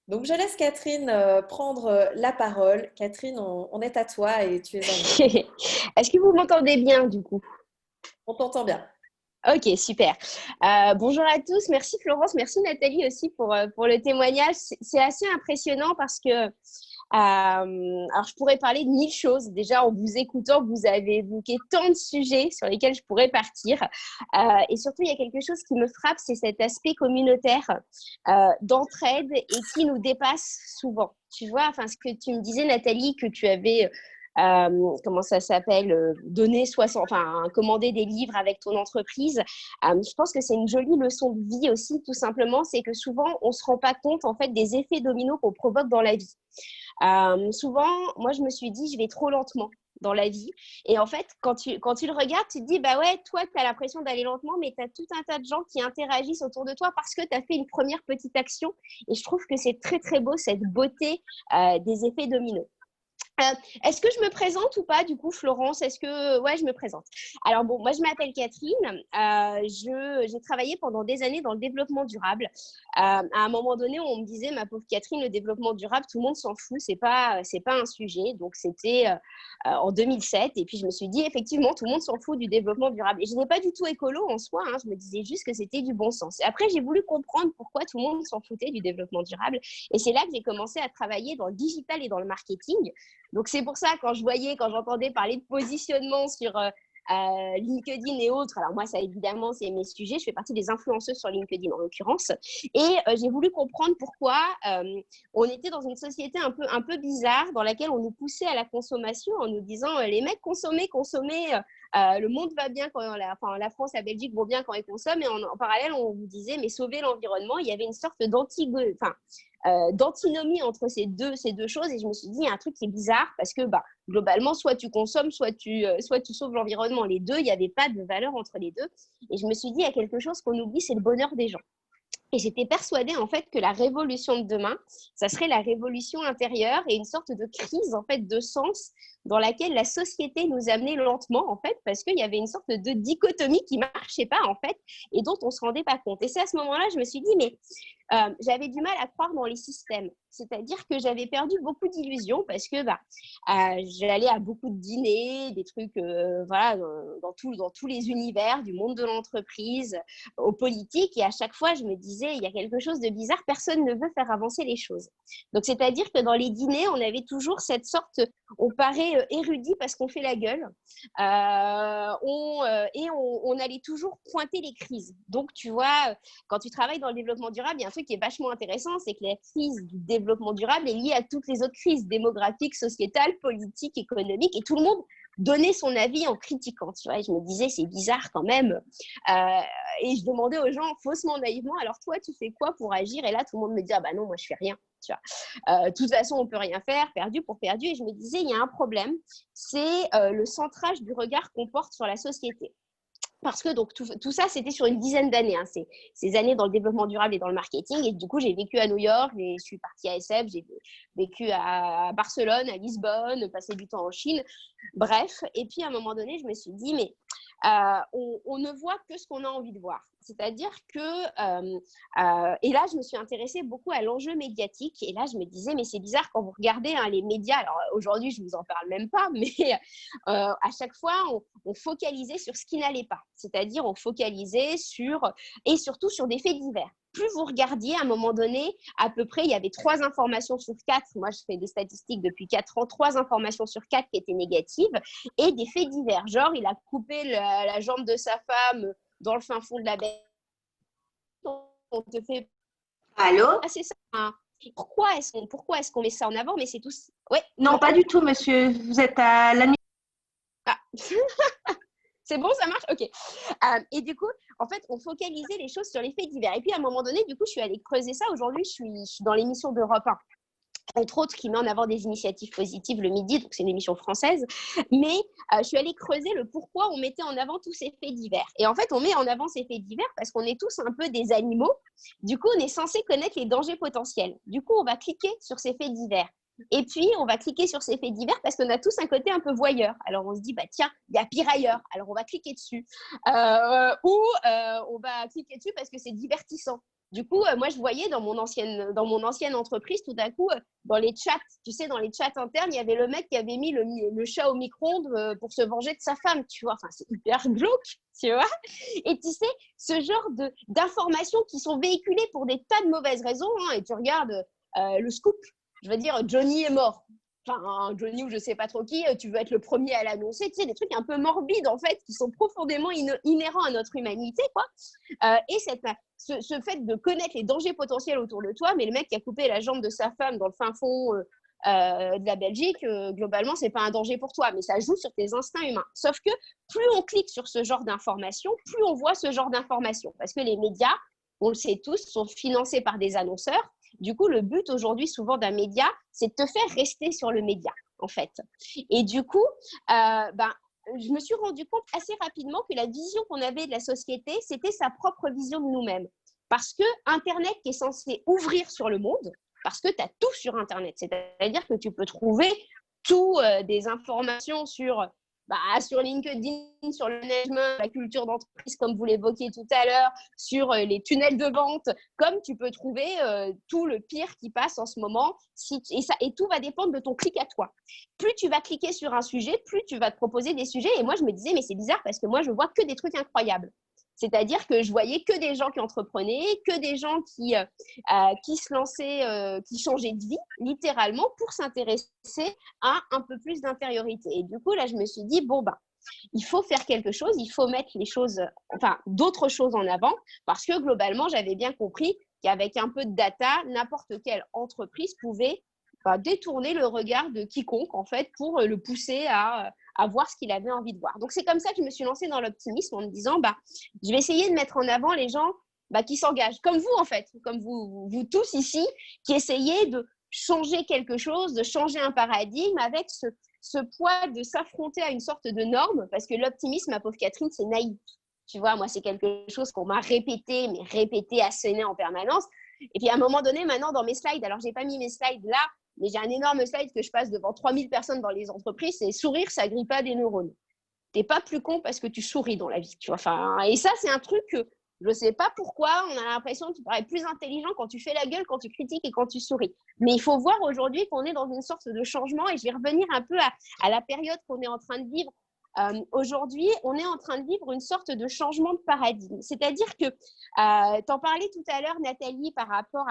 Donc, je laisse Catherine prendre la parole. Catherine, on est à toi et tu es en ligne. Est-ce que vous m'entendez bien du coup? On t'entend bien. Ok, super. Bonjour à tous. Merci Florence, merci Nathalie aussi pour le témoignage. C'est assez impressionnant parce que, alors je pourrais parler de mille choses. Déjà, en vous écoutant, vous avez évoqué tant de sujets sur lesquels je pourrais partir. Et surtout, il y a quelque chose qui me frappe, c'est cet aspect communautaire d'entraide et qui nous dépasse souvent. Tu vois, enfin, ce que tu me disais, Nathalie, que tu avais comment ça s'appelle, donner 60, enfin, commander des livres avec ton entreprise. Je pense que c'est une jolie leçon de vie aussi, tout simplement. C'est que souvent, on ne se rend pas compte en fait des effets dominos qu'on provoque dans la vie. Souvent, moi, je me suis dit, je vais trop lentement dans la vie. Et en fait, quand tu le regardes, tu te dis, bah ouais, toi, tu as l'impression d'aller lentement, mais tu as tout un tas de gens qui interagissent autour de toi parce que tu as fait une première petite action. Et je trouve que c'est très, très beau, cette beauté des effets dominos. Euh, Est-ce que je me présente ou pas, du coup, Florence? Est-ce que... Ouais, je me présente. Alors, bon, moi, je m'appelle Catherine. J'ai travaillé pendant des années dans le développement durable. À un moment donné, on me disait, ma pauvre Catherine, le développement durable, tout le monde s'en fout, c'est pas un sujet. Donc, c'était en 2007. Et puis, je me suis dit, effectivement, tout le monde s'en fout du développement durable. Et je n'étais pas du tout écolo en soi. Hein, je me disais juste que c'était du bon sens. Et après, j'ai voulu comprendre pourquoi tout le monde s'en foutait du développement durable. Et c'est là que j'ai commencé à travailler dans le digital et dans le marketing. Donc, c'est pour ça, quand j'entendais parler de positionnement sur LinkedIn et autres, alors moi, ça évidemment, c'est mes sujets. Je fais partie des influenceuses sur LinkedIn en l'occurrence. Et j'ai voulu comprendre pourquoi on était dans une société un peu bizarre dans laquelle on nous poussait à la consommation en nous disant les mecs, consommez, consommez. Le monde va bien quand la France, la Belgique vont bien quand ils consomment. Et en parallèle, on vous disait mais sauvez l'environnement. Il y avait une sorte d'antinomie entre ces deux choses. Et je me suis dit, il y a un truc qui est bizarre parce que globalement, soit tu consommes, soit tu sauves l'environnement. Les deux, il n'y avait pas de valeur entre les deux. Et je me suis dit, il y a quelque chose qu'on oublie, c'est le bonheur des gens. Et j'étais persuadée en fait que la révolution de demain, ça serait la révolution intérieure et une sorte de crise en fait de sens dans laquelle la société nous amenait lentement en fait parce qu'il y avait une sorte de dichotomie qui marchait pas en fait et dont on se rendait pas compte. Et c'est à ce moment-là je me suis dit mais j'avais du mal à croire dans les systèmes. C'est-à-dire que j'avais perdu beaucoup d'illusions parce que j'allais à beaucoup de dîners, des trucs voilà, dans tous les univers, du monde de l'entreprise, aux politiques. Et à chaque fois, je me disais, il y a quelque chose de bizarre, personne ne veut faire avancer les choses. Donc, c'est-à-dire que dans les dîners, on avait toujours cette sorte, on paraît érudit parce qu'on fait la gueule. On allait toujours pointer les crises. Donc, tu vois, quand tu travailles dans le développement durable, il y a un truc qui est vachement intéressant, c'est que la crise du développement durable est liée à toutes les autres crises démographiques, sociétales, politiques, économiques, et tout le monde donnait son avis en critiquant. Tu vois, et je me disais, c'est bizarre quand même. Et je demandais aux gens faussement, naïvement, alors toi, tu fais quoi pour agir? Et là, tout le monde me dit, ah bah non, moi, je fais rien. Tu vois. De toute façon, on peut rien faire, perdu pour perdu. Et je me disais, il y a un problème, c'est le centrage du regard qu'on porte sur la société. Parce que donc tout ça, c'était sur une dizaine d'années, hein, ces années dans le développement durable et dans le marketing. Et du coup, j'ai vécu à New York, je suis partie à SF, j'ai vécu à Barcelone, à Lisbonne, passé du temps en Chine. Bref, et puis à un moment donné, je me suis dit, mais on ne voit que ce qu'on a envie de voir. C'est-à-dire que, et là, je me suis intéressée beaucoup à l'enjeu médiatique. Et là, je me disais, mais c'est bizarre quand vous regardez hein, les médias. Alors aujourd'hui, je ne vous en parle même pas, mais à chaque fois, on focalisait sur ce qui n'allait pas. C'est-à-dire, on focalisait sur, et surtout sur des faits divers. Plus vous regardiez, à un moment donné, à peu près, il y avait 3 informations sur 4. Moi, je fais des statistiques depuis 4 ans. 3 informations sur 4 qui étaient négatives et des faits divers. Genre, il a coupé la jambe de sa femme dans le fin fond de la baie. On te fait Allô? passer ça. Hein. Pourquoi est-ce qu'on met ça en avant? Mais c'est tout. Ouais, tu Non, pas m'entends? du tout, monsieur. Vous êtes à la... Ah. C'est bon, ça marche? Ok. Et du coup, en fait, on focalisait les choses sur les faits divers. Et puis, à un moment donné, du coup, je suis allée creuser ça. Aujourd'hui, je suis dans l'émission d'Europe 1, entre autres, qui met en avant des initiatives positives le midi, donc c'est une émission française. Mais je suis allée creuser le pourquoi on mettait en avant tous ces faits divers. Et en fait, on met en avant ces faits divers parce qu'on est tous un peu des animaux. Du coup, on est censé connaître les dangers potentiels. Du coup, on va cliquer sur ces faits divers. Et puis, on va cliquer sur ces faits divers parce qu'on a tous un côté un peu voyeur. Alors, on se dit, bah tiens, il y a pire ailleurs. Alors, on va cliquer dessus. Ou on va cliquer dessus parce que c'est divertissant. Du coup, moi, je voyais dans mon ancienne entreprise, tout à coup, dans les chats, tu sais, dans les chats internes, il y avait le mec qui avait mis le chat au micro-ondes pour se venger de sa femme, tu vois. Enfin, c'est hyper glauque, tu vois. Et tu sais, ce genre d'informations qui sont véhiculées pour des tas de mauvaises raisons, hein, et tu regardes le scoop, je veux dire, Johnny est mort. Enfin, Johnny ou je sais pas trop qui, tu veux être le premier à l'annoncer, tu sais, des trucs un peu morbides, en fait, qui sont profondément inhérents à notre humanité, quoi. Et ce fait de connaître les dangers potentiels autour de toi, mais le mec qui a coupé la jambe de sa femme dans le fin fond de la Belgique, globalement, c'est pas un danger pour toi, mais ça joue sur tes instincts humains. Sauf que plus on clique sur ce genre d'informations, plus on voit ce genre d'informations. Parce que les médias, on le sait tous, sont financés par des annonceurs. Du coup, le but aujourd'hui, souvent d'un média, c'est de te faire rester sur le média, en fait. Et du coup, je me suis rendu compte assez rapidement que la vision qu'on avait de la société, c'était sa propre vision de nous-mêmes. Parce que Internet qui est censé ouvrir sur le monde, parce que tu as tout sur Internet, c'est-à-dire que tu peux trouver tout des informations sur LinkedIn, sur le management, la culture d'entreprise, comme vous l'évoquiez tout à l'heure, sur les tunnels de vente, comme tu peux trouver tout le pire qui passe en ce moment. Et tout va dépendre de ton clic à toi. Plus tu vas cliquer sur un sujet, plus tu vas te proposer des sujets. Et moi, je me disais, mais c'est bizarre parce que moi, je vois que des trucs incroyables. C'est-à-dire que je voyais que des gens qui entreprenaient, que des gens qui se lançaient, qui changeaient de vie, littéralement, pour s'intéresser à un peu plus d'intériorité. Et du coup, là, je me suis dit, il faut faire quelque chose, il faut mettre d'autres choses en avant, parce que globalement, j'avais bien compris qu'avec un peu de data, n'importe quelle entreprise pouvait détourner le regard de quiconque, en fait, pour le pousser à voir ce qu'il avait envie de voir. Donc, c'est comme ça que je me suis lancée dans l'optimisme en me disant, je vais essayer de mettre en avant les gens qui s'engagent, comme vous, en fait, comme vous tous ici, qui essayez de changer quelque chose, de changer un paradigme avec ce poids de s'affronter à une sorte de norme, parce que l'optimisme, ma pauvre Catherine, c'est naïf. Tu vois, moi, c'est quelque chose qu'on m'a répété, asséné en permanence. Et puis, à un moment donné, maintenant, dans mes slides, alors, je n'ai pas mis mes slides là, mais j'ai un énorme slide que je passe devant 3000 personnes dans les entreprises, c'est sourire, ça grille pas des neurones. Tu n'es pas plus con parce que tu souris dans la vie. Tu vois. Enfin, et ça, c'est un truc que je ne sais pas pourquoi, on a l'impression que tu parais plus intelligent quand tu fais la gueule, quand tu critiques et quand tu souris. Mais il faut voir aujourd'hui qu'on est dans une sorte de changement, et je vais revenir un peu à la période qu'on est en train de vivre. Aujourd'hui, on est en train de vivre une sorte de changement de paradigme. C'est-à-dire que, tu en parlais tout à l'heure, Nathalie, par rapport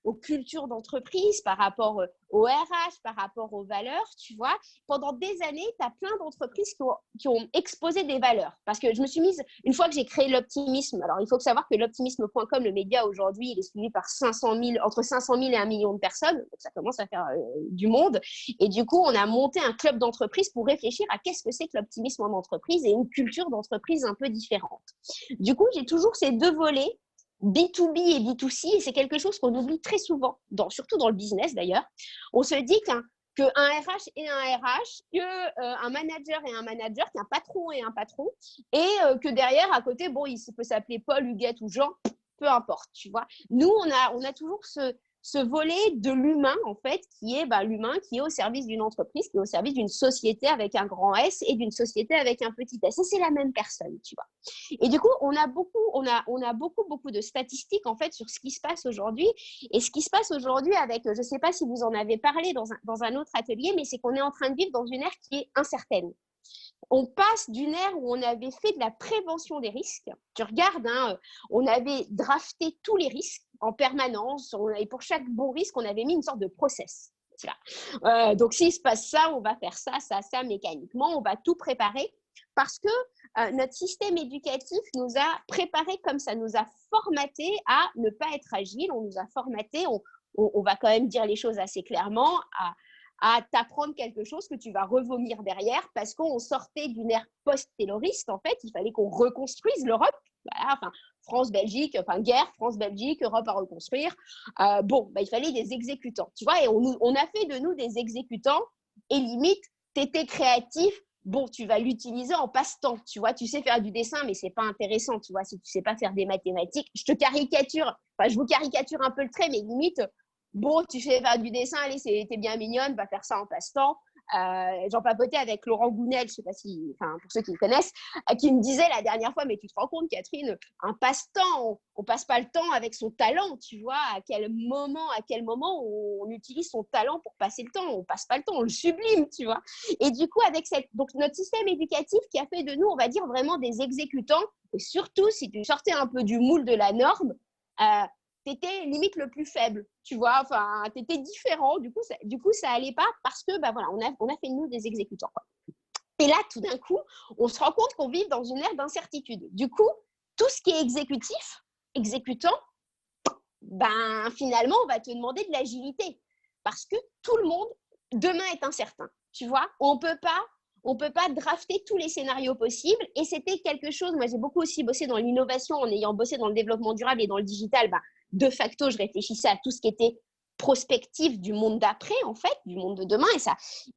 aux cultures d'entreprise, par rapport au RH, par rapport aux valeurs, tu vois. Pendant des années, tu as plein d'entreprises qui ont exposé des valeurs. Parce que je me suis mise, une fois que j'ai créé l'optimisme, alors il faut savoir que l'optimisme.com, le média aujourd'hui, il est suivi par entre 500 000 et 1 million de personnes. Donc ça commence à faire du monde. Et du coup, on a monté un club d'entreprise pour réfléchir à qu'est-ce que c'est que l'optimisme en entreprise et une culture d'entreprise un peu différente. Du coup, j'ai toujours ces deux volets, B2B et B2C, et c'est quelque chose qu'on oublie très souvent, surtout dans le business d'ailleurs. On se dit qu'un RH est un RH, qu'un manager est un manager, qu'un patron est un patron, et que derrière, à côté, il peut s'appeler Paul, Huguette ou Jean, peu importe, tu vois. Nous, on a toujours ce volet de l'humain, en fait, qui est l'humain qui est au service d'une entreprise, qui est au service d'une société avec un grand S et d'une société avec un petit S. Et c'est la même personne, tu vois. Et du coup, on a beaucoup de statistiques, en fait, sur ce qui se passe aujourd'hui. Et ce qui se passe aujourd'hui avec, je ne sais pas si vous en avez parlé dans un autre atelier, mais c'est qu'on est en train de vivre dans une ère qui est incertaine. On passe d'une ère où on avait fait de la prévention des risques. Tu regardes, on avait drafté tous les risques en permanence. Et pour chaque bon risque, on avait mis une sorte de process. Donc, s'il se passe ça, on va faire ça mécaniquement. On va tout préparer parce que notre système éducatif nous a préparés comme ça, nous a formatés à ne pas être agile. On nous a formatés, on va quand même dire les choses assez clairement, à t'apprendre quelque chose que tu vas revomir derrière parce qu'on sortait d'une ère post-tayloriste, en fait. Il fallait qu'on reconstruise l'Europe. Voilà, France-Belgique, guerre, France-Belgique, Europe à reconstruire. Il fallait des exécutants, tu vois, et on a fait de nous des exécutants et limite, tu étais créatif, tu vas l'utiliser en passe-temps, tu vois, tu sais faire du dessin, mais c'est pas intéressant, tu vois, si tu sais pas faire des mathématiques. Je vous caricature un peu le trait, mais limite, tu sais faire du dessin, allez, t'es bien mignonne, va faire ça en passe-temps. j'en papotais avec Laurent Gounel, je sais pas si, enfin, pour ceux qui le connaissent, qui me disait la dernière fois, mais tu te rends compte, Catherine, un passe-temps, on passe pas le temps avec son talent, tu vois, à quel moment on utilise son talent pour passer le temps, on passe pas le temps, on le sublime, tu vois. Et du coup, donc notre système éducatif qui a fait de nous, on va dire, vraiment des exécutants, et surtout, si tu sortais un peu du moule de la norme, tu étais limite le plus faible, tu vois, enfin, tu étais différent, du coup, ça allait pas parce que, bah voilà, on a fait de nous des exécutants, quoi. Et là, tout d'un coup, on se rend compte qu'on vit dans une ère d'incertitude. Du coup, tout ce qui est exécutant, ben finalement, on va te demander de l'agilité parce que tout le monde, demain est incertain, tu vois, on peut pas drafter tous les scénarios possibles et c'était quelque chose, moi j'ai beaucoup aussi bossé dans l'innovation en ayant bossé dans le développement durable et dans le digital, ben, de facto je réfléchissais à tout ce qui était prospective du monde d'après en fait, du monde de demain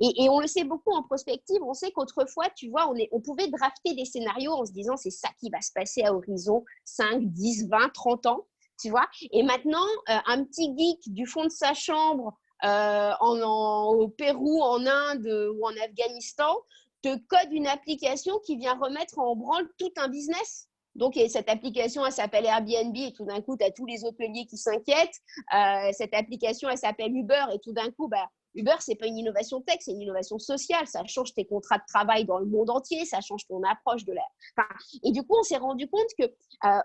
et on le sait beaucoup en prospective, on sait qu'autrefois tu vois, on pouvait drafter des scénarios en se disant c'est ça qui va se passer à horizon 5, 10, 20, 30 ans, tu vois, et maintenant un petit geek du fond de sa chambre au Pérou, en Inde ou en Afghanistan, te code une application qui vient remettre en branle tout un business. Donc, cette application, elle s'appelle Airbnb et tout d'un coup, tu as tous les hôteliers qui s'inquiètent. Cette application, elle s'appelle Uber et tout d'un coup, bah, Uber, ce n'est pas une innovation tech, c'est une innovation sociale. Ça change tes contrats de travail dans le monde entier, ça change ton approche de la… Enfin, et du coup, on s'est rendu compte que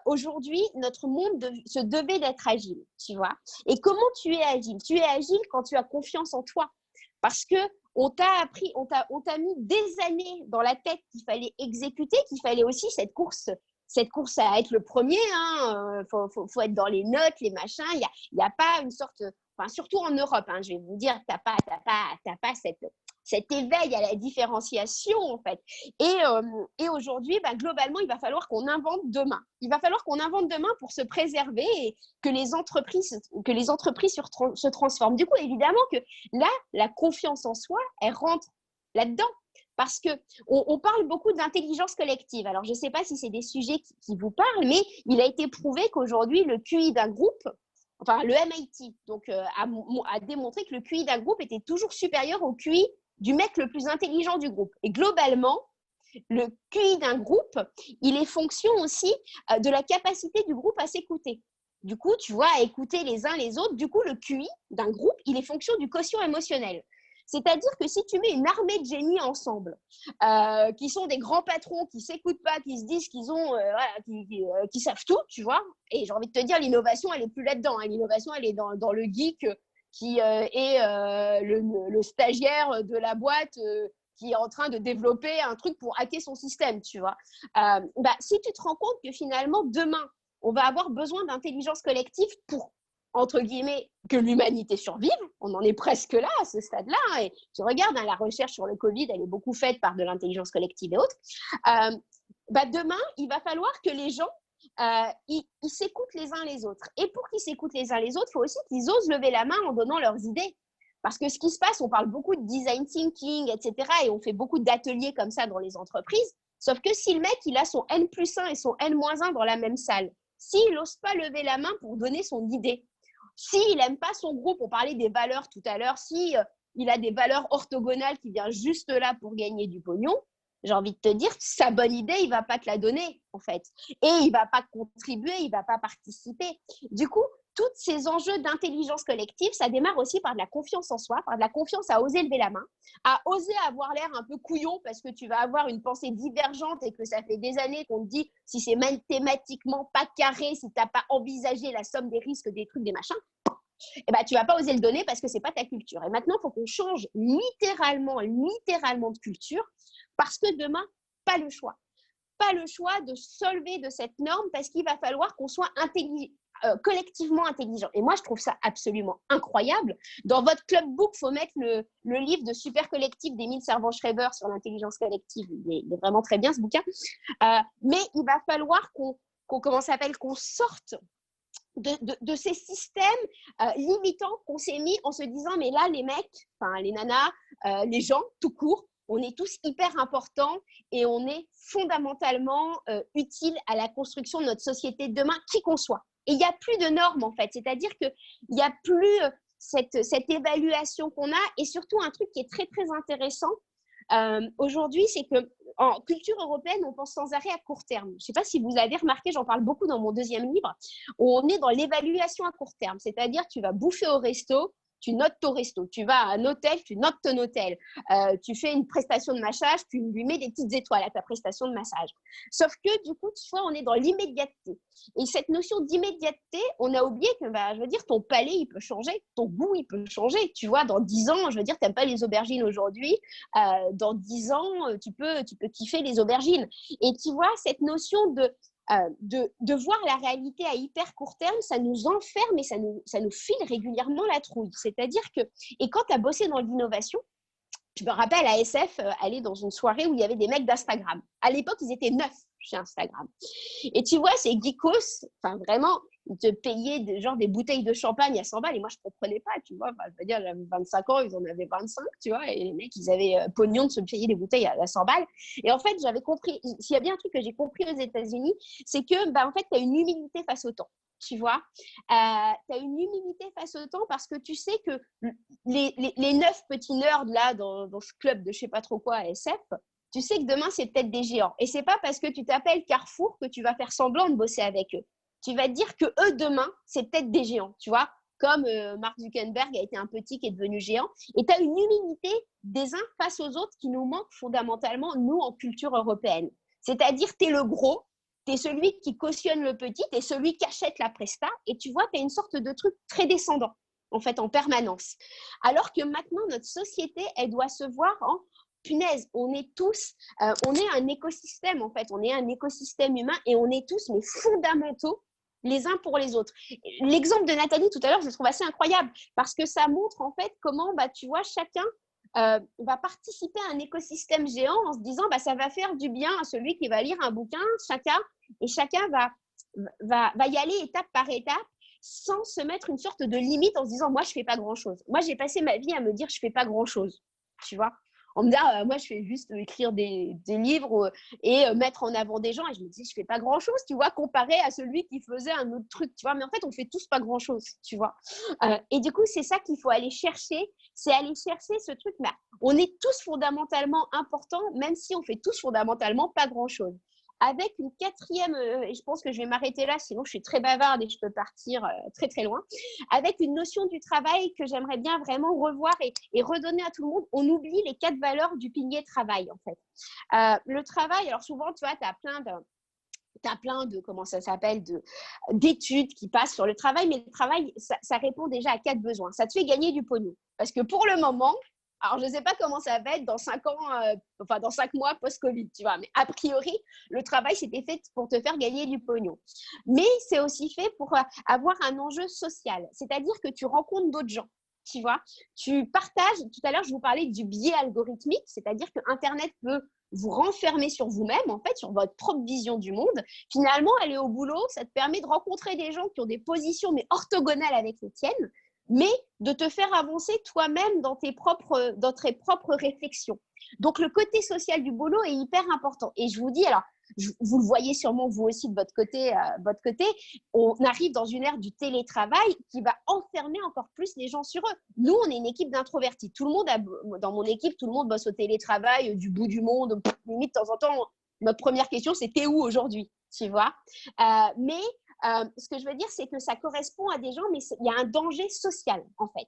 aujourd'hui, notre monde se devait d'être agile, tu vois. Et comment tu es agile? Tu es agile quand tu as confiance en toi. Parce que on t'a appris, on t'a mis des années dans la tête qu'il fallait exécuter, qu'il fallait aussi cette course à être le premier, hein, faut être dans les notes, les machins. Il y a pas une sorte, enfin surtout en Europe, hein, je vais vous dire, t'as pas cet éveil à la différenciation en fait. Et aujourd'hui, bah, globalement, il va falloir qu'on invente demain. Il va falloir qu'on invente demain pour se préserver et que les entreprises se transforment. Du coup, évidemment que là, la confiance en soi, elle rentre là-dedans. Parce qu'on parle beaucoup d'intelligence collective. Alors, je ne sais pas si c'est des sujets qui vous parlent, mais il a été prouvé qu'aujourd'hui, le QI d'un groupe, enfin le MIT, donc, a démontré que le QI d'un groupe était toujours supérieur au QI du mec le plus intelligent du groupe. Et globalement, le QI d'un groupe, il est fonction aussi de la capacité du groupe à s'écouter. Du coup, tu vois, à écouter les uns les autres, du coup, le QI d'un groupe, il est fonction du quotient émotionnel. C'est-à-dire que si tu mets une armée de génies ensemble, qui sont des grands patrons, qui ne s'écoutent pas, qui se disent qu'ils ont, qui savent tout, tu vois, et j'ai envie de te dire, l'innovation, elle n'est plus là-dedans. Hein. L'innovation, elle est dans le geek qui est le stagiaire de la boîte qui est en train de développer un truc pour hacker son système, tu vois. Bah, si tu te rends compte que finalement, demain, on va avoir besoin d'intelligence collective pour, entre guillemets, que l'humanité survive. On en est presque là, à ce stade-là. Et tu regardes, hein, la recherche sur le Covid, elle est beaucoup faite par de l'intelligence collective et autres. Bah, demain, il va falloir que les gens, ils s'écoutent les uns les autres. Et pour qu'ils s'écoutent les uns les autres, il faut aussi qu'ils osent lever la main en donnant leurs idées. Parce que ce qui se passe, on parle beaucoup de design thinking, etc. Et on fait beaucoup d'ateliers comme ça dans les entreprises. Sauf que si le mec, il a son N+1 et son N-1 dans la même salle, s'il n'ose pas lever la main pour donner son idée, s'il n'aime pas son groupe, on parlait des valeurs tout à l'heure, s'il a des valeurs orthogonales qui viennent juste là pour gagner du pognon, j'ai envie de te dire, sa bonne idée, il ne va pas te la donner, en fait. Et il ne va pas contribuer, il ne va pas participer. Du coup, tous ces enjeux d'intelligence collective, ça démarre aussi par de la confiance en soi, par de la confiance à oser lever la main, à oser avoir l'air un peu couillon parce que tu vas avoir une pensée divergente et que ça fait des années qu'on te dit si c'est mathématiquement pas carré, si tu n'as pas envisagé la somme des risques, des trucs, des machins, eh ben, tu ne vas pas oser le donner parce que ce n'est pas ta culture. Et maintenant, il faut qu'on change littéralement de culture parce que demain, pas le choix. Pas le choix de solver de cette norme parce qu'il va falloir qu'on soit collectivement intelligent. Et moi, je trouve ça absolument incroyable. Dans votre club book, il faut mettre le livre de Super Collectif d'Émile Servan-Schreiber sur l'intelligence collective. Il est vraiment très bien, ce bouquin. Mais il va falloir qu'on sorte de ces systèmes limitants qu'on s'est mis en se disant mais là les mecs, enfin les nanas, les gens tout court, on est tous hyper importants et on est fondamentalement utiles à la construction de notre société de demain, qui qu'on soit. Et il n'y a plus de normes en fait, c'est-à-dire qu'il n'y a plus cette évaluation qu'on a, et surtout un truc qui est très, très intéressant aujourd'hui, c'est qu'en culture européenne, on pense sans arrêt à court terme. Je ne sais pas si vous avez remarqué, j'en parle beaucoup dans mon deuxième livre, où on est dans l'évaluation à court terme, c'est-à-dire tu vas bouffer au resto, tu notes ton resto. Tu vas à un hôtel, tu notes ton hôtel. Tu fais une prestation de massage, tu lui mets des petites étoiles à ta prestation de massage. Sauf que du coup, tu vois, on est dans l'immédiateté. Et cette notion d'immédiateté, on a oublié que, je veux dire, ton palais, il peut changer, ton goût, il peut changer. Tu vois, dans 10 ans, je veux dire, tu n'aimes pas les aubergines aujourd'hui. Dans 10 ans, tu peux kiffer les aubergines. Et tu vois, cette notion de voir la réalité à hyper court terme, ça nous enferme et ça nous file régulièrement la trouille. C'est-à-dire que, et quand tu as bossé dans l'innovation, je me rappelle à SF, aller dans une soirée où il y avait des mecs d'Instagram. À l'époque, ils étaient 9 chez Instagram. Et tu vois, ces geekos, enfin vraiment, ils te payaient des bouteilles de champagne à 100 balles. Et moi, je ne comprenais pas, tu vois. Enfin, je veux dire, j'avais 25 ans, ils en avaient 25, tu vois. Et les mecs, ils avaient pognon de se payer des bouteilles à 100 balles. Et en fait, j'avais compris, s'il y a bien un truc que j'ai compris aux États-Unis, c'est que, en fait, tu as une humilité face au temps. Tu vois, tu as une humilité face au temps parce que tu sais que les 9 petits nerds là dans ce club de je sais pas trop quoi à SF, tu sais que demain c'est peut-être des géants. Et c'est pas parce que tu t'appelles Carrefour que tu vas faire semblant de bosser avec eux. Tu vas te dire que eux demain c'est peut-être des géants, tu vois, comme Mark Zuckerberg a été un petit qui est devenu géant. Et tu as une humilité des uns face aux autres qui nous manque fondamentalement, nous, en culture européenne. C'est-à-dire, tu es le gros, tu es celui qui cautionne le petit, tu es celui qui achète la presta, et tu vois, tu as une sorte de truc très descendant, en fait, en permanence. Alors que maintenant, notre société, elle doit se voir en punaise, on est tous, on est un écosystème, en fait, on est un écosystème humain, et on est tous, mais fondamentaux, les uns pour les autres. L'exemple de Nathalie tout à l'heure, je le trouve assez incroyable, parce que ça montre, en fait, comment, tu vois, chacun va participer à un écosystème géant en se disant ça va faire du bien à celui qui va lire un bouquin, chacun va y aller étape par étape sans se mettre une sorte de limite en se disant moi je fais pas grand chose. Moi j'ai passé ma vie à me dire je fais pas grand chose, tu vois, en me disant moi je fais juste écrire des livres et mettre en avant des gens, et je me dis je fais pas grand chose, tu vois, comparé à celui qui faisait un autre truc, tu vois, mais en fait on fait tous pas grand chose, tu vois. Et du coup c'est ça qu'il faut aller chercher, c'est aller chercher ce truc, on est tous fondamentalement importants, même si on fait tous fondamentalement pas grand chose. Avec une quatrième, et je pense que je vais m'arrêter là, sinon je suis très bavarde et je peux partir très très loin, avec une notion du travail que j'aimerais bien vraiment revoir et redonner à tout le monde. On oublie les 4 valeurs du pilier travail, en fait. Le travail, alors souvent, tu vois, tu as plein de, comment ça s'appelle, d'études qui passent sur le travail, mais le travail, ça répond déjà à 4 besoins. Ça te fait gagner du pognon. Parce que pour le moment, alors je ne sais pas comment ça va être dans 5 ans, dans 5 mois post-Covid, tu vois, mais a priori, le travail, c'était fait pour te faire gagner du pognon. Mais c'est aussi fait pour avoir un enjeu social, c'est-à-dire que tu rencontres d'autres gens. Tu vois, tu partages, tout à l'heure, je vous parlais du biais algorithmique, c'est-à-dire que Internet peut vous renfermer sur vous-même, en fait, sur votre propre vision du monde. Finalement, aller au boulot, ça te permet de rencontrer des gens qui ont des positions, mais orthogonales avec les tiennes, mais de te faire avancer toi-même dans tes propres réflexions. Donc, le côté social du boulot est hyper important. Et je vous dis, alors, vous le voyez sûrement vous aussi de votre côté, on arrive dans une ère du télétravail qui va enfermer encore plus les gens sur eux. Nous, on est une équipe d'introvertis. Dans mon équipe, tout le monde bosse au télétravail, du bout du monde. Limite, de temps en temps, notre première question, c'est « t'es où aujourd'hui ?» Tu vois, mais ce que je veux dire, c'est que ça correspond à des gens, mais il y a un danger social, en fait.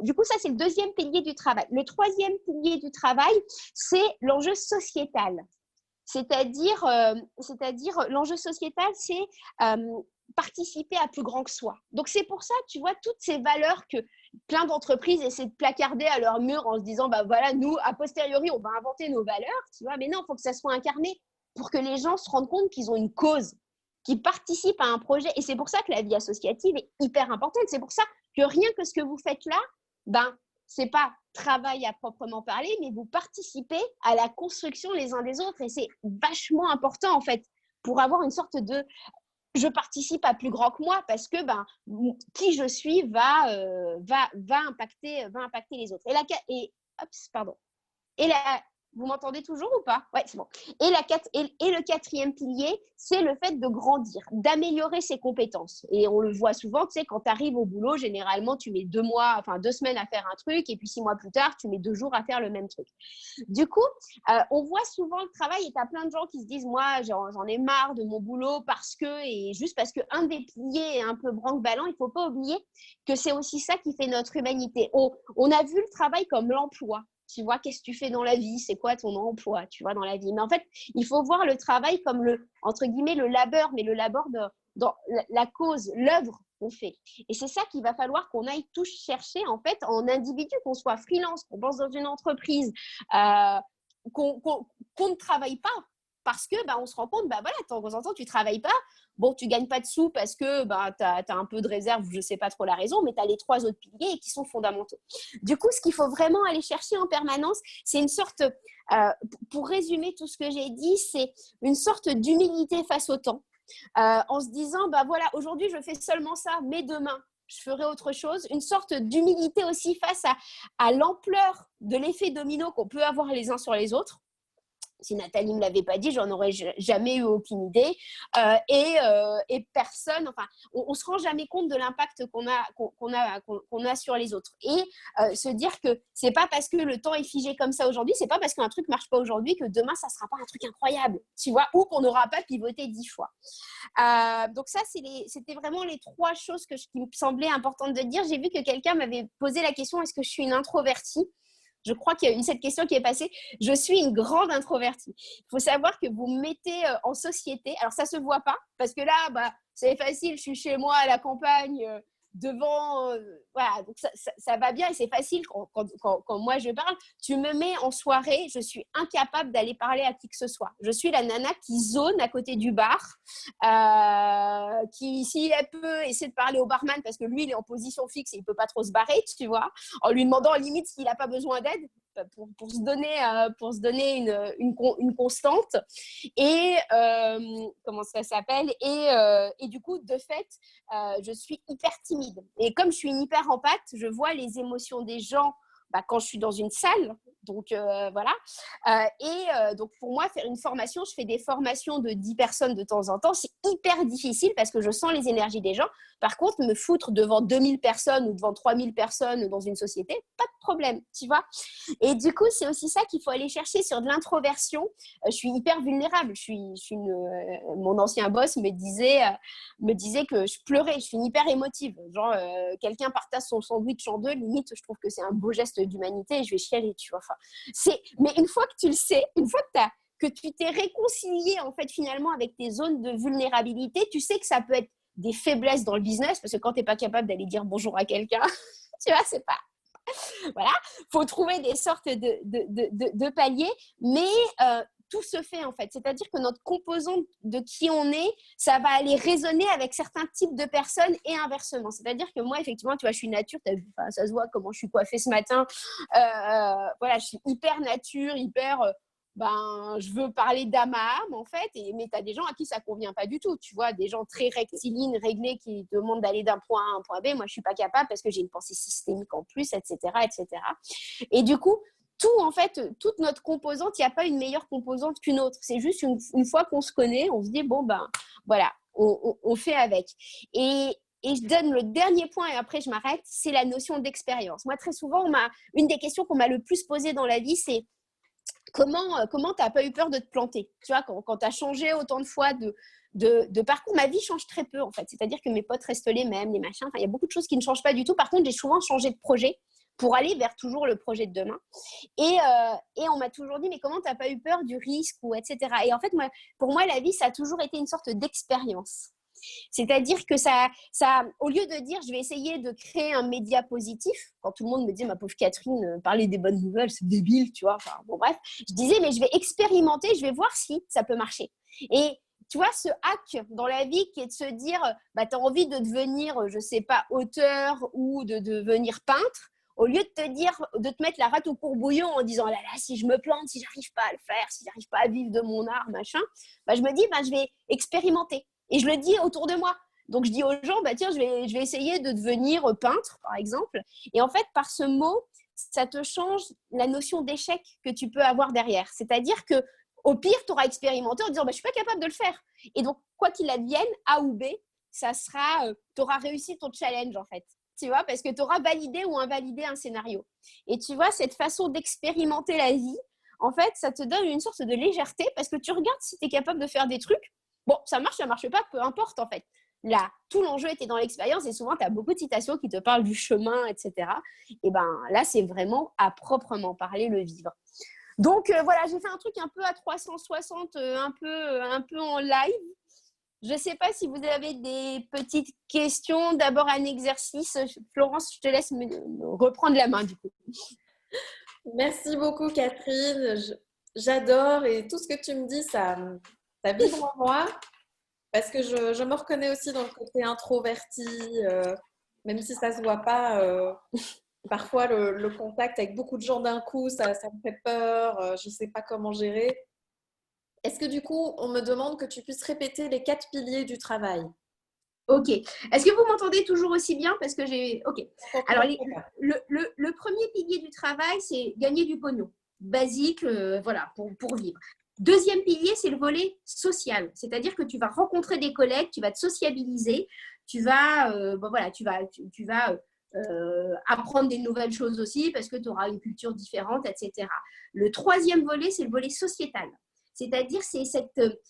Du coup, ça, c'est le deuxième pilier du travail. Le troisième pilier du travail, c'est l'enjeu sociétal. C'est-à-dire l'enjeu sociétal, c'est participer à plus grand que soi. Donc, c'est pour ça, tu vois, toutes ces valeurs que plein d'entreprises essaient de placarder à leur mur en se disant, voilà, nous, a posteriori, on va inventer nos valeurs, tu vois, mais non, il faut que ça soit incarné pour que les gens se rendent compte qu'ils ont une cause, qu'ils participent à un projet. Et c'est pour ça que la vie associative est hyper importante. C'est pour ça que rien que ce que vous faites là, c'est pas travail à proprement parler, mais vous participez à la construction les uns des autres. Et c'est vachement important, en fait, pour avoir une sorte de je participe à plus grand que moi, parce que qui je suis va impacter les autres. Et Vous m'entendez toujours ou pas? Ouais, c'est bon. Et le quatrième pilier, c'est le fait de grandir, d'améliorer ses compétences. Et on le voit souvent, tu sais, quand tu arrives au boulot, généralement, tu mets 2 semaines à faire un truc, et puis 6 mois plus tard, tu mets 2 jours à faire le même truc. Du coup, on voit souvent le travail, et tu as plein de gens qui se disent, moi, j'en ai marre de mon boulot et juste parce qu'un des piliers est un peu branque-ballant, il ne faut pas oublier que c'est aussi ça qui fait notre humanité. On a vu le travail comme l'emploi. Tu vois, qu'est-ce que tu fais dans la vie? C'est quoi ton emploi, tu vois, dans la vie? Mais en fait, il faut voir le travail comme entre guillemets, le labeur, mais le labeur dans la cause, l'œuvre qu'on fait. Et c'est ça qu'il va falloir qu'on aille tous chercher, en fait, en individu, qu'on soit freelance, qu'on pense dans une entreprise, qu'on ne travaille pas. Parce que on se rend compte, voilà, de temps en temps, tu ne travailles pas. Bon, tu ne gagnes pas de sous parce que tu as un peu de réserve, je ne sais pas trop la raison, mais tu as les 3 autres piliers qui sont fondamentaux. Du coup, ce qu'il faut vraiment aller chercher en permanence, c'est une sorte, pour résumer tout ce que j'ai dit, c'est une sorte d'humilité face au temps, en se disant, voilà, aujourd'hui, je fais seulement ça, mais demain, je ferai autre chose. Une sorte d'humilité aussi face à l'ampleur de l'effet domino qu'on peut avoir les uns sur les autres. Si Nathalie ne me l'avait pas dit, j'en aurais jamais eu aucune idée. Et personne, enfin, on se rend jamais compte de l'impact qu'on a sur les autres. Et se dire que c'est pas parce que le temps est figé comme ça aujourd'hui, c'est pas parce qu'un truc marche pas aujourd'hui que demain ça sera pas un truc incroyable, tu vois, ou qu'on n'aura pas pivoté 10 fois. Donc ça, c'était vraiment les 3 choses qui me semblaient importantes de dire. J'ai vu que quelqu'un m'avait posé la question, est-ce que je suis une introvertie? Je crois qu'il y a eu cette question qui est passée. Je suis une grande introvertie. Il faut savoir que vous me mettez en société. Alors, ça ne se voit pas parce que là, c'est facile. Je suis chez moi à la campagne, devant. Voilà, donc ça va bien et c'est facile quand moi je parle. Tu me mets en soirée, je suis incapable d'aller parler à qui que ce soit. Je suis la nana qui zone à côté du bar, qui, si elle peut, essaie de parler au barman parce que lui, il est en position fixe et il ne peut pas trop se barrer, tu vois, en lui demandant limite s'il n'a pas besoin d'aide. Pour se donner une constante et comment ça s'appelle et du coup de fait je suis hyper timide et comme je suis une hyper empathe, je vois les émotions des gens quand je suis dans une salle, donc voilà. Donc pour moi, faire une formation, je fais des formations de 10 personnes de temps en temps, c'est hyper difficile parce que je sens les énergies des gens. Par contre, me foutre devant 2000 personnes ou devant 3000 personnes dans une société, pas de problème, tu vois. Et du coup, c'est aussi ça qu'il faut aller chercher sur de l'introversion. Je suis hyper vulnérable. Mon ancien boss me disait que je pleurais. Je suis une hyper émotive. Genre, quelqu'un partage son sandwich en 2, limite, je trouve que c'est un beau geste d'humanité et je vais chialer, tu vois. Enfin, mais une fois que tu le sais, une fois que tu t'es réconcilié en fait finalement avec tes zones de vulnérabilité, tu sais que ça peut être des faiblesses dans le business parce que quand tu n'es pas capable d'aller dire bonjour à quelqu'un, tu vois, c'est pas... Voilà, faut trouver des sortes de paliers, mais tout se fait en fait. C'est-à-dire que notre composante de qui on est, ça va aller résonner avec certains types de personnes et inversement. C'est-à-dire que moi, effectivement, tu vois, je suis nature, ça se voit comment je suis coiffée ce matin. Voilà, je suis hyper nature, hyper... je veux parler d'âme à âme en fait, mais tu as des gens à qui ça convient pas du tout, tu vois, des gens très rectilignes, réglés qui demandent d'aller d'un point A à un point B, moi je suis pas capable parce que j'ai une pensée systémique en plus, etc. Et du coup, tout en fait, toute notre composante, il n'y a pas une meilleure composante qu'une autre, c'est juste une fois qu'on se connaît, on se dit voilà, on fait avec. Et je donne le dernier point et après je m'arrête, c'est la notion d'expérience. Moi très souvent, une des questions qu'on m'a le plus posée dans la vie, c'est comment tu n'as pas eu peur de te planter? Tu vois, quand tu as changé autant de fois de parcours, ma vie change très peu en fait. C'est-à-dire que mes potes restent les mêmes, les machins. Enfin, il y a beaucoup de choses qui ne changent pas du tout. Par contre, j'ai souvent changé de projet pour aller vers toujours le projet de demain. Et on m'a toujours dit, mais comment tu n'as pas eu peur du risque ou etc. Et en fait, pour moi, la vie, ça a toujours été une sorte d'expérience. C'est-à-dire que ça, au lieu de dire je vais essayer de créer un média positif, quand tout le monde me dit ma pauvre Catherine, parler des bonnes nouvelles, c'est débile, tu vois. Enfin, bon, bref, je disais mais je vais expérimenter, je vais voir si ça peut marcher. Et tu vois, ce hack dans la vie qui est de se dire tu as envie de devenir, je sais pas, auteur ou de devenir peintre, au lieu de te dire, de te mettre la rate au courbouillon en disant là, si je me plante, si j'arrive pas à le faire, si j'arrive pas à vivre de mon art, machin, je me dis je vais expérimenter. Et je le dis autour de moi. Donc, je dis aux gens, tiens, je vais essayer de devenir peintre, par exemple. Et en fait, par ce mot, ça te change la notion d'échec que tu peux avoir derrière. C'est-à-dire que au pire, tu auras expérimenté en disant je ne suis pas capable de le faire. Et donc, quoi qu'il advienne, A ou B, ça sera, tu auras réussi ton challenge en fait. Tu vois, parce que tu auras validé ou invalidé un scénario. Et tu vois, cette façon d'expérimenter la vie, en fait, ça te donne une sorte de légèreté parce que tu regardes si tu es capable de faire des trucs. Bon, ça marche pas, peu importe en fait. Là, tout l'enjeu était dans l'expérience et souvent, tu as beaucoup de citations qui te parlent du chemin, etc. Et ben là, c'est vraiment à proprement parler le vivre. Donc, voilà, j'ai fait un truc un peu à 360, un peu en live. Je ne sais pas si vous avez des petites questions. D'abord, un exercice. Florence, je te laisse me reprendre la main du coup. Merci beaucoup, Catherine. J'adore et tout ce que tu me dis, ça vibre en moi parce que je me reconnais aussi dans le côté introverti, même si ça ne se voit pas. Parfois, le contact avec beaucoup de gens d'un coup, ça me fait peur. Je ne sais pas comment gérer. Est-ce que du coup, on me demande que tu puisses répéter les 4 piliers du travail? Ok. Est-ce que vous m'entendez toujours aussi bien? Parce que j'ai. Ok. Alors, le premier pilier du travail, c'est gagner du pognon. Basique, voilà, pour vivre. Deuxième pilier, c'est le volet social. C'est-à-dire que tu vas rencontrer des collègues, tu vas te sociabiliser, tu vas, tu vas apprendre des nouvelles choses aussi parce que tu auras une culture différente, etc. Le troisième volet, c'est le volet sociétal. C'est-à-dire, c'est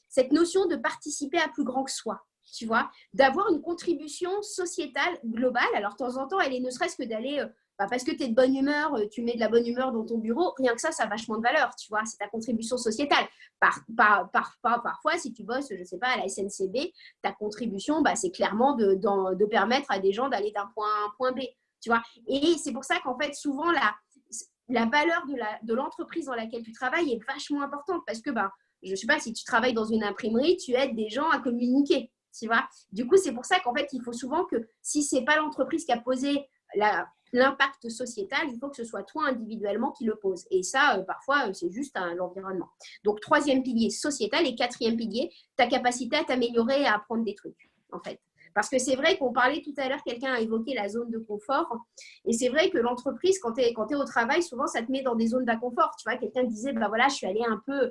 cette notion de participer à plus grand que soi. Tu vois, d'avoir une contribution sociétale globale. Alors, de temps en temps, elle est ne serait-ce que d'aller, parce que tu es de bonne humeur, tu mets de la bonne humeur dans ton bureau, rien que ça a vachement de valeur, tu vois, c'est ta contribution sociétale. Parfois, si tu bosses, je ne sais pas, à la SNCB, ta contribution, c'est clairement de permettre à des gens d'aller d'un point A à un point B, tu vois. Et c'est pour ça qu'en fait, souvent, la valeur de l'entreprise dans laquelle tu travailles est vachement importante parce que, je ne sais pas, si tu travailles dans une imprimerie, tu aides des gens à communiquer. Tu vois. Du coup, c'est pour ça qu'en fait, il faut souvent que si ce n'est pas l'entreprise qui a posé l'impact sociétal, il faut que ce soit toi individuellement qui le pose. Et ça, parfois, c'est juste l'environnement. Donc, troisième pilier, sociétal. Et quatrième pilier, ta capacité à t'améliorer et à apprendre des trucs, en fait. Parce que c'est vrai qu'on parlait tout à l'heure, quelqu'un a évoqué la zone de confort. Et c'est vrai que l'entreprise, quand tu es au travail, souvent, ça te met dans des zones d'inconfort. Tu vois, quelqu'un disait, voilà, je suis allée un peu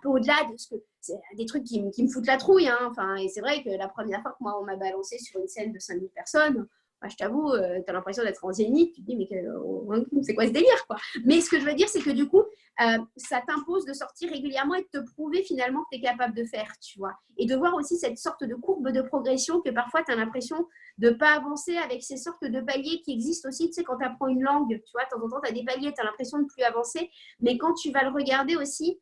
au-delà de ce que... C'est des trucs qui me foutent la trouille. Hein. Enfin, et c'est vrai que la première fois que moi, on m'a balancé sur une scène de 5000 personnes, je t'avoue, tu as l'impression d'être en zénith. Tu te dis, mais c'est quoi ce délire, quoi. Mais ce que je veux dire, c'est que du coup, ça t'impose de sortir régulièrement et de te prouver finalement que tu es capable de faire, tu vois. Et de voir aussi cette sorte de courbe de progression que parfois, tu as l'impression de ne pas avancer avec ces sortes de paliers qui existent aussi. Tu sais, quand tu apprends une langue, tu vois, de temps en temps, tu as des paliers, tu as l'impression de ne plus avancer. Mais quand tu vas le regarder aussi,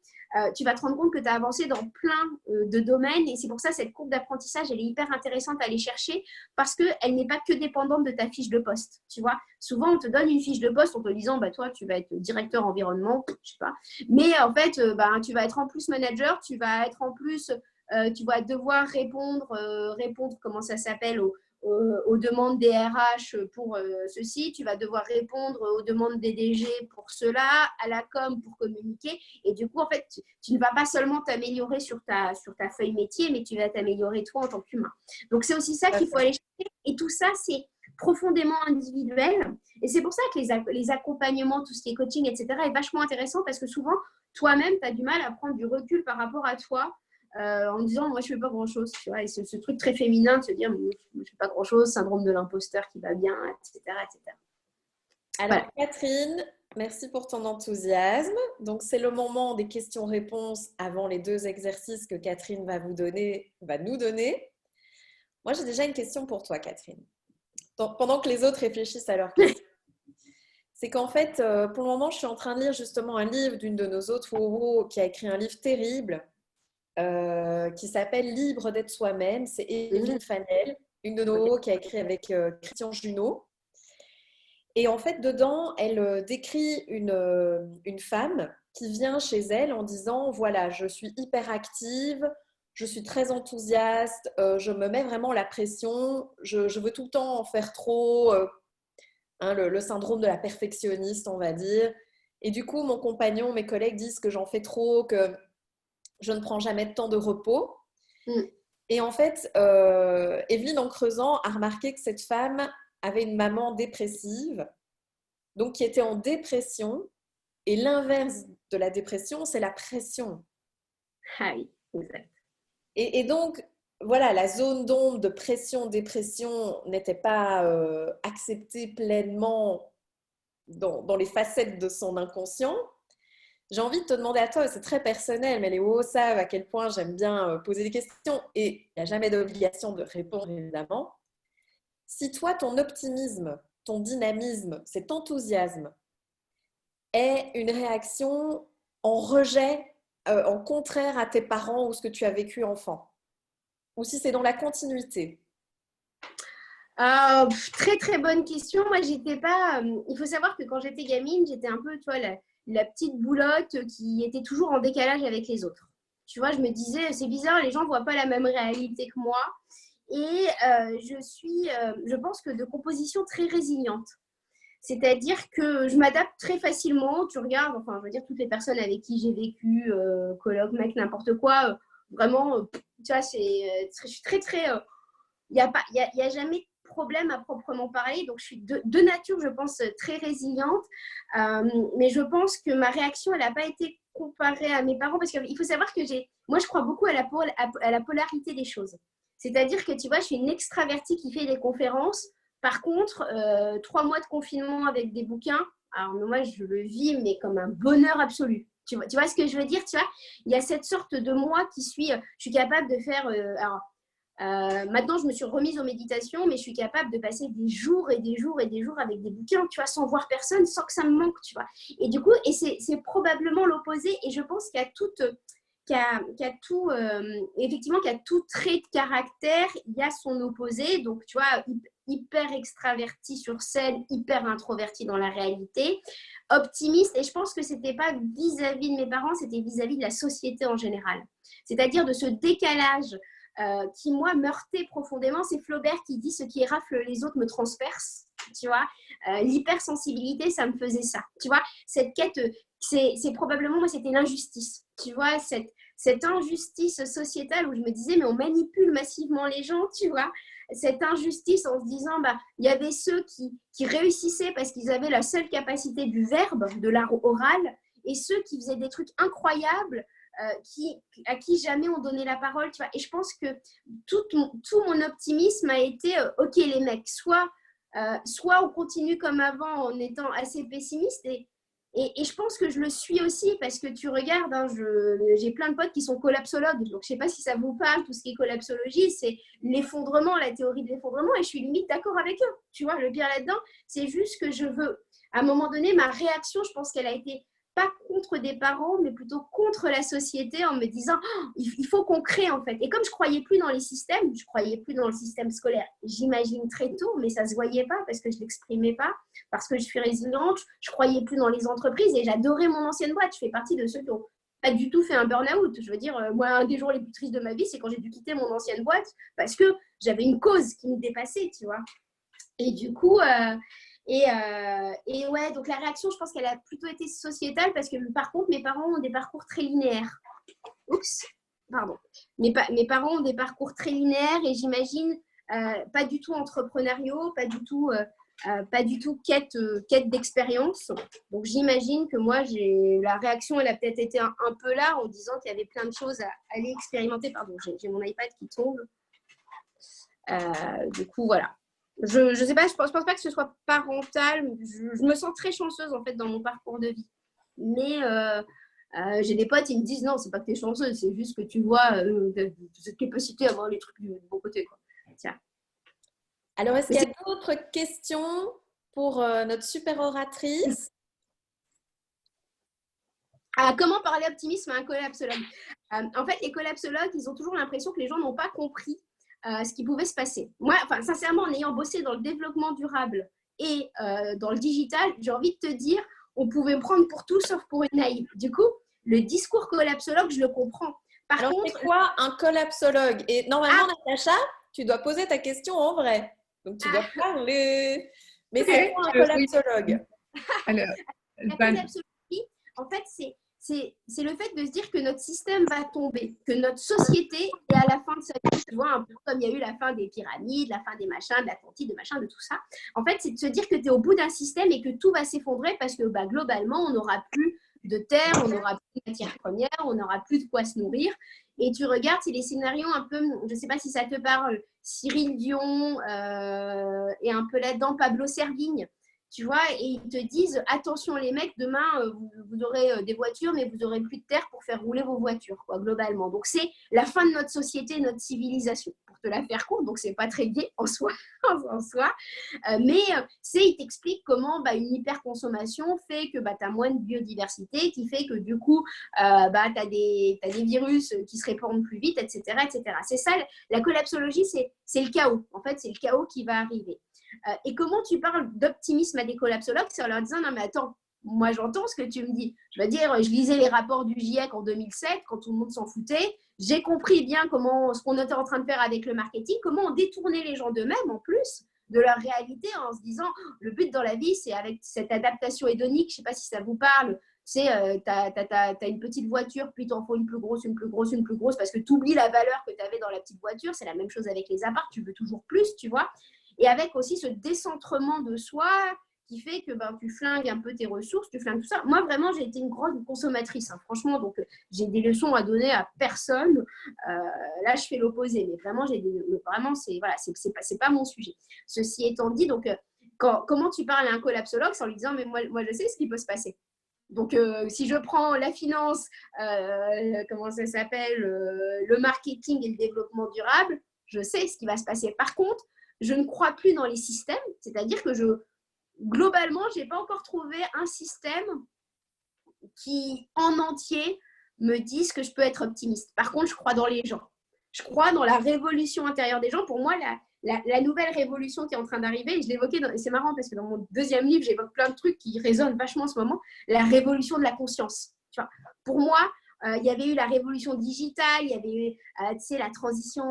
tu vas te rendre compte que tu as avancé dans plein de domaines. Et c'est pour ça, cette courbe d'apprentissage, elle est hyper intéressante à aller chercher parce qu'elle n'est pas que dépendante de ta fiche de poste. Tu vois, souvent, on te donne une fiche de poste en te disant, toi, tu vas être directeur environnement, je sais pas. Mais en fait, tu vas être en plus manager, tu vas être en plus, tu vas devoir répondre, comment ça s'appelle, aux demandes des RH pour ceci, tu vas devoir répondre aux demandes des DG pour cela, à la com pour communiquer. Et du coup, en fait, tu ne vas pas seulement t'améliorer sur ta feuille métier, mais tu vas t'améliorer toi en tant qu'humain. Donc, c'est aussi ça qu'il faut aller chercher. Et tout ça, c'est profondément individuel. Et c'est pour ça que les accompagnements, tout ce qui est coaching, etc., est vachement intéressant parce que souvent, toi-même, tu as du mal à prendre du recul par rapport à toi. En disant moi je fais pas grand chose, tu vois, et ce truc très féminin de se dire je fais pas grand chose, syndrome de l'imposteur qui va bien, etc. Alors Catherine, merci pour ton enthousiasme. Donc c'est le moment des questions-réponses avant les 2 exercices que Catherine va nous donner. Moi j'ai déjà une question pour toi Catherine. Pendant que les autres réfléchissent à leurs questions. C'est qu'en fait, pour le moment, je suis en train de lire justement un livre d'une de nos autres Woro qui a écrit un livre terrible qui s'appelle Libre d'être soi-même. C'est Evelyne Fanel, une de nos qui a écrit avec Christian Junot. Et en fait, dedans, elle décrit une femme qui vient chez elle en disant, voilà, je suis hyper active, je suis très enthousiaste, je me mets vraiment la pression, je veux tout le temps en faire trop, le syndrome de la perfectionniste, on va dire. Et du coup, mon compagnon, mes collègues disent que j'en fais trop, que je ne prends jamais de temps de repos. Et en fait, Evelyne, en creusant, a remarqué que cette femme avait une maman dépressive donc qui était en dépression. Et l'inverse de la dépression, c'est la pression. Ah oui, exact. Et donc, voilà, la zone d'ombre de pression, dépression n'était pas acceptée pleinement dans les facettes de son inconscient. J'ai envie de te demander à toi, c'est très personnel, mais les hauts savent à quel point j'aime bien poser des questions et il n'y a jamais d'obligation de répondre, évidemment. Si toi, ton optimisme, ton dynamisme, cet enthousiasme est une réaction en rejet, en contraire à tes parents ou ce que tu as vécu enfant, ou si c'est dans la continuité. Très très bonne question. Moi, j'étais pas. Il faut savoir que quand j'étais gamine, j'étais un peu, tu vois, la petite boulotte qui était toujours en décalage avec les autres. Tu vois, je me disais, c'est bizarre, les gens voient pas la même réalité que moi. Et je pense que de composition très résiliente. C'est-à-dire que je m'adapte très facilement. Tu regardes, enfin, je veux dire, toutes les personnes avec qui j'ai vécu, coloc, mec, n'importe quoi, vraiment, tu vois, je suis très, très. Il n'y a jamais de problème à proprement parler. Donc, je suis de nature, je pense, très résiliente. Mais je pense que ma réaction, elle n'a pas été comparée à mes parents parce qu'il faut savoir que moi, je crois beaucoup à la polarité des choses. C'est-à-dire que, tu vois, je suis une extravertie qui fait des conférences. Par contre, 3 mois de confinement avec des bouquins, alors moi, je le vis, mais comme un bonheur absolu. Tu vois ce que je veux dire, tu vois? Il y a cette sorte de moi je suis capable de faire… maintenant, je me suis remise aux méditations, mais je suis capable de passer des jours et des jours et des jours avec des bouquins, tu vois, sans voir personne, sans que ça me manque, tu vois. Et du coup, c'est probablement l'opposé. Et je pense qu'il y a effectivement, qu'il y a tout trait de caractère, il y a son opposé. Donc, tu vois, hyper extraverti sur scène, hyper introverti dans la réalité, optimiste. Et je pense que c'était pas vis-à-vis de mes parents, c'était vis-à-vis de la société en général. C'est-à-dire de ce décalage qui, moi, me heurtait profondément. C'est Flaubert qui dit « Ce qui rafle les autres me transperce ». Tu vois, l'hypersensibilité, ça me faisait ça. Tu vois, cette quête, c'est probablement, moi, c'était l'injustice. Tu vois, cette injustice sociétale où je me disais, mais on manipule massivement les gens, tu vois. Cette injustice en se disant, bah, il y avait ceux qui réussissaient parce qu'ils avaient la seule capacité du verbe, de l'art oral, et ceux qui faisaient des trucs incroyables, à qui jamais on donnait la parole, tu vois. Et je pense que tout mon optimisme a été, ok les mecs, soit on continue comme avant en étant assez pessimiste et je pense que je le suis aussi parce que tu regardes, hein, j'ai plein de potes qui sont collapsologues, donc je ne sais pas si ça vous parle, tout ce qui est collapsologie, c'est l'effondrement, la théorie de l'effondrement, et je suis limite d'accord avec eux. Tu vois, le pire là-dedans, c'est juste que je veux, à un moment donné, ma réaction, je pense qu'elle a été pas contre des parents, mais plutôt contre la société en me disant oh, il faut qu'on crée en fait. Et comme je croyais plus dans les systèmes, je croyais plus dans le système scolaire, j'imagine très tôt, mais ça se voyait pas parce que je l'exprimais pas, parce que je suis résiliente, je croyais plus dans les entreprises et j'adorais mon ancienne boîte. Je fais partie de ceux qui ont pas du tout fait un burn-out. Je veux dire, moi, un des jours les plus tristes de ma vie, c'est quand j'ai dû quitter mon ancienne boîte parce que j'avais une cause qui me dépassait, tu vois. Et du coup, et ouais, donc la réaction, je pense qu'elle a plutôt été sociétale parce que par contre, mes parents ont des parcours très linéaires. Oups, pardon. Mes parents ont des parcours très linéaires et j'imagine pas du tout entrepreneuriaux, pas du tout quête d'expérience. Donc j'imagine que moi, la réaction, elle a peut-être été un peu là en disant qu'il y avait plein de choses à aller expérimenter. Pardon, j'ai mon iPad qui tombe. Du coup, voilà. Je sais pas, je pense pas que ce soit parental. Je me sens très chanceuse en fait dans mon parcours de vie. Mais j'ai des potes, ils me disent non, c'est pas que tu es chanceuse, c'est juste que tu vois cette capacité à voir les trucs du bon côté, quoi. Tiens. Alors, est-ce qu'il y a d'autres questions pour notre super oratrice? Comment parler optimisme à un collapsologue? En fait, les collapsologues, ils ont toujours l'impression que les gens n'ont pas compris ce qui pouvait se passer. Moi, sincèrement, en ayant bossé dans le développement durable et dans le digital, j'ai envie de te dire, on pouvait me prendre pour tout sauf pour une naïve. Du coup, le discours collapsologue, je le comprends. Alors, c'est quoi un collapsologue? Et normalement, Natacha, tu dois poser ta question en vrai. Donc, tu dois parler. Mais c'est quoi un collapsologue? La collapsologie, en fait, c'est le fait de se dire que notre système va tomber, que notre société est à la fin de sa vie, tu vois, un peu comme il y a eu la fin des pyramides, la fin des machins, de l'Atlantide, de machin, de tout ça. En fait, c'est de se dire que tu es au bout d'un système et que tout va s'effondrer parce que globalement, on n'aura plus de terre, on n'aura plus de matières premières, on n'aura plus de quoi se nourrir. Et tu regardes, c'est les scénarios un peu, je ne sais pas si ça te parle, Cyril Dion et un peu là-dedans Pablo Servigne. Tu vois, et ils te disent, attention les mecs, demain, vous aurez des voitures, mais vous n'aurez plus de terre pour faire rouler vos voitures, quoi, globalement. Donc, c'est la fin de notre société, notre civilisation, pour te la faire courte. Donc, c'est pas très gai en soi. Il t'explique comment une hyperconsommation fait que tu as moins de biodiversité, qui fait que du coup, tu as des virus qui se répandent plus vite, etc. etc. C'est ça, la collapsologie, c'est le chaos. En fait, c'est le chaos qui va arriver. Et comment tu parles d'optimisme à des collapsologues, c'est en leur disant non mais attends, moi j'entends ce que tu me dis. Je veux dire, je lisais les rapports du GIEC en 2007 quand tout le monde s'en foutait. J'ai compris bien ce qu'on était en train de faire avec le marketing, comment on détournait les gens d'eux-mêmes en plus de leur réalité en se disant le but dans la vie c'est avec cette adaptation hédonique, je ne sais pas si ça vous parle. Tu sais, tu as une petite voiture, puis tu en faut une plus grosse, une plus grosse, une plus grosse, parce que tu oublies la valeur que tu avais dans la petite voiture. C'est la même chose avec les apparts, tu veux toujours plus, tu vois. Et avec aussi ce décentrement de soi qui fait que tu flingues un peu tes ressources, tu flingues tout ça. Moi, vraiment, j'ai été une grande consommatrice, hein, franchement. Donc, j'ai des leçons à donner à personne. Là, je fais l'opposé. Mais vraiment, vraiment, c'est pas mon sujet. Ceci étant dit, donc, comment tu parles à un collapsologue en lui disant, mais moi, je sais ce qui peut se passer. Donc, si je prends la finance, comment ça s'appelle, le marketing et le développement durable, je sais ce qui va se passer. Par contre, je ne crois plus dans les systèmes, c'est-à-dire que globalement, je n'ai pas encore trouvé un système qui, en entier, me dise que je peux être optimiste. Par contre, je crois dans les gens. Je crois dans la révolution intérieure des gens. Pour moi, la nouvelle révolution qui est en train d'arriver, je l'évoquais, c'est marrant parce que dans mon deuxième livre, j'évoque plein de trucs qui résonnent vachement en ce moment, la révolution de la conscience. Tu vois, pour moi, il y avait eu la révolution digitale, il y avait eu la transition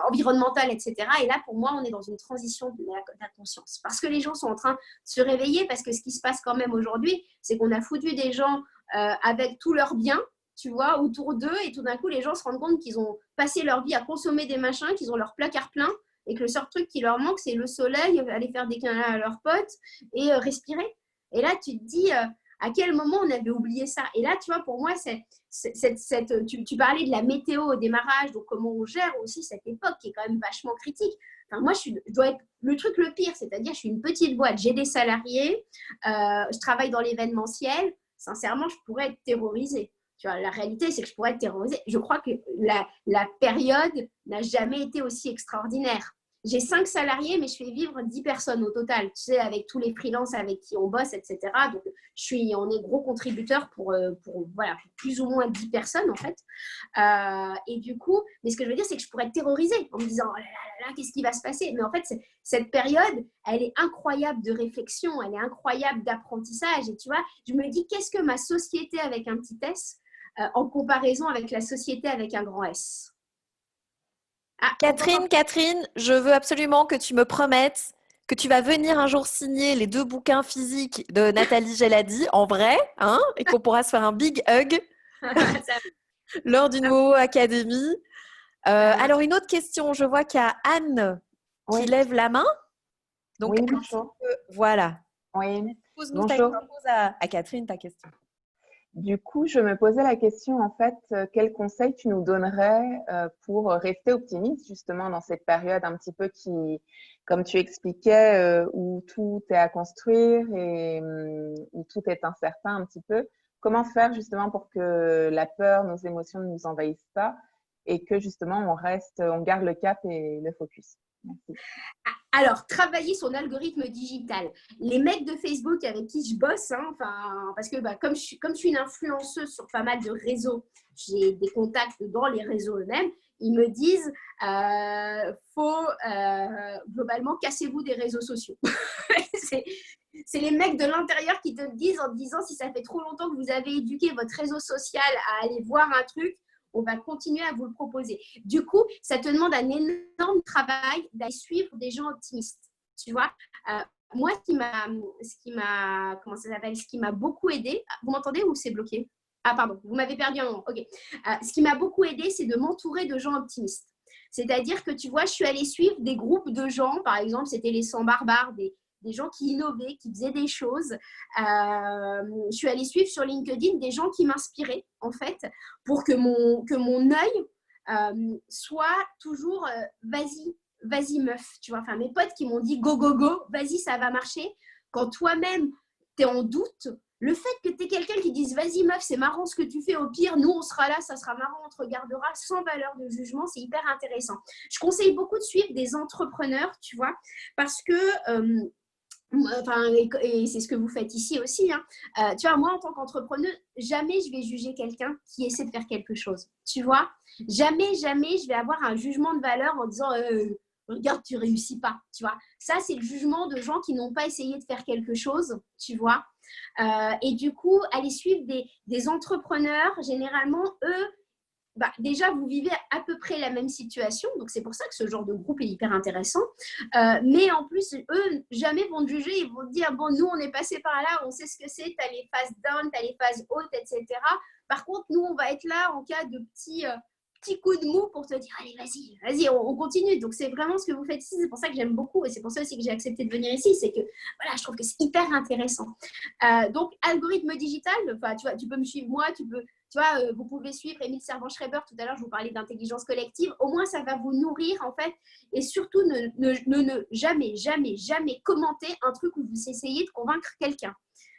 environnementale, etc. Et là, pour moi, on est dans une transition de la conscience. Parce que les gens sont en train de se réveiller, parce que ce qui se passe quand même aujourd'hui, c'est qu'on a foutu des gens avec tous leurs biens, tu vois, autour d'eux, et tout d'un coup, les gens se rendent compte qu'ils ont passé leur vie à consommer des machins, qu'ils ont leur placard plein, et que le seul truc qui leur manque, c'est le soleil, aller faire des câlins à leurs potes et respirer. Et là, tu te dis... à quel moment on avait oublié ça? Et là, tu vois, pour moi, tu parlais de la météo au démarrage, donc comment on gère aussi cette époque qui est quand même vachement critique. Enfin, moi, je dois être le truc le pire, c'est-à-dire je suis une petite boîte, j'ai des salariés, je travaille dans l'événementiel. Sincèrement, je pourrais être terrorisée. Tu vois, la réalité, c'est que je pourrais être terrorisée. Je crois que la période n'a jamais été aussi extraordinaire. J'ai 5 salariés, mais je fais vivre 10 personnes au total, tu sais, avec tous les freelances avec qui on bosse, etc. Donc, on est gros contributeurs pour plus ou moins 10 personnes, en fait. Et du coup, mais ce que je veux dire, c'est que je pourrais être terrorisée en me disant, oh là là là, qu'est-ce qui va se passer? Mais en fait, cette période, elle est incroyable de réflexion, elle est incroyable d'apprentissage. Et tu vois, je me dis, qu'est-ce que ma société avec un petit S en comparaison avec la société avec un grand S? Catherine, je veux absolument que tu me promettes que tu vas venir un jour signer les 2 bouquins physiques de Nathalie Geladi en vrai, hein, et qu'on pourra se faire un big hug lors d'une WoW Academy. Alors, une autre question. Je vois qu'il y a Anne qui lève la main. Donc, oui, bonjour. Voilà. Oui. Pose-nous pose à Catherine ta question. Du coup, je me posais la question, en fait, quel conseil tu nous donnerais pour rester optimiste, justement, dans cette période un petit peu qui, comme tu expliquais, où tout est à construire et où tout est incertain un petit peu. Comment faire, justement, pour que la peur, nos émotions ne nous envahissent pas et que, justement, on garde le cap et le focus? Merci. Alors, travailler son algorithme digital. Les mecs de Facebook avec qui je bosse, hein, parce que comme je suis une influenceuse sur pas mal de réseaux, j'ai des contacts dans les réseaux eux-mêmes, ils me disent globalement, cassez-vous des réseaux sociaux. C'est les mecs de l'intérieur qui te le disent en te disant si ça fait trop longtemps que vous avez éduqué votre réseau social à aller voir un truc, on va continuer à vous le proposer. Du coup, ça te demande un énorme travail d'aller suivre des gens optimistes. tu vois. Moi, ce qui m'a beaucoup aidé, vous m'entendez ou c'est bloqué? Ah, pardon, vous m'avez perdu un moment. Ok. Ce qui m'a beaucoup aidé, c'est de m'entourer de gens optimistes. C'est-à-dire que, tu vois, je suis allée suivre des groupes de gens, par exemple, c'était les 100 barbares, des gens qui innovaient, qui faisaient des choses. Je suis allée suivre sur LinkedIn des gens qui m'inspiraient, en fait, pour que mon œil soit toujours vas-y meuf, tu vois. Enfin, mes potes qui m'ont dit go, go, go, vas-y, ça va marcher. Quand toi-même, tu es en doute, le fait que tu es quelqu'un qui dise vas-y meuf, c'est marrant ce que tu fais, au pire, nous, on sera là, ça sera marrant, on te regardera sans valeur de jugement, c'est hyper intéressant. Je conseille beaucoup de suivre des entrepreneurs, tu vois, parce que enfin, et c'est ce que vous faites ici aussi, hein. Tu vois, moi en tant qu'entrepreneuse, jamais je vais juger quelqu'un qui essaie de faire quelque chose, tu vois. Jamais je vais avoir un jugement de valeur en disant regarde, tu réussis pas, tu vois. Ça, c'est le jugement de gens qui n'ont pas essayé de faire quelque chose, tu vois. Et du coup, aller suivre des entrepreneurs, généralement, eux, déjà, vous vivez à peu près la même situation, donc c'est pour ça que ce genre de groupe est hyper intéressant. Mais en plus, eux, jamais vont te juger, ils vont te dire, bon, nous, on est passé par là, on sait ce que c'est, tu as les phases down, tu as les phases hautes, etc. Par contre, nous, on va être là en cas de petits coups de mou pour te dire, allez, vas-y, on continue. Donc, c'est vraiment ce que vous faites ici, c'est pour ça que j'aime beaucoup, et c'est pour ça aussi que j'ai accepté de venir ici, c'est que, voilà, je trouve que c'est hyper intéressant. Donc, algorithme digital, tu vois, tu peux me suivre moi, tu vois, vous pouvez suivre Émile Servan-Schreiber. Tout à l'heure, je vous parlais d'intelligence collective. Au moins, ça va vous nourrir, en fait. Et surtout, ne jamais commenter un truc où vous essayez de convaincre quelqu'un.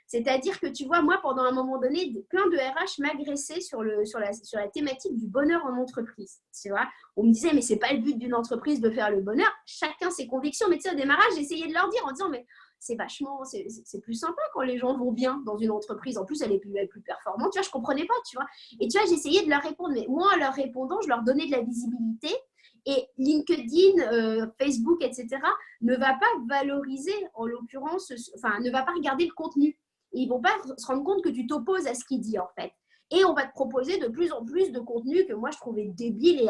C'est-à-dire que, tu vois, moi, pendant un moment donné, plein de RH m'agressaient sur la thématique du bonheur en entreprise. Tu vois, on me disait, mais ce n'est pas le but d'une entreprise de faire le bonheur. Chacun ses convictions. Mais tu sais, au démarrage, j'essayais de leur dire en disant, mais c'est plus sympa quand les gens vont bien dans une entreprise. En plus, elle est plus performante. Tu vois, je ne comprenais pas, tu vois. Et tu vois, j'essayais de leur répondre. Mais moi, en leur répondant, je leur donnais de la visibilité. Et LinkedIn, Facebook, etc., ne va pas valoriser, en l'occurrence, enfin, ne va pas regarder le contenu. Ils ne vont pas se rendre compte que tu t'opposes à ce qu'il dit, en fait. Et on va te proposer de plus en plus de contenu que moi, je trouvais débile et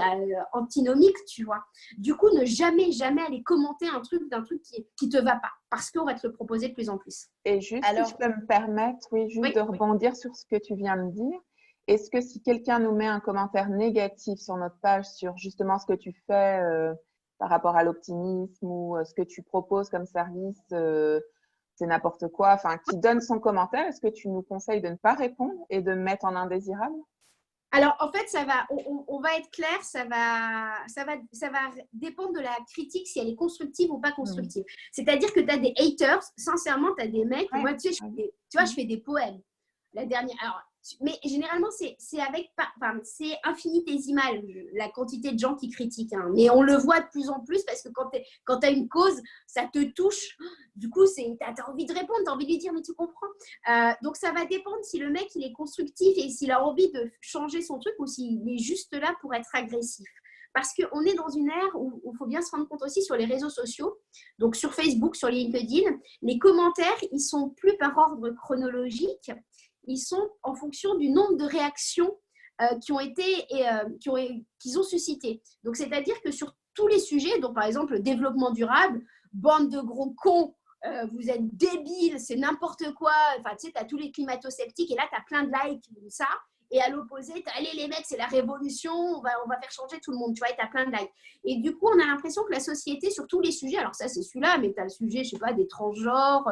antinomique, tu vois. Du coup, ne jamais aller commenter d'un truc qui ne te va pas, parce qu'on va te le proposer de plus en plus. Et juste, si je peux me permettre, de rebondir sur ce que tu viens de dire. Est-ce que si quelqu'un nous met un commentaire négatif sur notre page sur justement ce que tu fais par rapport à l'optimisme ou ce que tu proposes comme service, c'est n'importe quoi, enfin, qui donne son commentaire, est-ce que tu nous conseilles de ne pas répondre et de mettre en indésirable? Alors, en fait, on va être clair, ça va dépendre de la critique, si elle est constructive ou pas constructive. C'est-à-dire que tu as des haters, sincèrement, tu as des mecs, moi, tu sais, je fais des poèmes. La dernière, alors, mais généralement, c'est infinitésimal la quantité de gens qui critiquent. Hein. Mais on le voit de plus en plus parce que quand tu as une cause, ça te touche. Du coup, tu as envie de répondre, tu as envie de lui dire, mais tu comprends. Donc, ça va dépendre si le mec, il est constructif et s'il a envie de changer son truc ou s'il est juste là pour être agressif. Parce qu'on est dans une ère où il faut bien se rendre compte aussi sur les réseaux sociaux, donc sur Facebook, sur LinkedIn, les commentaires, ils sont plus par ordre chronologique. Ils sont en fonction du nombre de réactions qu'ils ont suscité. Donc, c'est-à-dire que sur tous les sujets, donc par exemple le développement durable, bande de gros cons, vous êtes débiles, c'est n'importe quoi. Enfin, tu sais, tu as tous les climato-sceptiques et là, tu as plein de likes, ça. Et à l'opposé, allez les mecs, c'est la révolution, on va faire changer tout le monde, tu vois, et tu as plein de likes. Et du coup, on a l'impression que la société, sur tous les sujets, alors ça c'est celui-là, mais tu as le sujet, je sais pas, des transgenres,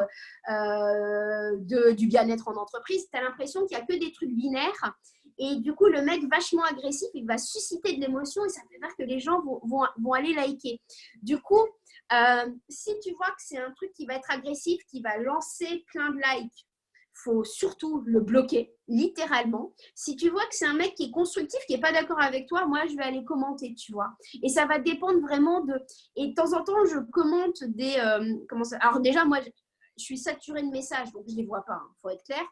du bien-être en entreprise, tu as l'impression qu'il n'y a que des trucs binaires. Et du coup, le mec vachement agressif, il va susciter de l'émotion et ça veut dire que les gens vont aller liker. Du coup, si tu vois que c'est un truc qui va être agressif, qui va lancer plein de likes, faut surtout le bloquer, littéralement. Si tu vois que c'est un mec qui est constructif, qui n'est pas d'accord avec toi, moi, je vais aller commenter, tu vois. Et ça va dépendre vraiment de… Et de temps en temps, je commente des… Alors déjà, moi, je suis saturée de messages, donc je ne les vois pas, il faut être clair.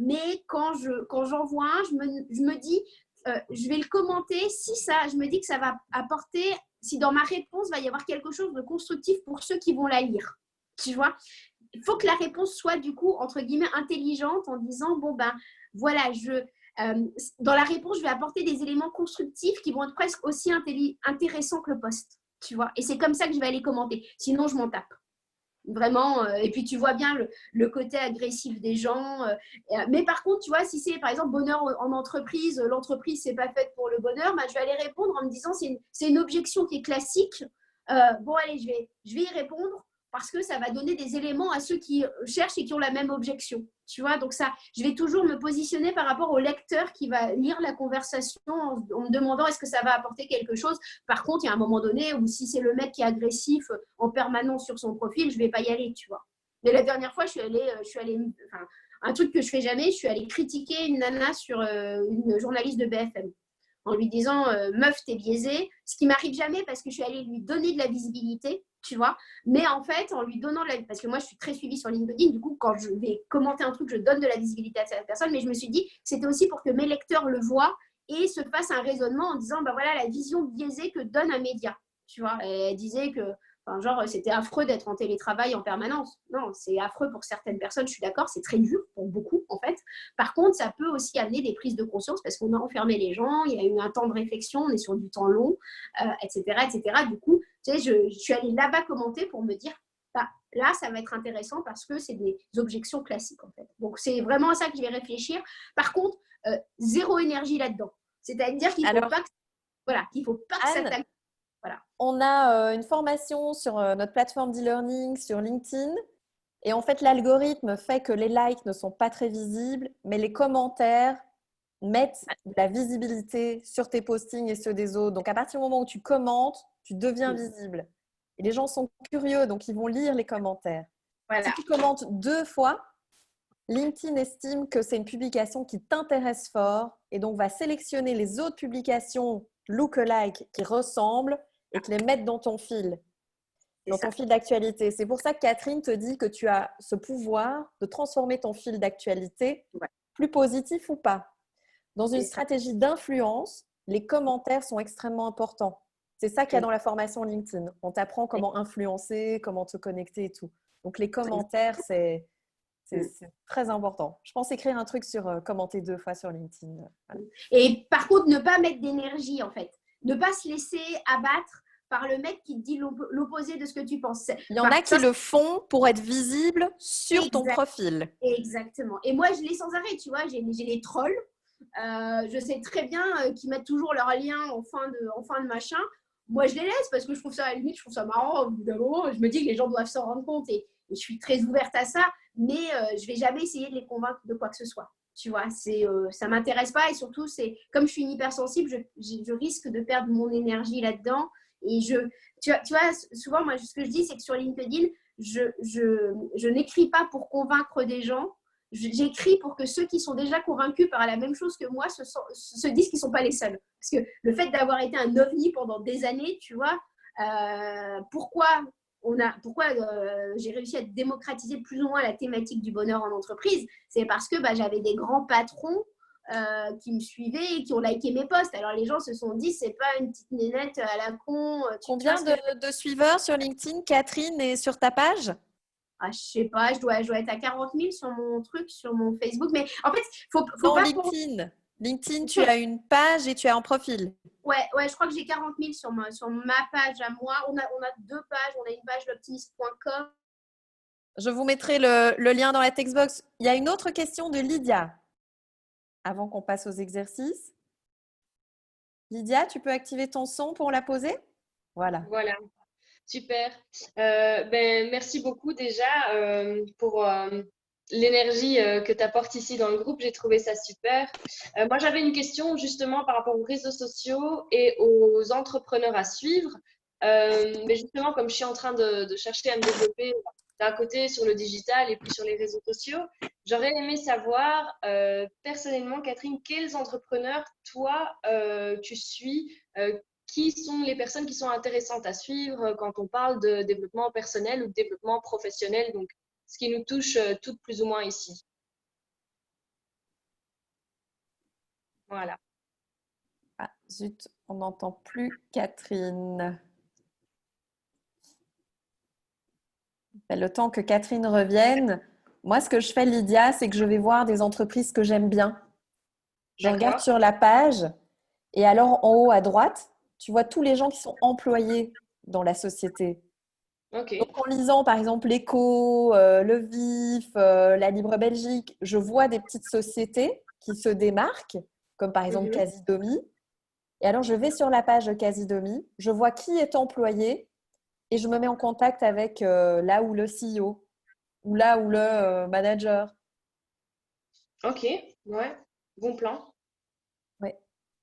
Mais quand j'en vois un, je me dis, je vais le commenter si je me dis que ça va apporter… Si dans ma réponse, il va y avoir quelque chose de constructif pour ceux qui vont la lire, tu vois. Il faut que la réponse soit du coup, entre guillemets, intelligente en disant, bon ben voilà, dans la réponse, je vais apporter des éléments constructifs qui vont être presque aussi intéressants que le post. tu vois. Et c'est comme ça que je vais aller commenter. Sinon, je m'en tape. Vraiment. Et puis, tu vois bien le côté agressif des gens. Mais par contre, tu vois, si c'est, par exemple, bonheur en entreprise, l'entreprise, c'est pas faite pour le bonheur, bah, je vais aller répondre en me disant, c'est une objection qui est classique. Bon, allez, je vais y répondre parce que ça va donner des éléments à ceux qui cherchent et qui ont la même objection. Tu vois, donc ça, je vais toujours me positionner par rapport au lecteur qui va lire la conversation en me demandant est-ce que ça va apporter quelque chose. Par contre, il y a un moment donné où si c'est le mec qui est agressif en permanence sur son profil, je ne vais pas y aller, tu vois. Mais la dernière fois, je suis allée enfin, un truc que je fais jamais, je suis allée critiquer une nana sur une journaliste de BFM en lui disant meuf, t'es biaisée, ce qui m'arrive jamais parce que je suis allée lui donner de la visibilité, tu vois, mais en fait, en lui donnant de la... Parce que moi, je suis très suivie sur LinkedIn, du coup, quand je vais commenter un truc, je donne de la visibilité à cette personne, mais je me suis dit, c'était aussi pour que mes lecteurs le voient et se fassent un raisonnement en disant, bah voilà, la vision biaisée que donne un média, tu vois. Et elle disait que, enfin, genre, c'était affreux d'être en télétravail en permanence. Non, c'est affreux pour certaines personnes, je suis d'accord, c'est très dur pour beaucoup, en fait. Par contre, ça peut aussi amener des prises de conscience parce qu'on a enfermé les gens, il y a eu un temps de réflexion, on est sur du temps long, etc., etc. Du coup, tu sais, je suis allée là-bas commenter pour me dire, bah, là, ça va être intéressant parce que c'est des objections classiques, en fait. Donc, c'est vraiment à ça que je vais réfléchir. Par contre, zéro énergie là-dedans. C'est-à-dire qu'il ne faut pas que, voilà, qu'il faut pas que ça t'aille. Voilà. On a une formation sur notre plateforme d'e-learning sur LinkedIn. Et en fait, l'algorithme fait que les likes ne sont pas très visibles, mais les commentaires mettent de la visibilité sur tes postings et ceux des autres. Donc, à partir du moment où tu commentes, tu deviens visible. Et les gens sont curieux, donc ils vont lire les commentaires. Voilà. Si tu commentes 2 fois, LinkedIn estime que c'est une publication qui t'intéresse fort et donc va sélectionner les autres publications lookalike qui ressemblent et te les mettre dans ton fil. Dans ton fil d'actualité. C'est pour ça que Catherine te dit que tu as ce pouvoir de transformer ton fil d'actualité, plus positif ou pas. Dans une stratégie d'influence, les commentaires sont extrêmement importants. C'est ça qu'il y a dans la formation LinkedIn. On t'apprend comment influencer, comment te connecter et tout. Donc, les commentaires, c'est très important. Je pense écrire un truc sur commenter 2 fois sur LinkedIn. Voilà. Et par contre, ne pas mettre d'énergie, en fait. Ne pas se laisser abattre par le mec qui te dit l'opposé de ce que tu penses. Il y en a qui le font pour être visible sur ton profil. Exactement. Et moi, je l'ai sans arrêt, tu vois. J'ai les trolls. Je sais très bien qu'ils mettent toujours leur lien en fin de machin. Moi, je les laisse parce que je trouve ça, à la limite, je trouve ça marrant. Au bout d'un moment, je me dis que les gens doivent s'en rendre compte et je suis très ouverte à ça. Mais je ne vais jamais essayer de les convaincre de quoi que ce soit. Tu vois, ça ne m'intéresse pas. Et surtout, comme je suis une hypersensible, je risque de perdre mon énergie là-dedans. Et tu vois, souvent, moi, ce que je dis, c'est que sur LinkedIn, je n'écris pas pour convaincre des gens. J'écris pour que ceux qui sont déjà convaincus par la même chose que moi se disent qu'ils ne sont pas les seuls. Parce que le fait d'avoir été un ovni pendant des années, tu vois, pourquoi j'ai réussi à démocratiser plus ou moins la thématique du bonheur en entreprise, c'est parce que j'avais des grands patrons qui me suivaient et qui ont liké mes posts. Alors les gens se sont dit, c'est pas une petite nénette à la con. Combien de suiveurs sur LinkedIn, Catherine, et sur ta page? Je sais pas, je dois être à 40 000 sur mon truc, sur mon Facebook. Mais en fait, faut non, pas... LinkedIn, tu as une page et tu as un profil. Ouais, je crois que j'ai 40 000 sur ma page à moi. On a 2 pages. On a une page l'optimiste.com. Je vous mettrai le lien dans la textbox. Il y a une autre question de Lydia. Avant qu'on passe aux exercices. Lydia, tu peux activer ton son pour la poser? Voilà. Voilà. Super. Merci beaucoup déjà pour l'énergie que tu apportes ici dans le groupe. J'ai trouvé ça super. Moi, j'avais une question justement par rapport aux réseaux sociaux et aux entrepreneurs à suivre. Mais justement, comme je suis en train de chercher à me développer d'un côté sur le digital et puis sur les réseaux sociaux, j'aurais aimé savoir personnellement, Catherine, quels entrepreneurs, toi, tu suis qui sont les personnes qui sont intéressantes à suivre quand on parle de développement personnel ou de développement professionnel, donc ce qui nous touche toutes plus ou moins ici. Voilà. Ah, zut, on n'entend plus Catherine. Le temps que Catherine revienne, moi, ce que je fais, Lydia, c'est que je vais voir des entreprises que j'aime bien. Je regarde sur la page et alors en haut à droite, tu vois tous les gens qui sont employés dans la société. Ok. Donc, en lisant, par exemple, l'Écho, Le Vif, la Libre Belgique, je vois des petites sociétés qui se démarquent, comme par exemple Mhm. Casidomi. Et alors, je vais sur la page de Casidomi, je vois qui est employé et je me mets en contact avec là où le CEO ou là où le manager. Ok, ouais, bon plan. Ouais.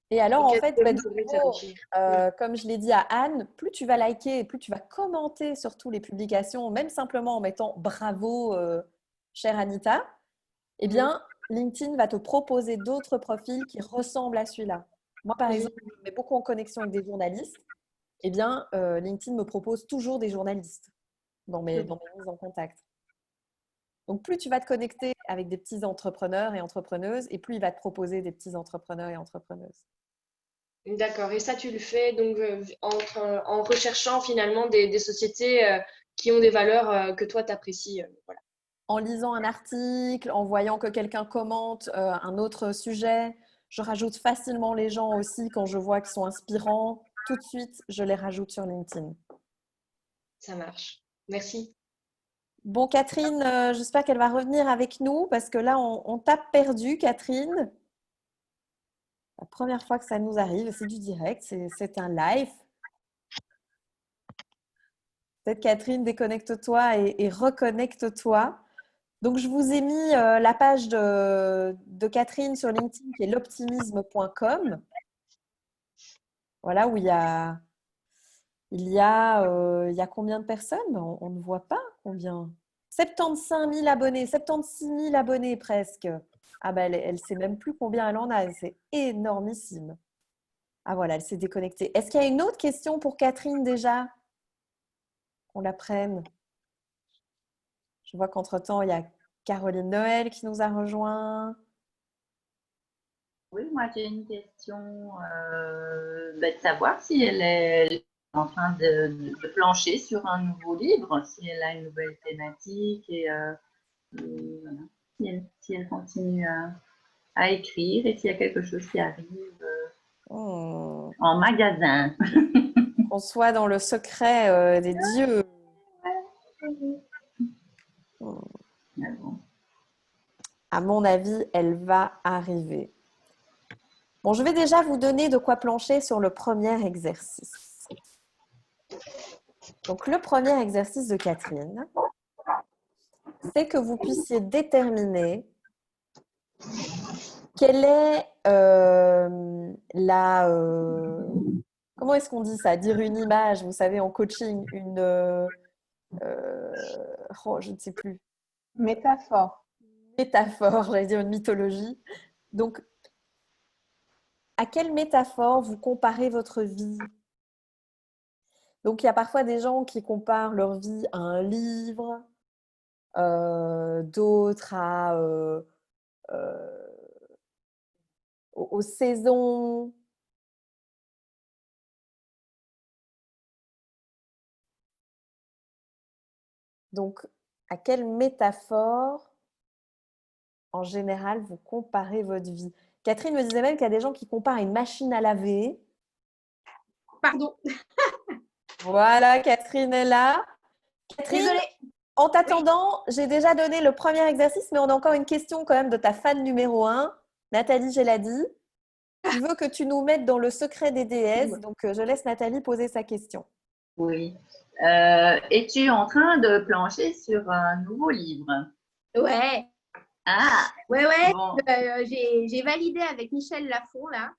Et alors, Donc, en fait, bah, de c'est vrai que ça nouveau, déchire. Ouais. comme je l'ai dit à Anne, plus tu vas liker et plus tu vas commenter surtout les publications, même simplement en mettant bravo, chère Anita, eh bien, LinkedIn va te proposer d'autres profils qui ressemblent à celui-là. Moi, par exemple, Mhm. je mets beaucoup en connexion avec des journalistes. Eh bien, LinkedIn me propose toujours des journalistes dans mes mises en contact. Donc, plus tu vas te connecter avec des petits entrepreneurs et entrepreneuses, et plus il va te proposer des petits entrepreneurs et entrepreneuses. D'accord. Et ça, tu le fais donc en recherchant finalement des sociétés qui ont des valeurs que toi, tu apprécies. Voilà. En lisant un article, en voyant que quelqu'un commente un autre sujet, je rajoute facilement les gens aussi quand je vois qu'ils sont inspirants. Tout de suite, je les rajoute sur LinkedIn. Ça marche. Merci. Bon, Catherine, j'espère qu'elle va revenir avec nous parce que là, on t'a perdu, Catherine. La première fois que ça nous arrive, c'est du direct, c'est un live. Peut-être Catherine, déconnecte-toi et reconnecte-toi. Donc, je vous ai mis la page de Catherine sur LinkedIn qui est l'optimisme.com. Voilà, où il y a combien de personnes? On ne voit pas combien. 75 000 abonnés, 76 000 abonnés presque. Ah ben, elle ne sait même plus combien elle en a. C'est énormissime. Ah voilà, elle s'est déconnectée. Est-ce qu'il y a une autre question pour Catherine déjà? Qu'on la prenne. Je vois qu'entre-temps, il y a Caroline Noël qui nous a rejoint. Oui, moi j'ai une question de savoir si elle est en train de plancher sur un nouveau livre, si elle a une nouvelle thématique et voilà. Si elle continue à écrire et s'il y a quelque chose qui arrive en magasin. Qu'on soit dans le secret des dieux. À mon avis, elle va arriver. Bon, je vais déjà vous donner de quoi plancher sur le premier exercice. Donc, le premier exercice de Catherine, c'est que vous puissiez déterminer quelle est comment est-ce qu'on dit ça? Dire une image, vous savez, en coaching, je ne sais plus. Métaphore. Métaphore, j'allais dire une mythologie. Donc, à quelle métaphore vous comparez votre vie? Donc, il y a parfois des gens qui comparent leur vie à un livre, d'autres aux saisons. Donc, à quelle métaphore, en général, vous comparez votre vie? Catherine me disait même qu'il y a des gens qui comparent une machine à laver. Pardon. Voilà, Catherine est là. Catherine, Désolée. en t'attendant, j'ai déjà donné le premier exercice, mais on a encore une question quand même de ta fan numéro 1, Nathalie Geladi, qui veut que tu nous mettes dans le secret des déesses. Donc, je laisse Nathalie poser sa question. Oui. Es-tu en train de plancher sur un nouveau livre? Ouais. Ah, Ouais. bon. J'ai validé avec Michel Lafon là.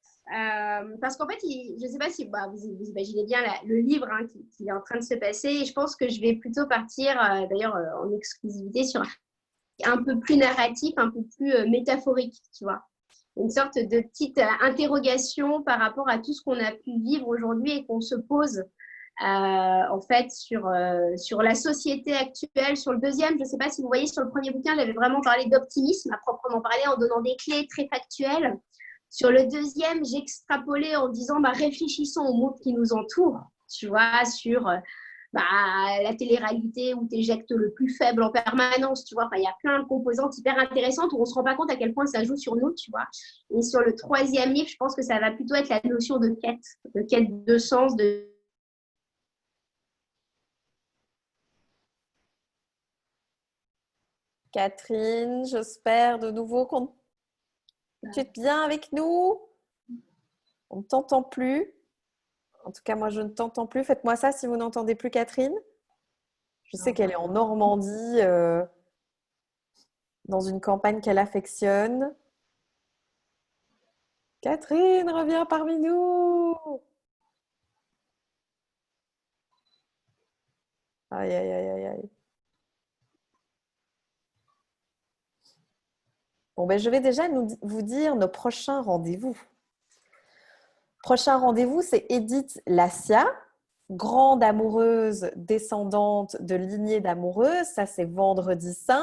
Parce qu'en fait, je ne sais pas si vous imaginez bien le livre qui est en train de se passer. Et je pense que je vais plutôt partir, d'ailleurs, en exclusivité sur un peu plus narratif, un peu plus métaphorique, tu vois. Une sorte de petite interrogation par rapport à tout ce qu'on a pu vivre aujourd'hui et qu'on se pose en fait sur la société actuelle. Sur le deuxième, je ne sais pas si vous voyez, sur le premier bouquin, j'avais vraiment parlé d'optimisme à proprement parler en donnant des clés très factuelles. Sur le deuxième, j'extrapolais en disant réfléchissons au monde qui nous entoure, tu vois, sur la télé-réalité où tu éjectes le plus faible en permanence, tu vois. Enfin, il y a plein de composantes hyper intéressantes où on ne se rend pas compte à quel point ça joue sur nous, tu vois. Et sur le troisième livre, je pense que ça va plutôt être la notion de quête de sens, Catherine, j'espère de nouveau que tu es bien avec nous. On ne t'entend plus. En tout cas, moi, je ne t'entends plus. Faites-moi ça si vous n'entendez plus Catherine. Je sais qu'elle est en Normandie, dans une campagne qu'elle affectionne. Catherine, reviens parmi nous. Aïe, aïe, aïe, aïe, aïe. Bon, ben, je vais déjà vous dire nos prochains rendez-vous. Prochain rendez-vous, c'est Edith Lassia, grande amoureuse descendante de lignée d'amoureuses. Ça, c'est vendredi 5.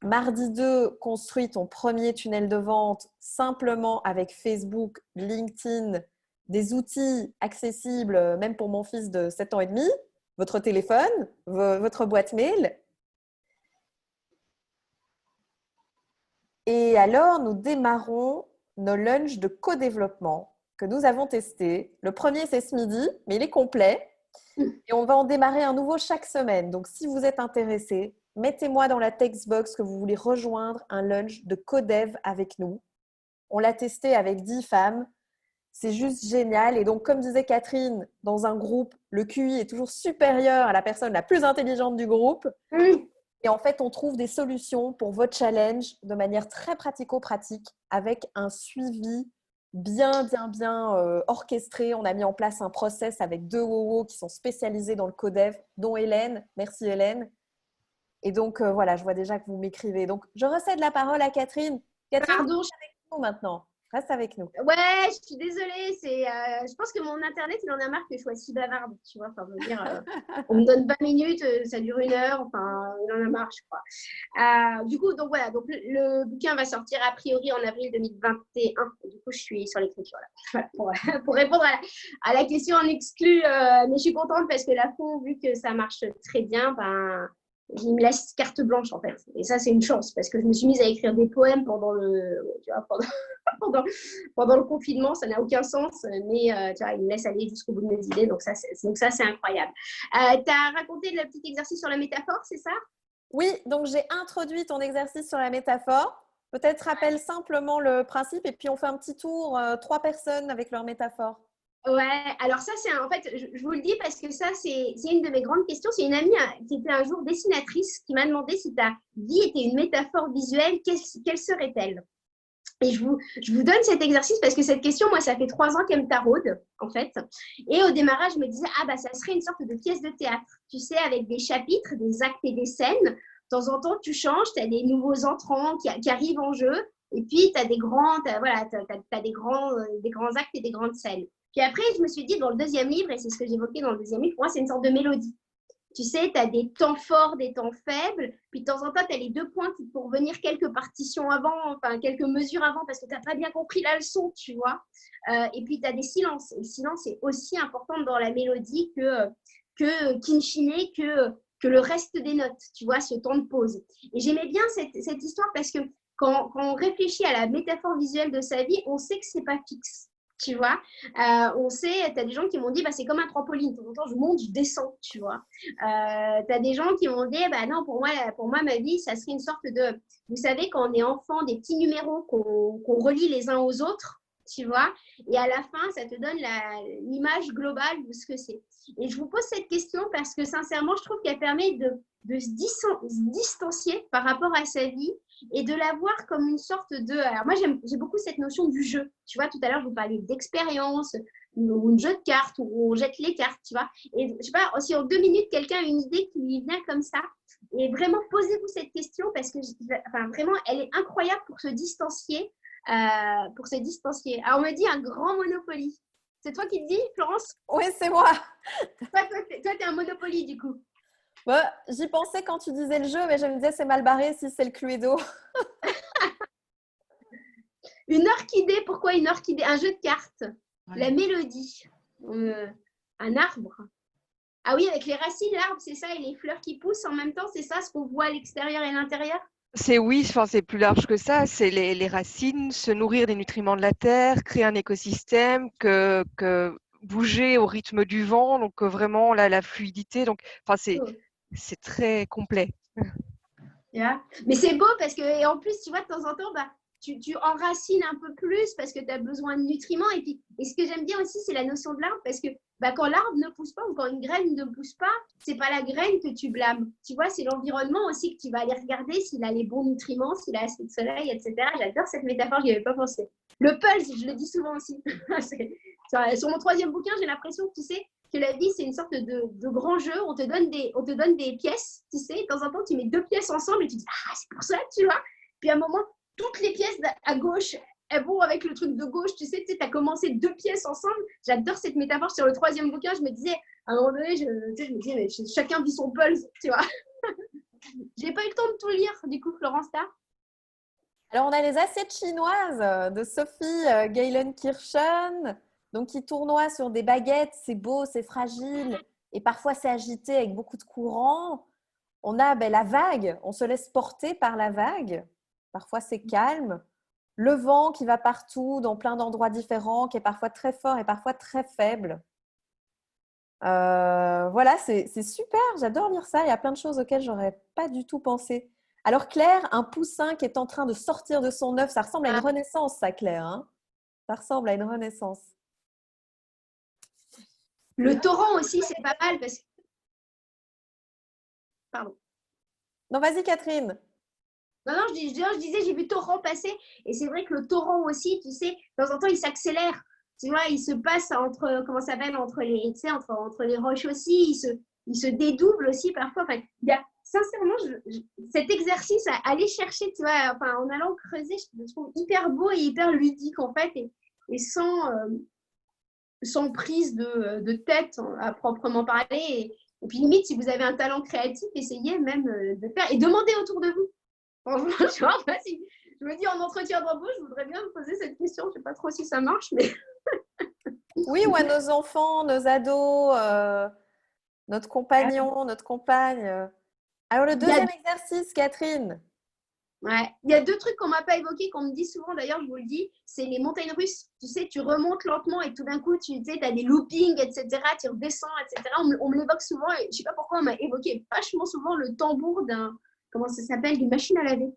Mardi 2, construis ton premier tunnel de vente simplement avec Facebook, LinkedIn, des outils accessibles même pour mon fils de 7 ans et demi, votre téléphone, votre boîte mail. Et alors, nous démarrons nos lunchs de co-développement que nous avons testés. Le premier, c'est ce midi, mais il est complet. Et on va en démarrer un nouveau chaque semaine. Donc, si vous êtes intéressés, mettez-moi dans la text box que vous voulez rejoindre un lunch de co-dev avec nous. On l'a testé avec 10 femmes. C'est juste génial. Et donc, comme disait Catherine, dans un groupe, le QI est toujours supérieur à la personne la plus intelligente du groupe. Et en fait, on trouve des solutions pour vos challenges de manière très pratico-pratique avec un suivi bien orchestré. On a mis en place un process avec 2 WoW qui sont spécialisés dans le codev, dont Hélène. Merci Hélène. Et donc, voilà, je vois déjà que vous m'écrivez. Donc, je recède la parole à Catherine. Catherine, Pardon. reste avec nous maintenant. Reste avec nous. Ouais, je suis désolée. Je pense que mon Internet, il en a marre que je sois si bavarde. Tu vois, enfin, je veux dire, on me donne 20 minutes, ça dure 1 heure. Enfin, il en a marre, je crois. Du coup, donc voilà. Donc, le bouquin va sortir a priori en avril 2021. Du coup, je suis sur l'écriture là. Voilà, pour répondre à la question en exclu. Mais je suis contente parce que la fond, vu que ça marche très bien, ben, il me laisse carte blanche en fait. Et ça, c'est une chance parce que je me suis mise à écrire des poèmes pendant pendant le confinement. Ça n'a aucun sens, mais tu vois, il me laisse aller jusqu'au bout de mes idées. Donc ça, c'est incroyable. Tu as raconté le petit exercice sur la métaphore, c'est ça? Oui, donc j'ai introduit ton exercice sur la métaphore. Peut-être rappelle simplement le principe et puis on fait un petit tour, 3 personnes avec leur métaphore. Ouais, alors ça, c'est en fait, je vous le dis parce que ça, c'est une de mes grandes questions. C'est une amie qui était un jour dessinatrice qui m'a demandé si ta vie était une métaphore visuelle, quelle serait-elle? Et je vous donne cet exercice parce que cette question, moi, ça fait 3 ans qu'elle me taraude, en fait. Et au démarrage, je me disais, ah bah, ça serait une sorte de pièce de théâtre, tu sais, avec des chapitres, des actes et des scènes. De temps en temps, tu changes, tu as des nouveaux entrants qui arrivent en jeu. Et puis, tu as des grands, des grands actes et des grandes scènes. Puis après, je me suis dit, dans le deuxième livre, et c'est ce que j'évoquais dans le deuxième livre, pour moi, c'est une sorte de mélodie. Tu sais, tu as des temps forts, des temps faibles, puis de temps en temps, tu as les 2 points qui pour revenir quelques partitions avant, enfin quelques mesures avant, parce que tu n'as pas bien compris la leçon, tu vois. Et puis, tu as des silences. Et le silence est aussi important dans la mélodie qu'in fine, que le reste des notes, tu vois, ce temps de pause. Et j'aimais bien cette histoire parce que quand on réfléchit à la métaphore visuelle de sa vie, on sait que ce n'est pas fixe. Tu vois, on sait, tu as des gens qui m'ont dit, bah, c'est comme un trampoline, de temps en temps, je monte, je descends, tu vois. Tu as des gens qui m'ont dit, bah, non, pour moi, ma vie, ça serait une sorte de, vous savez, quand on est enfant, des petits numéros qu'on relie les uns aux autres, tu vois, et à la fin, ça te donne l'image globale de ce que c'est. Et je vous pose cette question parce que, sincèrement, je trouve qu'elle permet de se distancier par rapport à sa vie et de la voir comme une sorte de… Alors moi, j'ai beaucoup cette notion du jeu. Tu vois, tout à l'heure, je vous parlais d'expérience ou un jeu de cartes où on jette les cartes, tu vois. Et je sais pas, si en 2 minutes, quelqu'un a une idée qui lui vient comme ça, et vraiment, posez-vous cette question parce que, enfin, vraiment, elle est incroyable pour se distancier. Alors, on me dit un grand Monopoly. C'est toi qui te dis, Florence? Oui, c'est moi. Toi, t'es un Monopoly, du coup. Ouais, j'y pensais quand tu disais le jeu, mais je me disais c'est mal barré si c'est le Cluedo. Une orchidée, pourquoi une orchidée? Un jeu de cartes. Ouais. La mélodie. Un arbre. Ah oui, avec les racines, l'arbre, c'est ça, et les fleurs qui poussent en même temps, c'est ça, ce qu'on voit à l'extérieur et à l'intérieur? Oui, je pense que c'est plus large que ça. C'est les racines, se nourrir des nutriments de la terre, créer un écosystème, que bouger au rythme du vent, donc vraiment la fluidité. Donc, enfin, c'est très complet. Mais c'est beau parce que, et en plus, tu vois, de temps en temps, bah, tu enracines un peu plus parce que tu as besoin de nutriments. Et ce que j'aime bien aussi, c'est la notion de l'arbre parce que bah, quand l'arbre ne pousse pas ou quand une graine ne pousse pas, c'est pas la graine que tu blâmes. Tu vois, c'est l'environnement aussi que tu vas aller regarder s'il a les bons nutriments, s'il a assez de soleil, etc. J'adore cette métaphore, je n'y avais pas pensé. Le pulse, je le dis souvent aussi. Sur mon 3e bouquin, j'ai l'impression que tu sais que la vie, c'est une sorte de grand jeu. On te donne des pièces, tu sais. De temps en temps, tu mets 2 pièces ensemble et tu dis, ah, c'est pour ça, tu vois. Puis à un moment, toutes les pièces à gauche, elles vont avec le truc de gauche. Tu sais, tu as commencé 2 pièces ensemble. J'adore cette métaphore. Sur le 3e bouquin, je me disais, à un moment donné, je me disais, mais chacun vit son pulse, tu vois. J'ai pas eu le temps de tout lire, du coup, Florence, là. Alors, on a les assiettes chinoises de Sophie Galen-Kirchen, donc qui tournoient sur des baguettes. C'est beau, c'est fragile et parfois c'est agité avec beaucoup de courant. On a la vague, on se laisse porter par la vague. Parfois c'est calme. Le vent qui va partout, dans plein d'endroits différents, qui est parfois très fort et parfois très faible. Voilà, c'est super, j'adore lire ça. Il y a plein de choses auxquelles j'aurais pas du tout pensé. Alors Claire, un poussin qui est en train de sortir de son œuf, ça ressemble à une renaissance, ça Claire, hein? Ça ressemble à une renaissance. Le torrent aussi, c'est pas mal parce que… Pardon. Non, vas-y Catherine. Non, je disais, j'ai vu torrent passer et c'est vrai que le torrent aussi, tu sais, de temps en temps, il s'accélère. Tu vois, il se passe entre, comment ça s'appelle, entre les roches aussi, il se dédouble aussi parfois. Enfin, il y a, sincèrement, cet exercice à aller chercher, tu vois, enfin, en allant creuser, je le trouve hyper beau et hyper ludique en fait et sans prise de tête à proprement parler. Et puis limite, si vous avez un talent créatif, essayez même de faire et demandez autour de vous. Franchement, je me dis en entretien d'embauche, je voudrais bien vous poser cette question. Je ne sais pas trop si ça marche, mais… Oui, ou à nos enfants, nos ados, notre compagnon, notre compagne. Alors, le deuxième exercice, Catherine. Ouais. Il y a 2 trucs qu'on ne m'a pas évoqués, qu'on me dit souvent, d'ailleurs, je vous le dis, c'est les montagnes russes. Tu sais, tu remontes lentement et tout d'un coup, tu as des loopings, etc. Tu redescends, etc. On me l'évoque souvent et je ne sais pas pourquoi on m'a évoqué vachement souvent le tambour comment ça s'appelle, d'une machine à laver.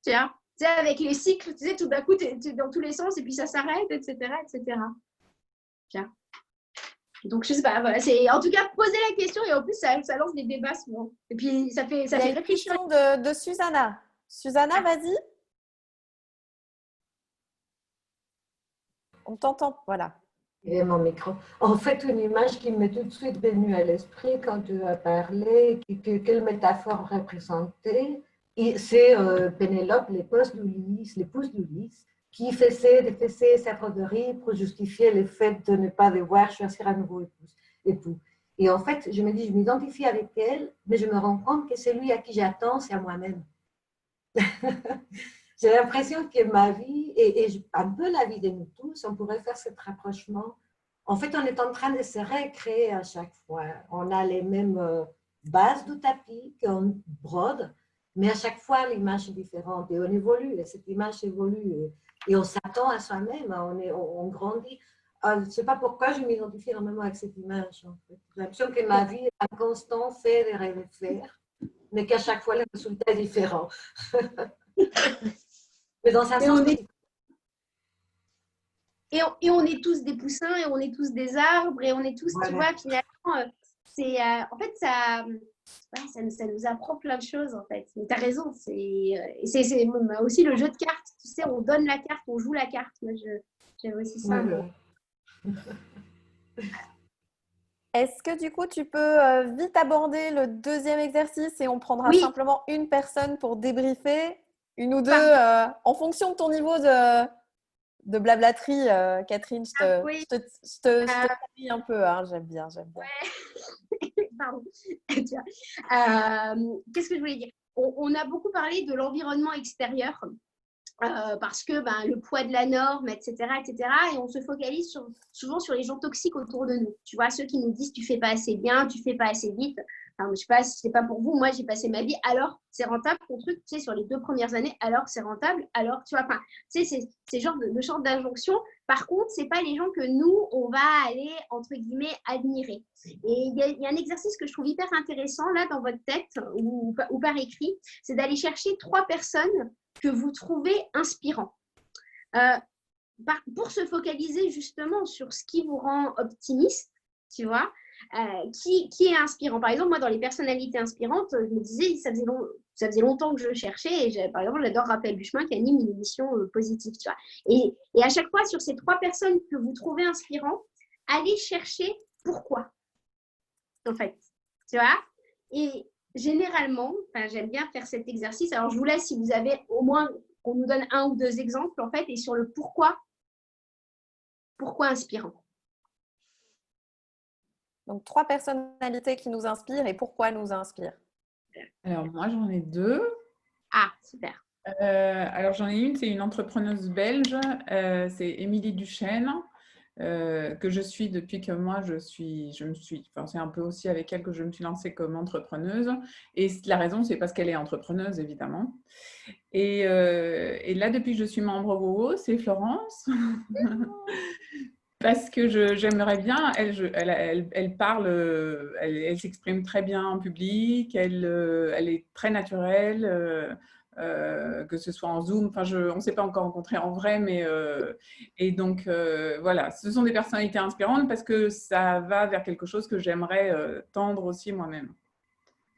Tu vois, avec les cycles, tu sais, tout d'un coup, tu es dans tous les sens et puis ça s'arrête, etc., etc. Tiens. Donc, je sais pas, voilà. En tout cas, poser la question et en plus, ça lance des débats souvent. Et puis, ça fait réfléchir. Question de Susanna. Susanna, vas-y. On t'entend, voilà. Et mon micro. En fait, une image qui m'est tout de suite venue à l'esprit quand tu as parlé, quelle métaphore représentait, c'est Pénélope, l'épouse d'Ulysse, qui faisait sa broderie pour justifier le fait de ne pas devoir choisir un nouveau époux. Et en fait, je me dis, je m'identifie avec elle, mais je me rends compte que celui à qui j'attends, c'est à moi-même. J'ai l'impression que ma vie, et un peu la vie de nous tous, on pourrait faire ce rapprochement. En fait, on est en train de se recréer à chaque fois. On a les mêmes bases du tapis qu'on brode, mais à chaque fois, l'image est différente et on évolue, et cette image évolue. Et on s'attend à soi-même, on grandit. Je ne sais pas pourquoi je m'identifie énormément avec cette image. En fait. J'ai l'impression que ma vie est un constant fait de rêver de faire, mais qu'à chaque fois, le résultat est différent. Mais dans un sens, et on est tous des poussins, et on est tous des arbres, et on est tous, voilà. Tu vois, finalement, en fait, ça nous apprend plein de choses, en fait. Mais tu as raison, c'est aussi le jeu de cartes. Tu sais, on donne la carte, on joue la carte. Moi, j'aime aussi ça. Voilà. Est-ce que du coup, tu peux vite aborder le deuxième exercice et on prendra simplement une personne pour débriefer, une ou deux, en fonction de ton niveau de blablaterie, Catherine. Je te tarie un peu, hein, j'aime bien. Ouais. Pardon. Qu'est-ce que je voulais dire? On a beaucoup parlé de l'environnement extérieur. Parce que le poids de la norme, etc., et on se focalise souvent sur les gens toxiques autour de nous. Tu vois, ceux qui nous disent tu fais pas assez bien, tu fais pas assez vite. enfin, je sais pas si c'est pas pour vous, moi j'ai passé ma vie, alors c'est rentable ton truc, tu sais, sur les 2 premières années, alors c'est rentable, alors tu vois, enfin, tu sais, c'est genre de genre d'injonction. Par contre, c'est pas les gens que nous, on va aller, entre guillemets, admirer. Et il y a un exercice que je trouve hyper intéressant là dans votre tête ou par écrit, c'est d'aller chercher 3 personnes que vous trouvez inspirants. Pour se focaliser justement sur ce qui vous rend optimiste, tu vois, qui est inspirant. Par exemple, moi, dans les personnalités inspirantes, je me disais, ça faisait longtemps que je cherchais. Et par exemple, j'adore Raphaël Buchemin qui anime une émission positive, tu vois. Et à chaque fois, sur ces 3 personnes que vous trouvez inspirantes, allez chercher pourquoi, en fait, tu vois. Et généralement, j'aime bien faire cet exercice. Alors, je vous laisse si vous avez au moins qu'on nous donne 1 ou 2 exemples, en fait, et sur le pourquoi inspirant. Donc, 3 personnalités qui nous inspirent et pourquoi nous inspirent. Alors, moi, j'en ai 2. Ah, super. Alors, j'en ai une, c'est une entrepreneuse belge, c'est Émilie Duchesne, que je suis depuis que moi, enfin, c'est un peu aussi avec elle que je me suis lancée comme entrepreneuse. Et la raison, c'est parce qu'elle est entrepreneuse, évidemment. Et là, depuis que je suis membre WOWO, c'est Florence. Parce que j'aimerais bien, elle parle, elle s'exprime très bien en public, elle est très naturelle, que ce soit en Zoom, enfin on ne s'est pas encore rencontrés en vrai, mais et donc voilà, ce sont des personnalités inspirantes parce que ça va vers quelque chose que j'aimerais tendre aussi moi-même.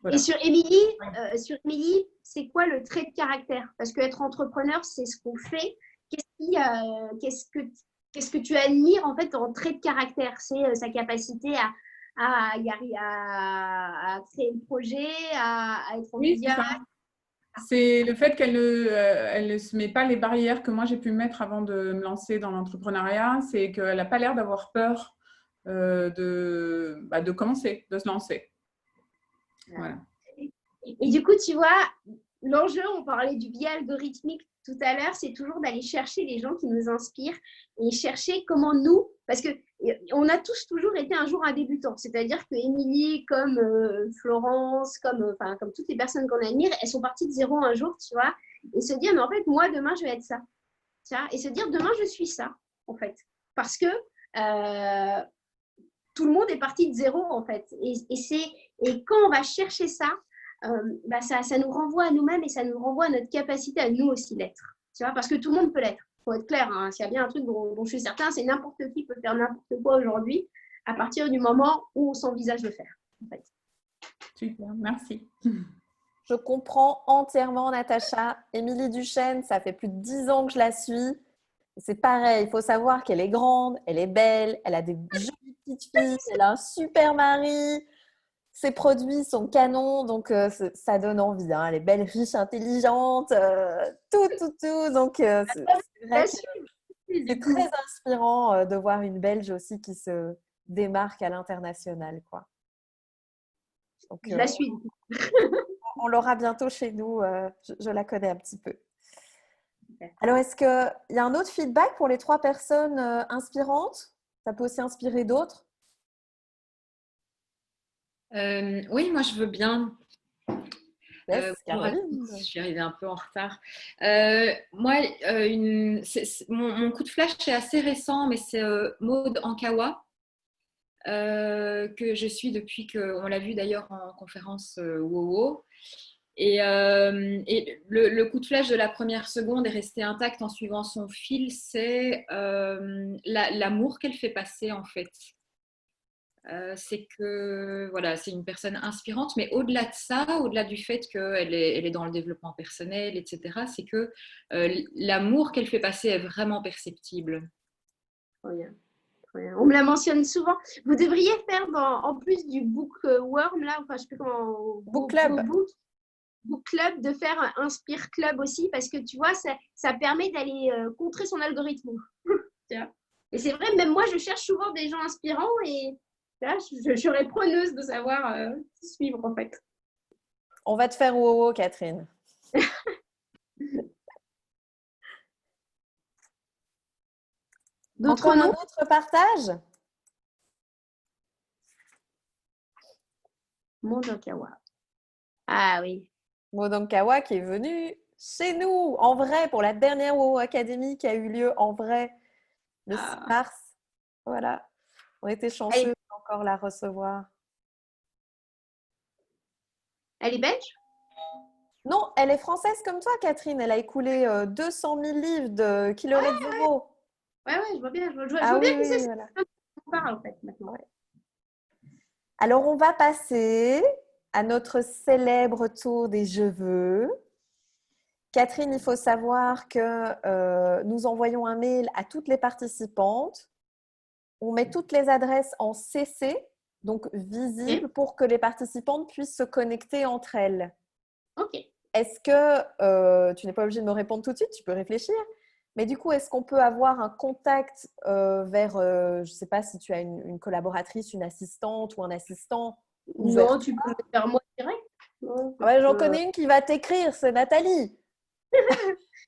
Voilà. Et sur Émilie, c'est quoi le trait de caractère? Parce qu'être entrepreneur, c'est ce qu'on fait. Qu'est-ce que tu admires en fait en trait de caractère? C'est sa capacité à créer le projet, à être enthousiaste. C'est le fait qu'elle ne se met pas les barrières que moi j'ai pu mettre avant de me lancer dans l'entrepreneuriat. C'est qu'elle n'a pas l'air d'avoir peur de commencer, de se lancer. Voilà. Et du coup, tu vois, l'enjeu, on parlait du biais algorithmique tout à l'heure, c'est toujours d'aller chercher les gens qui nous inspirent et chercher comment nous, parce qu'on a tous toujours été un jour un débutant, c'est-à-dire que Émilie, comme Florence, comme toutes les personnes qu'on admire, elles sont parties de zéro un jour, tu vois, et se dire, mais en fait, moi, demain, je vais être ça, tu vois, et se dire, demain, je suis ça, en fait, parce que tout le monde est parti de zéro, en fait, et quand on va chercher ça, ça nous renvoie à nous-mêmes et ça nous renvoie à notre capacité à nous aussi l'être. Tu vois, parce que tout le monde peut l'être. Il faut être clair, hein. S'il y a bien un truc dont je suis certain, c'est n'importe qui peut faire n'importe quoi aujourd'hui à partir du moment où on s'envisage le faire. En fait. Super, merci. Je comprends entièrement, Natacha. Émilie Duchesne, ça fait plus de 10 ans que je la suis. C'est pareil, il faut savoir qu'elle est grande, elle est belle, elle a des jolies petites filles, elle a un super mari. Ses produits sont canons, donc ça donne envie. Hein. Elle est belle, riche, intelligente, tout. Donc, c'est vrai que c'est très inspirant de voir une Belge aussi qui se démarque à l'international, quoi. Donc, je la suis. On l'aura bientôt chez nous. Je la connais un petit peu. Alors, est-ce qu'il y a un autre feedback pour les 3 personnes inspirantes? Ça peut aussi inspirer d'autres? Oui, moi je veux bien. Caroline. Je suis arrivée un peu en retard. Moi, mon coup de flash est assez récent, mais c'est Maud Ankawa, que je suis depuis qu'on l'a vu d'ailleurs en conférence WOWO. Et le coup de flash de la première seconde est resté intact en suivant son fil, c'est l'amour qu'elle fait passer en fait. C'est que voilà, c'est une personne inspirante, mais au-delà de ça, au-delà du fait qu'elle est dans le développement personnel, etc., c'est que l'amour qu'elle fait passer est vraiment perceptible. Trop bien. On me la mentionne souvent. Vous devriez faire en plus du bookworm, là, enfin, je sais plus comment. Book club. Book club, de faire un Inspire Club aussi, parce que tu vois, ça permet d'aller contrer son algorithme. Et c'est vrai, même moi, je cherche souvent des gens inspirants et là, je serais preneuse de savoir suivre en fait. On va te faire WOWO, Catherine. Encore un autre partage? Mondokawa. Ah oui. Mondokawa qui est venu chez nous, en vrai, pour la dernière WoW Academy qui a eu lieu en vrai le 6 mars. Voilà. On était chanceux encore la recevoir. Elle est belge? Non, elle est française comme toi, Catherine. Elle a écoulé 200 000 livres de kilomètres zéro. Ouais, je vois bien. Je vois bien qui c'est. Voilà. On parle en fait maintenant. Ouais. Alors, on va passer à notre célèbre tour des je veux. Catherine, il faut savoir que nous envoyons un mail à toutes les participantes. On met toutes les adresses en CC, donc visibles, pour que les participantes puissent se connecter entre elles. Ok. Est-ce que, tu n'es pas obligée de me répondre tout de suite, tu peux réfléchir, mais du coup, est-ce qu'on peut avoir un contact vers, je ne sais pas si tu as une collaboratrice, une assistante ou un assistant? Non, tu peux le faire moi direct. Ouais, j'en connais une qui va t'écrire, c'est Nathalie.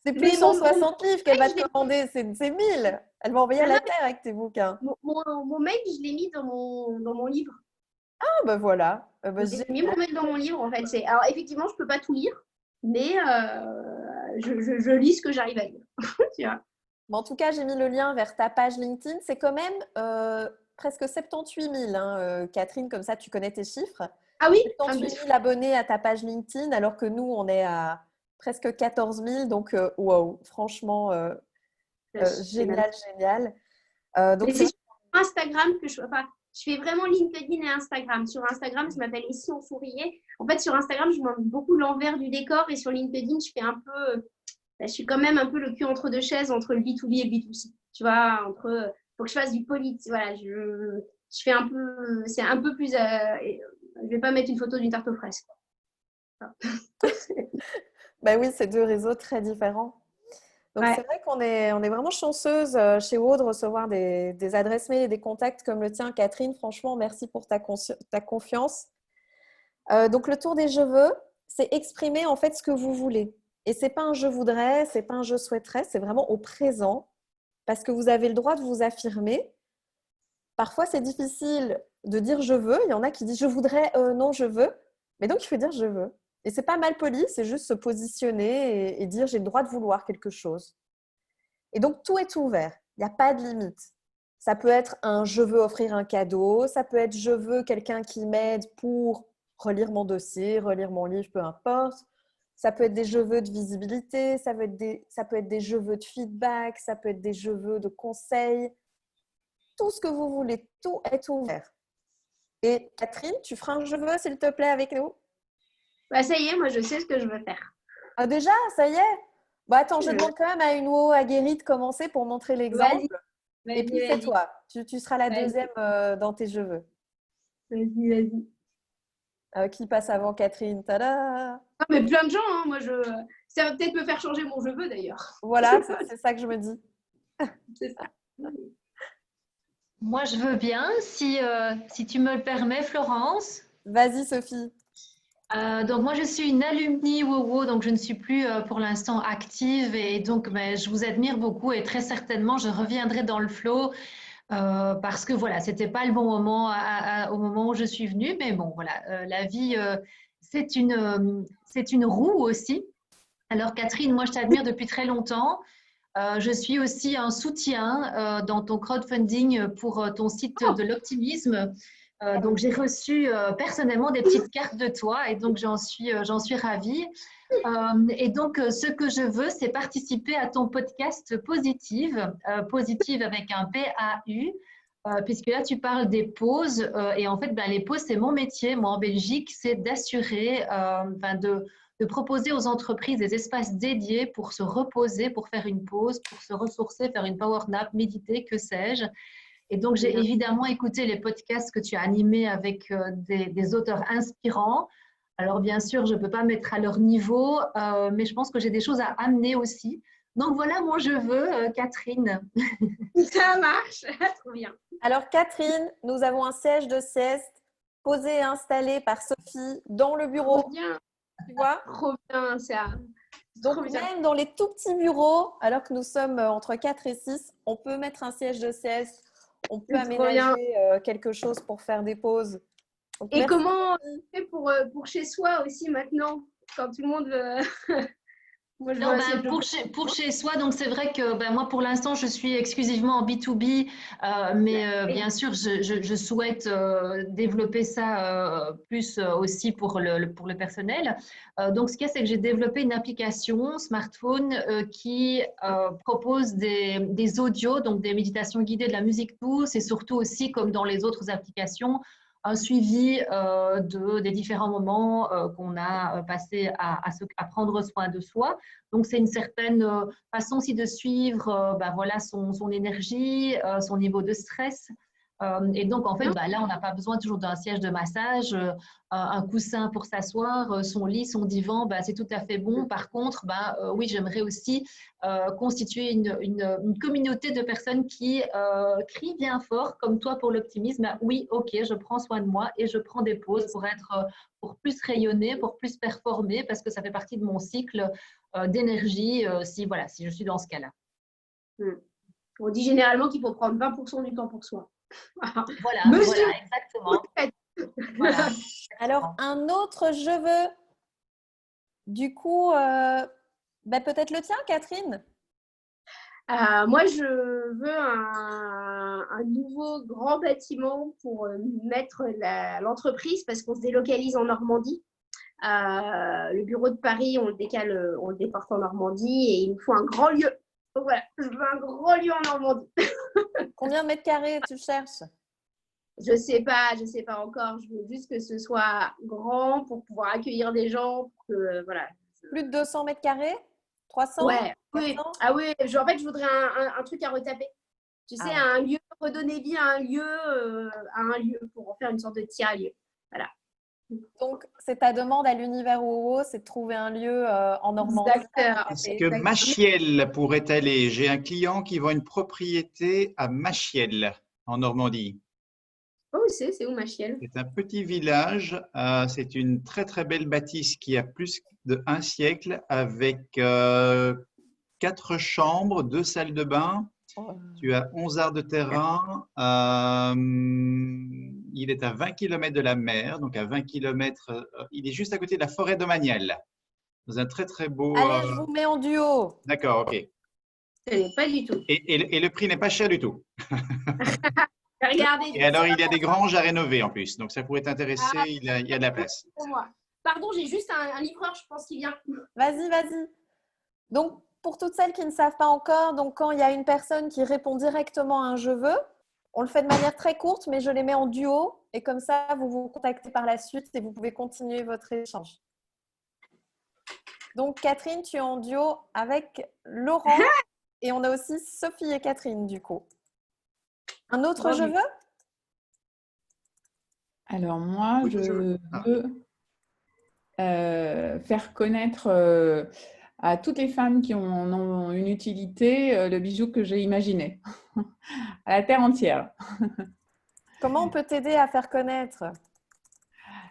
C'est plus 160 livres qu'elle va te commander, c'est 1000. Elle va envoyer à la terre avec tes bouquins. Mon mail, je l'ai mis dans mon livre. Ah, ben voilà. J'ai mis mon mail dans mon livre, en fait. Alors, effectivement, je ne peux pas tout lire, mais je lis ce que j'arrive à lire. Tu vois. Mais en tout cas, j'ai mis le lien vers ta page LinkedIn. C'est quand même presque 78 000, hein, Catherine, comme ça, tu connais tes chiffres. Ah oui? 78 000 abonnés à ta page LinkedIn, alors que nous, on est à presque 14 000. Donc, wow, franchement, génial. Donc, c'est sur Instagram que je fais vraiment LinkedIn et Instagram. Sur Instagram, ça m'appelle Ici on souriait. En fait, sur Instagram, je montre beaucoup l'envers du décor et sur LinkedIn, je suis quand même un peu le cul entre deux chaises, entre le B2B et le B2C. Tu vois, faut que je fasse du politique. Voilà, je fais un peu, c'est un peu plus. Je vais pas mettre une photo d'une tarte aux fraises. Ben oui, c'est deux réseaux très différents. Donc, c'est vrai qu'on est vraiment chanceuse chez WoW de recevoir des adresses mail et des contacts comme le tien, Catherine. Franchement, merci pour ta confiance. Donc, le tour des je veux, c'est exprimer en fait ce que vous voulez. Et ce n'est pas un je voudrais, ce n'est pas un je souhaiterais, c'est vraiment au présent parce que vous avez le droit de vous affirmer. Parfois, c'est difficile de dire je veux. Il y en a qui disent je voudrais, non, je veux. Mais donc, il faut dire je veux. Et c'est pas mal poli, c'est juste se positionner et dire j'ai le droit de vouloir quelque chose. Et donc, tout est ouvert. Il n'y a pas de limite. Ça peut être un je veux offrir un cadeau, ça peut être je veux quelqu'un qui m'aide pour relire mon dossier, relire mon livre, peu importe. Ça peut être des je veux de visibilité, ça peut être des je veux de feedback, ça peut être des je veux de conseils. Tout ce que vous voulez, tout est ouvert. Et Catherine, tu feras un je veux, s'il te plaît, avec nous? Bah, ça y est, moi, je sais ce que je veux faire. Ah, déjà, ça y est? Bah, attends, je demande quand même à une WoW aguerrie de commencer pour montrer l'exemple. Et puis, c'est toi. Tu seras la deuxième dans tes je veux. Vas-y. Qui passe avant Catherine? Tada! Ah, mais plein de gens, hein. Moi, ça va peut-être me faire changer mon je veux, d'ailleurs. Voilà, c'est ça que je me dis. C'est ça. Moi, je veux bien, si tu me le permets, Florence. Vas-y, Sophie. Donc, moi, je suis une alumni WoW, donc je ne suis plus pour l'instant active et donc je vous admire beaucoup et très certainement, je reviendrai dans le flow parce que voilà, c'était pas le bon moment au moment où je suis venue, mais bon, voilà, la vie, c'est une roue aussi. Alors, Catherine, moi, je t'admire depuis très longtemps. Je suis aussi un soutien dans ton crowdfunding pour ton site de l'optimisme. Donc, j'ai reçu personnellement des petites cartes de toi et donc j'en suis ravie. Et donc, ce que je veux, c'est participer à ton podcast Positive, Positive avec un PAU, puisque là, tu parles des pauses. Et en fait, les pauses, c'est mon métier. Moi, en Belgique, c'est d'assurer, de proposer aux entreprises des espaces dédiés pour se reposer, pour faire une pause, pour se ressourcer, faire une power nap, méditer, que sais-je. Et donc, j'ai évidemment écouté les podcasts que tu as animés avec des auteurs inspirants. Alors, bien sûr, je ne peux pas mettre à leur niveau, mais je pense que j'ai des choses à amener aussi. Donc, voilà mon je veux, Catherine. Ça marche, trop bien. Alors, Catherine, nous avons un siège de sieste posé et installé par Sophie dans le bureau. Trop bien. Tu vois? Trop bien, ça. Donc, même dans les tout petits bureaux, alors que nous sommes entre 4 et 6, on peut mettre un siège de sieste, on peut aménager quelque chose pour faire des pauses. Donc, Et merci. comment on fait pour chez soi aussi maintenant, quand tout le monde veut... Moi, je Alors, vois aussi pour chez soi, donc c'est vrai que moi, pour l'instant, je suis exclusivement en B2B, mais bien sûr, je souhaite développer ça plus aussi pour pour le personnel. Donc, ce qu'il y a, c'est que j'ai développé une application smartphone qui propose des audios, donc des méditations guidées, de la musique douce, et surtout aussi, comme dans les autres applications, un suivi des différents moments qu'on a passé à prendre soin de soi. Donc, c'est une certaine façon aussi de suivre voilà, son énergie, son niveau de stress. Et donc, en fait, là, on n'a pas besoin toujours d'un siège de massage, un coussin pour s'asseoir, son lit, son divan, c'est tout à fait bon. Par contre, oui, j'aimerais aussi constituer une communauté de personnes qui crient bien fort, comme toi pour l'optimisme. Oui, ok, je prends soin de moi et je prends des pauses pour plus rayonner, pour plus performer, parce que ça fait partie de mon cycle d'énergie si je suis dans ce cas-là. On dit généralement qu'il faut prendre 20% du temps pour soi. Voilà, Monsieur, voilà, exactement. Voilà. Alors, un autre je veux. Du coup, peut-être le tien, Catherine. Moi, je veux un nouveau grand bâtiment pour mettre l'entreprise parce qu'on se délocalise en Normandie. Le bureau de Paris, on le déporte en Normandie et il nous faut un grand lieu. Donc voilà, je veux un grand lieu en Normandie. Combien de mètres carrés tu cherches? Je sais pas encore. Je veux juste que ce soit grand pour pouvoir accueillir des gens. Pour que, voilà. Plus de 200 mètres carrés? 300? Ouais, oui. 400? Ah oui, en fait, je voudrais un truc à retaper. Tu sais, un lieu, redonner vie à un lieu pour en faire une sorte de tiers-lieu. Voilà. Donc, c'est ta demande à l'univers OO, c'est de trouver un lieu en Normandie. Est-ce que Machiel pourrait aller? J'ai un client qui vend une propriété à Machiel, en Normandie. Oh, c'est où Machiel? C'est un petit village. C'est une très très belle bâtisse qui a plus d'1 siècle avec 4 chambres, 2 salles de bain. Tu as 11 arts de terrain. Il est à 20 km de la mer, donc à 20 km. Il est juste à côté de la forêt domaniale. Dans un très très beau. Allez, je vous mets en duo. D'accord, ok. Pas du tout. Et le prix n'est pas cher du tout. Regardez. Et alors, il y a des granges à rénover en plus. Donc, ça pourrait t'intéresser. Il y a de la place. Pour moi. Pardon, j'ai juste un livreur, je pense qu'il vient. Vas-y, vas-y. Donc, pour toutes celles qui ne savent pas encore, donc quand il y a une personne qui répond directement à un « je veux », on le fait de manière très courte, mais je les mets en duo. Et comme ça, vous vous contactez par la suite et vous pouvez continuer votre échange. Donc, Catherine, tu es en duo avec Laurent. Et on a aussi Sophie et Catherine, du coup. Un autre « je veux » ? Alors, moi, je veux faire connaître à toutes les femmes qui en ont une utilité le bijou que j'ai imaginé, à la terre entière. Comment on peut t'aider à faire connaître?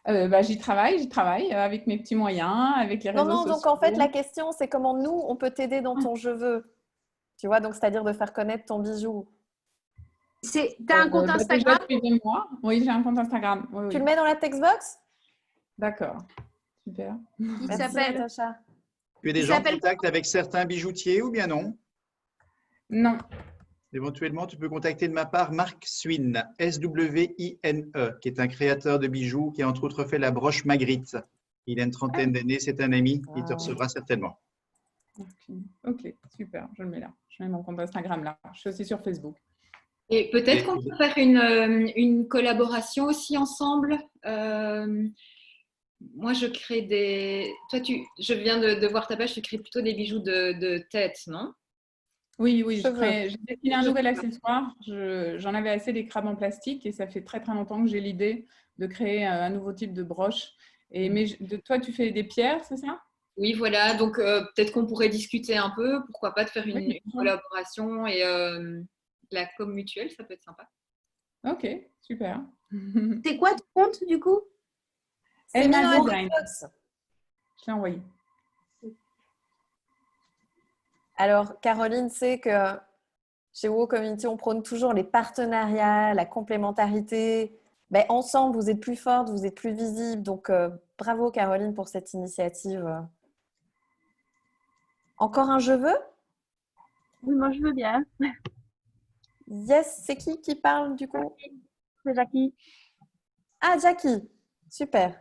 J'y travaille avec mes petits moyens, avec les réseaux sociaux. Donc en fait, la question, c'est comment nous, on peut t'aider dans ton « je veux ». Tu vois, donc c'est-à-dire de faire connaître ton bijou. Tu as un compte Instagram? Suivez-moi. Oui, j'ai un compte Instagram. Oui, tu le mets dans la textbox? D'accord. Super. Il s'appelle Natacha. Tu es déjà en contact avec certains bijoutiers ou bien non? Non. Éventuellement, tu peux contacter de ma part Marc Swine, S-W-I-N-E, qui est un créateur de bijoux qui a entre autres fait la broche Magritte. Il a une trentaine d'années, c'est un ami, il te recevra certainement. Ok, super, je le mets là. Je mets mon compte Instagram là. Je suis aussi sur Facebook. Et peut-être qu'on peut faire une collaboration aussi ensemble. Moi, je crée des… Toi, je viens de voir ta page, tu crées plutôt des bijoux de tête, non? Oui, j'ai dessiné un nouvel accessoire. J'en avais assez des crabes en plastique et ça fait très très longtemps que j'ai l'idée de créer un nouveau type de broche. Mais toi, tu fais des pierres, c'est ça? Oui, voilà. Donc, peut-être qu'on pourrait discuter un peu. Pourquoi pas de faire une collaboration et la com mutuelle, ça peut être sympa. Ok, super. C'est quoi ton compte du coup? C'est Elma Design. Je l'ai envoyé. Alors, Caroline sait que chez WoW Community, on prône toujours les partenariats, la complémentarité. Ben, ensemble, vous êtes plus forte, vous êtes plus visible. Donc, bravo Caroline pour cette initiative. Encore un je veux? Oui, moi je veux bien. Yes, c'est qui parle du coup? C'est Jackie. Ah, Jackie, super.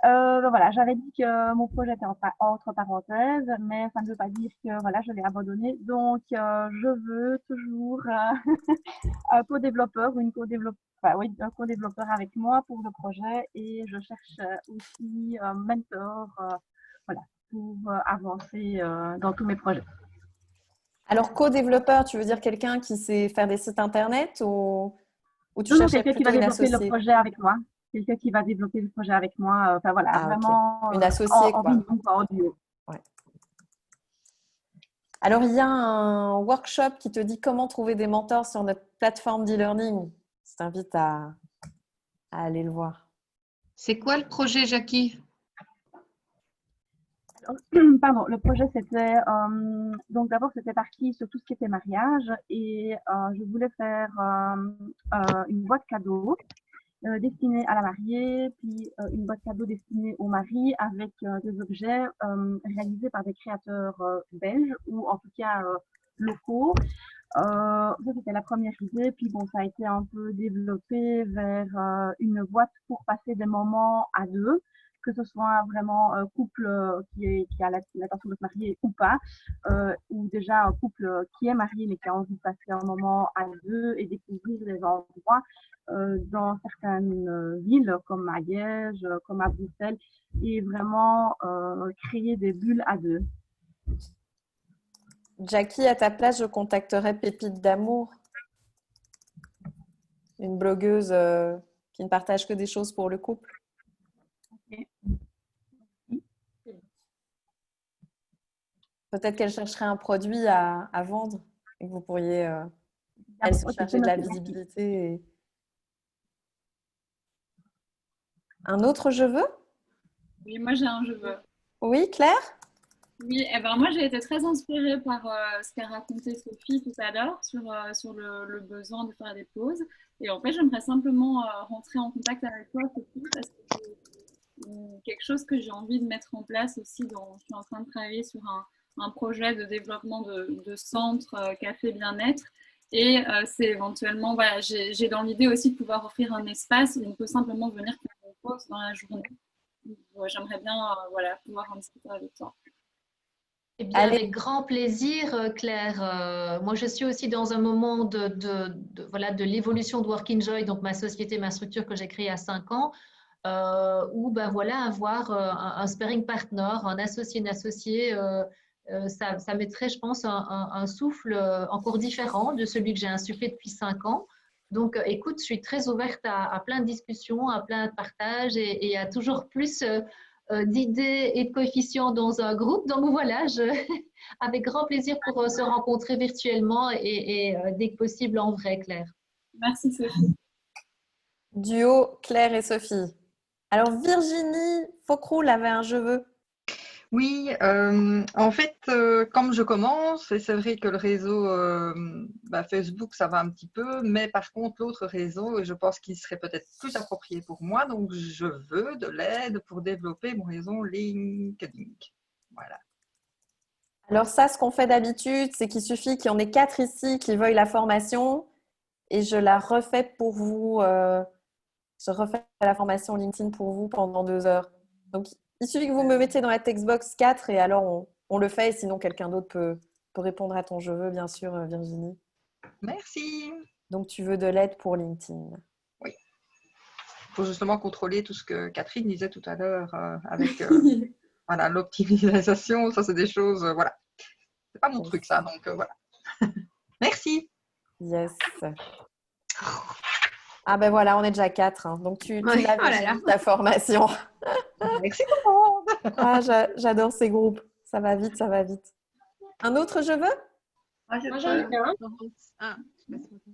Voilà, j'avais dit que mon projet était entre parenthèses, mais ça ne veut pas dire que voilà, je l'ai abandonné. Donc, je veux toujours un co-développeur ou une co-développeur, enfin, oui, un co-développeur avec moi pour le projet et je cherche aussi un mentor voilà, pour avancer dans tous mes projets. Alors, co-développeur, tu veux dire quelqu'un qui sait faire des sites internet ou tu Non, cherchais quelqu'un qui va plutôt une développer le associée? projet avec moi. Quelqu'un qui va développer le projet avec moi. Enfin voilà, Ah, ok. vraiment Une associée, en quoi. binôme, quoi, en duo. Ouais. Alors, il y a un workshop qui te dit comment trouver des mentors sur notre plateforme d'e-learning. Je t'invite à aller le voir. C'est quoi le projet, Jackie? Pardon, le projet c'était donc d'abord c'était parti sur tout ce qui était mariage et je voulais faire une boîte cadeau destinée à la mariée, puis une boîte cadeau destinée au mari avec des objets réalisés par des créateurs belges ou en tout cas locaux. Ça c'était la première idée, puis bon ça a été un peu développé vers une boîte pour passer des moments à deux, que ce soit vraiment un couple qui a l'intention de se marier ou pas, ou déjà un couple qui est marié mais qui a envie de passer un moment à deux et découvrir des endroits dans certaines villes comme à Liège, comme à Bruxelles, et vraiment créer des bulles à deux. Jackie, à ta place, je contacterais Pépite d'amour, une blogueuse qui ne partage que des choses pour le couple. Okay. Peut-être qu'elle chercherait un produit à vendre et que vous pourriez, elle, se charger de la visibilité. Et... Un autre je veux? Oui, moi j'ai un je veux. Oui, Claire? Oui, eh ben moi j'ai été très inspirée par ce qu'a raconté Sophie tout à l'heure sur le besoin de faire des pauses. Et en fait, j'aimerais simplement rentrer en contact avec toi, Sophie, parce que c'est quelque chose que j'ai envie de mettre en place aussi. Je suis en train de travailler sur un projet de développement de centre café bien-être. Et c'est éventuellement, voilà, j'ai dans l'idée aussi de pouvoir offrir un espace où on peut simplement venir faire une pause dans la journée. J'aimerais bien voilà, pouvoir en discuter avec toi. Eh bien, avec grand plaisir, Claire. Moi, je suis aussi dans un moment de l'évolution de Work Enjoy, donc ma société, ma structure que j'ai créée à 5 ans, où ben, voilà, avoir un sparring partner, un associé, une associée, ça mettrait, je pense, un souffle encore différent de celui que j'ai insufflé depuis 5 ans. Donc, écoute, je suis très ouverte à plein de discussions, à plein de partages et à toujours plus d'idées et de coefficients dans un groupe. Donc voilà, avec grand plaisir pour se rencontrer virtuellement et dès que possible en vrai, Claire. Merci Sophie. Duo Claire et Sophie. Alors Virginie Faucroul avait un je veux. Oui, en fait, comme je commence, et c'est vrai que le réseau Facebook, ça va un petit peu, mais par contre, l'autre réseau, je pense qu'il serait peut-être plus approprié pour moi, donc je veux de l'aide pour développer mon réseau LinkedIn. Voilà. Alors ça, ce qu'on fait d'habitude, c'est qu'il suffit qu'il y en ait 4 ici qui veuillent la formation et je la refais pour vous. Je refais la formation LinkedIn pour vous pendant 2 heures. Donc, il suffit que vous me mettiez dans la textbox 4 et alors on le fait. Et sinon, quelqu'un d'autre peut répondre à ton je veux, bien sûr, Virginie. Merci. Donc, tu veux de l'aide pour LinkedIn. Oui. Il faut justement contrôler tout ce que Catherine disait tout à l'heure avec voilà, l'optimisation. Ça, c'est des choses, voilà. C'est pas mon truc, ça. Donc, voilà. Merci. Yes. Ah ben voilà, on est déjà 4. Hein. Donc, tu l'as ta formation. Merci tout le monde. Ah, j'adore ces groupes. Ça va vite, ça va vite. Un autre je veux? Moi, j'en ai un.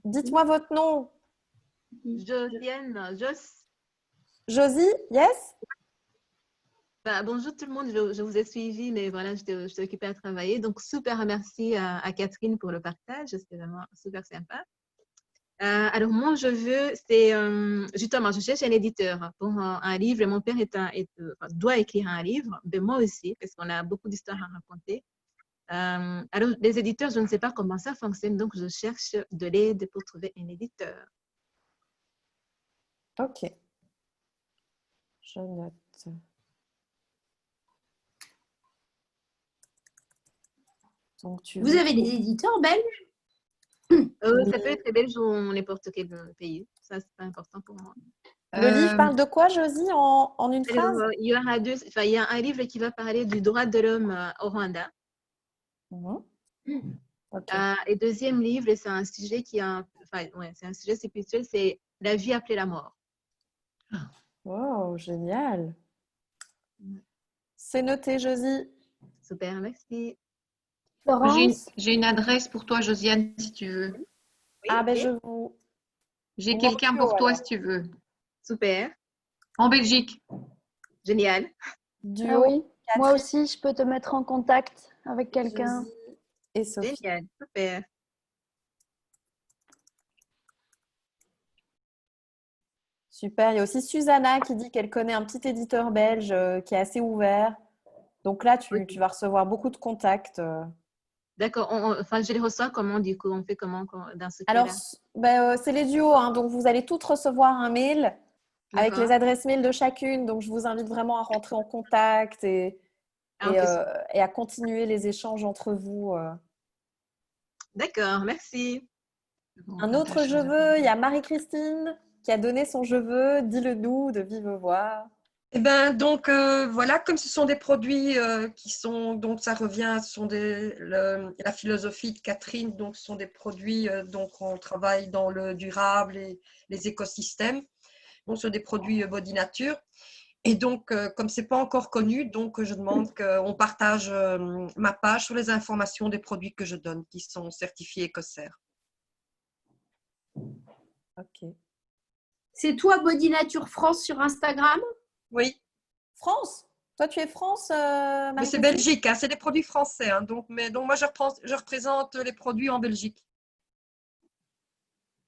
Dites-moi votre nom. Josiane, Josie, yes? Bonjour tout le monde, je vous ai suivi, mais voilà, j'étais occupée à travailler. Donc, super merci à Catherine pour le partage, c'était vraiment super sympa. Alors, moi, je veux, c'est justement, je cherche un éditeur pour un livre. Mon père doit écrire un livre, mais moi aussi, parce qu'on a beaucoup d'histoires à raconter. Alors, les éditeurs, je ne sais pas comment ça fonctionne, donc je cherche de l'aide pour trouver un éditeur. Ok. Je note. Donc, Vous avez des éditeurs belges? Ça peut être belge ou n'importe quel pays. Ça, c'est pas important pour moi. Le livre parle de quoi, Josie, en une phrase? Il y aura il y a un livre qui va parler du droit de l'homme au Rwanda. Okay. Et deuxième livre, c'est un sujet c'est un sujet spirituel, c'est la vie après la mort. Wow, génial. C'est noté, Josie. Super, merci. Florence? J'ai une adresse pour toi, Josiane, si tu veux. Oui, Ah, ben ok. je vous. J'ai quelqu'un pour toi, si tu veux. Super. En Belgique. Génial. Duo. Ah oui, moi Catherine, aussi, je peux te mettre en contact avec quelqu'un. Josie et Sophie. Génial. Super. Super. Il y a aussi Susanna qui dit qu'elle connaît un petit éditeur belge qui est assez ouvert. Donc là, tu vas recevoir beaucoup de contacts. D'accord. Je les reçois comment, du coup? On fait comment dans ce Alors, cas-là? c'est les duos, hein, donc vous allez toutes recevoir un mail avec D'accord. les adresses mail de chacune. Donc, je vous invite vraiment à rentrer en contact et à continuer les échanges entre vous. D'accord, merci. Un autre je veux, il y a Marie-Christine qui a donné son je veux. Dis-le nous de vive voix. Eh ben, donc voilà, comme ce sont des produits qui sont, donc ça revient, ce sont la philosophie de Catherine, donc ce sont des produits, donc on travaille dans le durable et les écosystèmes, donc ce sont des produits Body Nature. Et donc, comme ce n'est pas encore connu, donc je demande qu'on partage ma page sur les informations des produits que je donne, qui sont certifiés Écossaire. Ok. C'est toi, Body Nature France sur Instagram? Oui. France? Toi, tu es France, Mais c'est Belgique, hein, c'est des produits français. Hein, donc moi, je représente les produits en Belgique.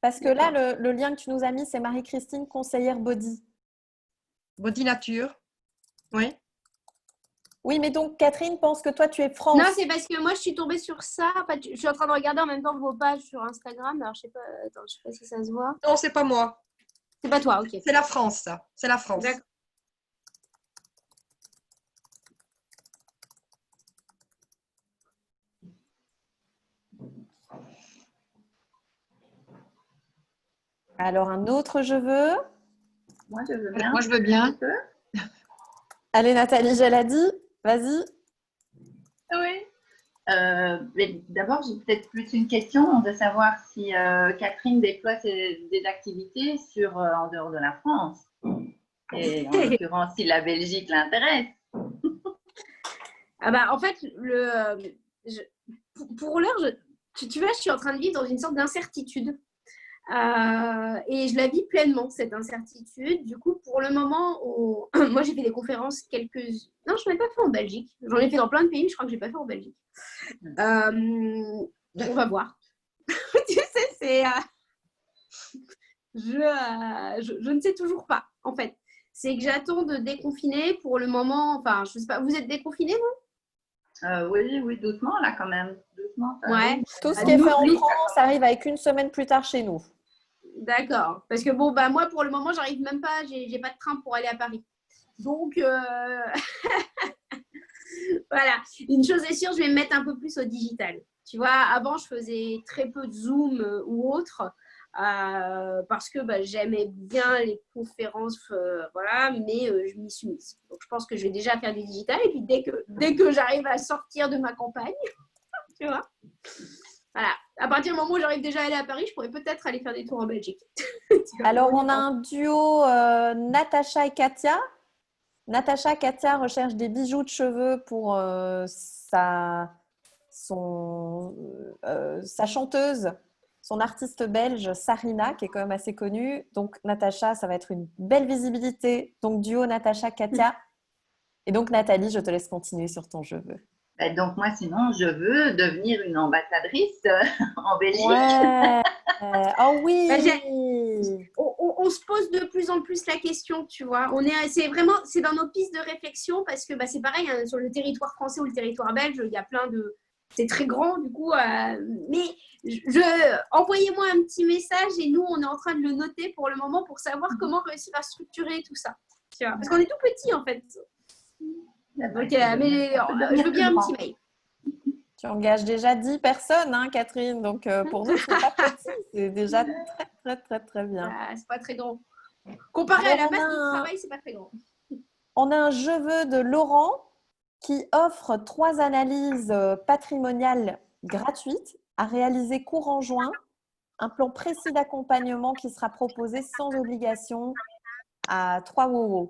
Parce que là, le lien que tu nous as mis, c'est Marie-Christine, conseillère Body. Body Nature, oui. Oui, mais donc Catherine pense que toi, tu es France. Non, c'est parce que moi, je suis tombée sur ça. Enfin, je suis en train de regarder en même temps vos pages sur Instagram. Alors, je sais pas, attends, je sais pas si ça se voit. Non, c'est pas moi. C'est pas toi, ok. C'est la France, ça. C'est la France. D'accord. Alors, un autre je veux. Moi, je veux bien. Moi, je veux bien. Allez, Nathalie, je l'ai dit. Vas-y. Oui. Mais d'abord, j'ai peut-être plus une question de savoir si Catherine déploie des activités en dehors de la France. Et en l'occurrence, si la Belgique l'intéresse. Ah bah, en fait, pour l'heure, tu vois, je suis en train de vivre dans une sorte d'incertitude. Et je la vis pleinement, cette incertitude. Du coup, pour le moment, moi, j'ai fait des conférences Non, je n'en ai pas fait en Belgique. J'en ai fait dans plein de pays, mais je crois que je n'ai pas fait en Belgique. On va voir. Tu sais, c'est... Je ne sais toujours pas, en fait. C'est que j'attends de déconfiner pour le moment. Enfin, je sais pas, vous êtes déconfinés, vous? Oui, doucement, là, quand même. Doucement. Ouais. Tout ce qui est fait en France arrive avec une semaine plus tard chez nous. D'accord. Parce que bon, bah, moi, pour le moment, j'arrive même pas, j'ai pas de train pour aller à Paris. Donc, voilà. Une chose est sûre, je vais me mettre un peu plus au digital. Tu vois, avant, je faisais très peu de Zoom ou autre. Parce que j'aimais bien les conférences, voilà, mais je m'y suis mise. Donc, je pense que je vais déjà faire du digital. Et puis, dès que j'arrive à sortir de ma campagne, tu vois, voilà. À partir du moment où j'arrive déjà à aller à Paris, je pourrais peut-être aller faire des tours en Belgique. Alors, on a un duo Natacha et Katia. Natacha et Katia recherchent des bijoux de cheveux pour sa chanteuse, son artiste belge Sarina, qui est quand même assez connue. Donc, Natacha, ça va être une belle visibilité. Donc, duo Natacha-Katia. Et donc, Nathalie, je te laisse continuer sur ton je veux. Donc, moi, sinon, je veux devenir une ambassadrice en Belgique. Ouais. Oh oui. On se pose de plus en plus la question, tu vois. C'est dans nos pistes de réflexion parce que c'est pareil, hein, sur le territoire français ou le territoire belge, il y a plein de... C'est très grand, du coup. Mais envoyez-moi un petit message et nous, on est en train de le noter pour le moment pour savoir comment réussir à structurer tout ça. Tu vois, parce qu'on est tout petit, en fait. Donc, mais je veux bien un petit mail. Tu engages déjà 10 personnes, hein, Catherine. Donc, pour nous, c'est pas petit. C'est déjà très, très, très, très bien. C'est pas très grand. Comparé à la masse de travail, c'est pas très grand. On a un je veux de Laurent qui offre 3 analyses patrimoniales gratuites à réaliser courant juin. Un plan précis d'accompagnement qui sera proposé sans obligation à 3 WoW.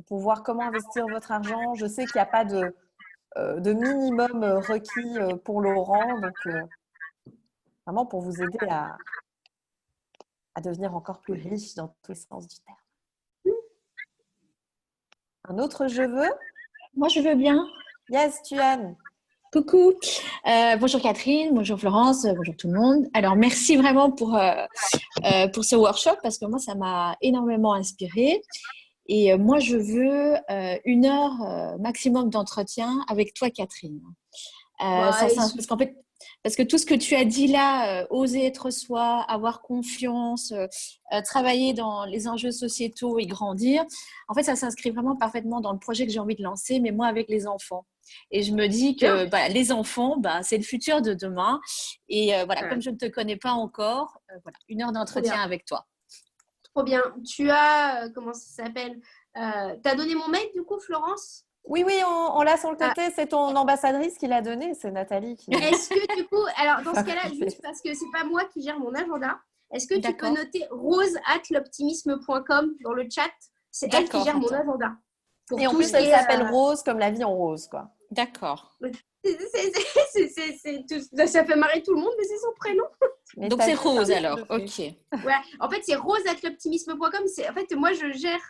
Pour voir comment investir votre argent. Je sais qu'il n'y a pas de minimum requis pour Laurent. Donc, vraiment pour vous aider à devenir encore plus riche dans tous les sens du terme. Un autre je veux? Moi, je veux bien. Yes, Tuan. Coucou. Bonjour Catherine, bonjour Florence, bonjour tout le monde. Alors, merci vraiment pour ce workshop parce que moi, ça m'a énormément inspirée. Et moi, je veux 1 heure maximum d'entretien avec toi, Catherine. Parce que tout ce que tu as dit là, oser être soi, avoir confiance, travailler dans les enjeux sociétaux et grandir, en fait, ça s'inscrit vraiment parfaitement dans le projet que j'ai envie de lancer, mais moi avec les enfants. Et je me dis que les enfants, c'est le futur de demain. Et comme je ne te connais pas encore, 1 heure d'entretien avec toi. Trop bien. Tu as, comment ça s'appelle t'as donné mon mail du coup, Florence? Oui, on l'a sur le côté. C'est ton ambassadrice qui l'a donné. C'est Nathalie qui... Est-ce que du coup, alors dans ce cas-là, juste parce que c'est pas moi qui gère mon agenda, est-ce que tu peux noter rose@l'optimisme.com dans le chat? C'est elle qui gère mon agenda. Et en plus, elle s'appelle Rose comme la vie en rose, quoi. D'accord. Ça fait marrer tout le monde, mais c'est son prénom. Donc c'est Rose alors, ok. Ouais, en fait, c'est rose@l'optimisme.com. En fait, moi, je gère...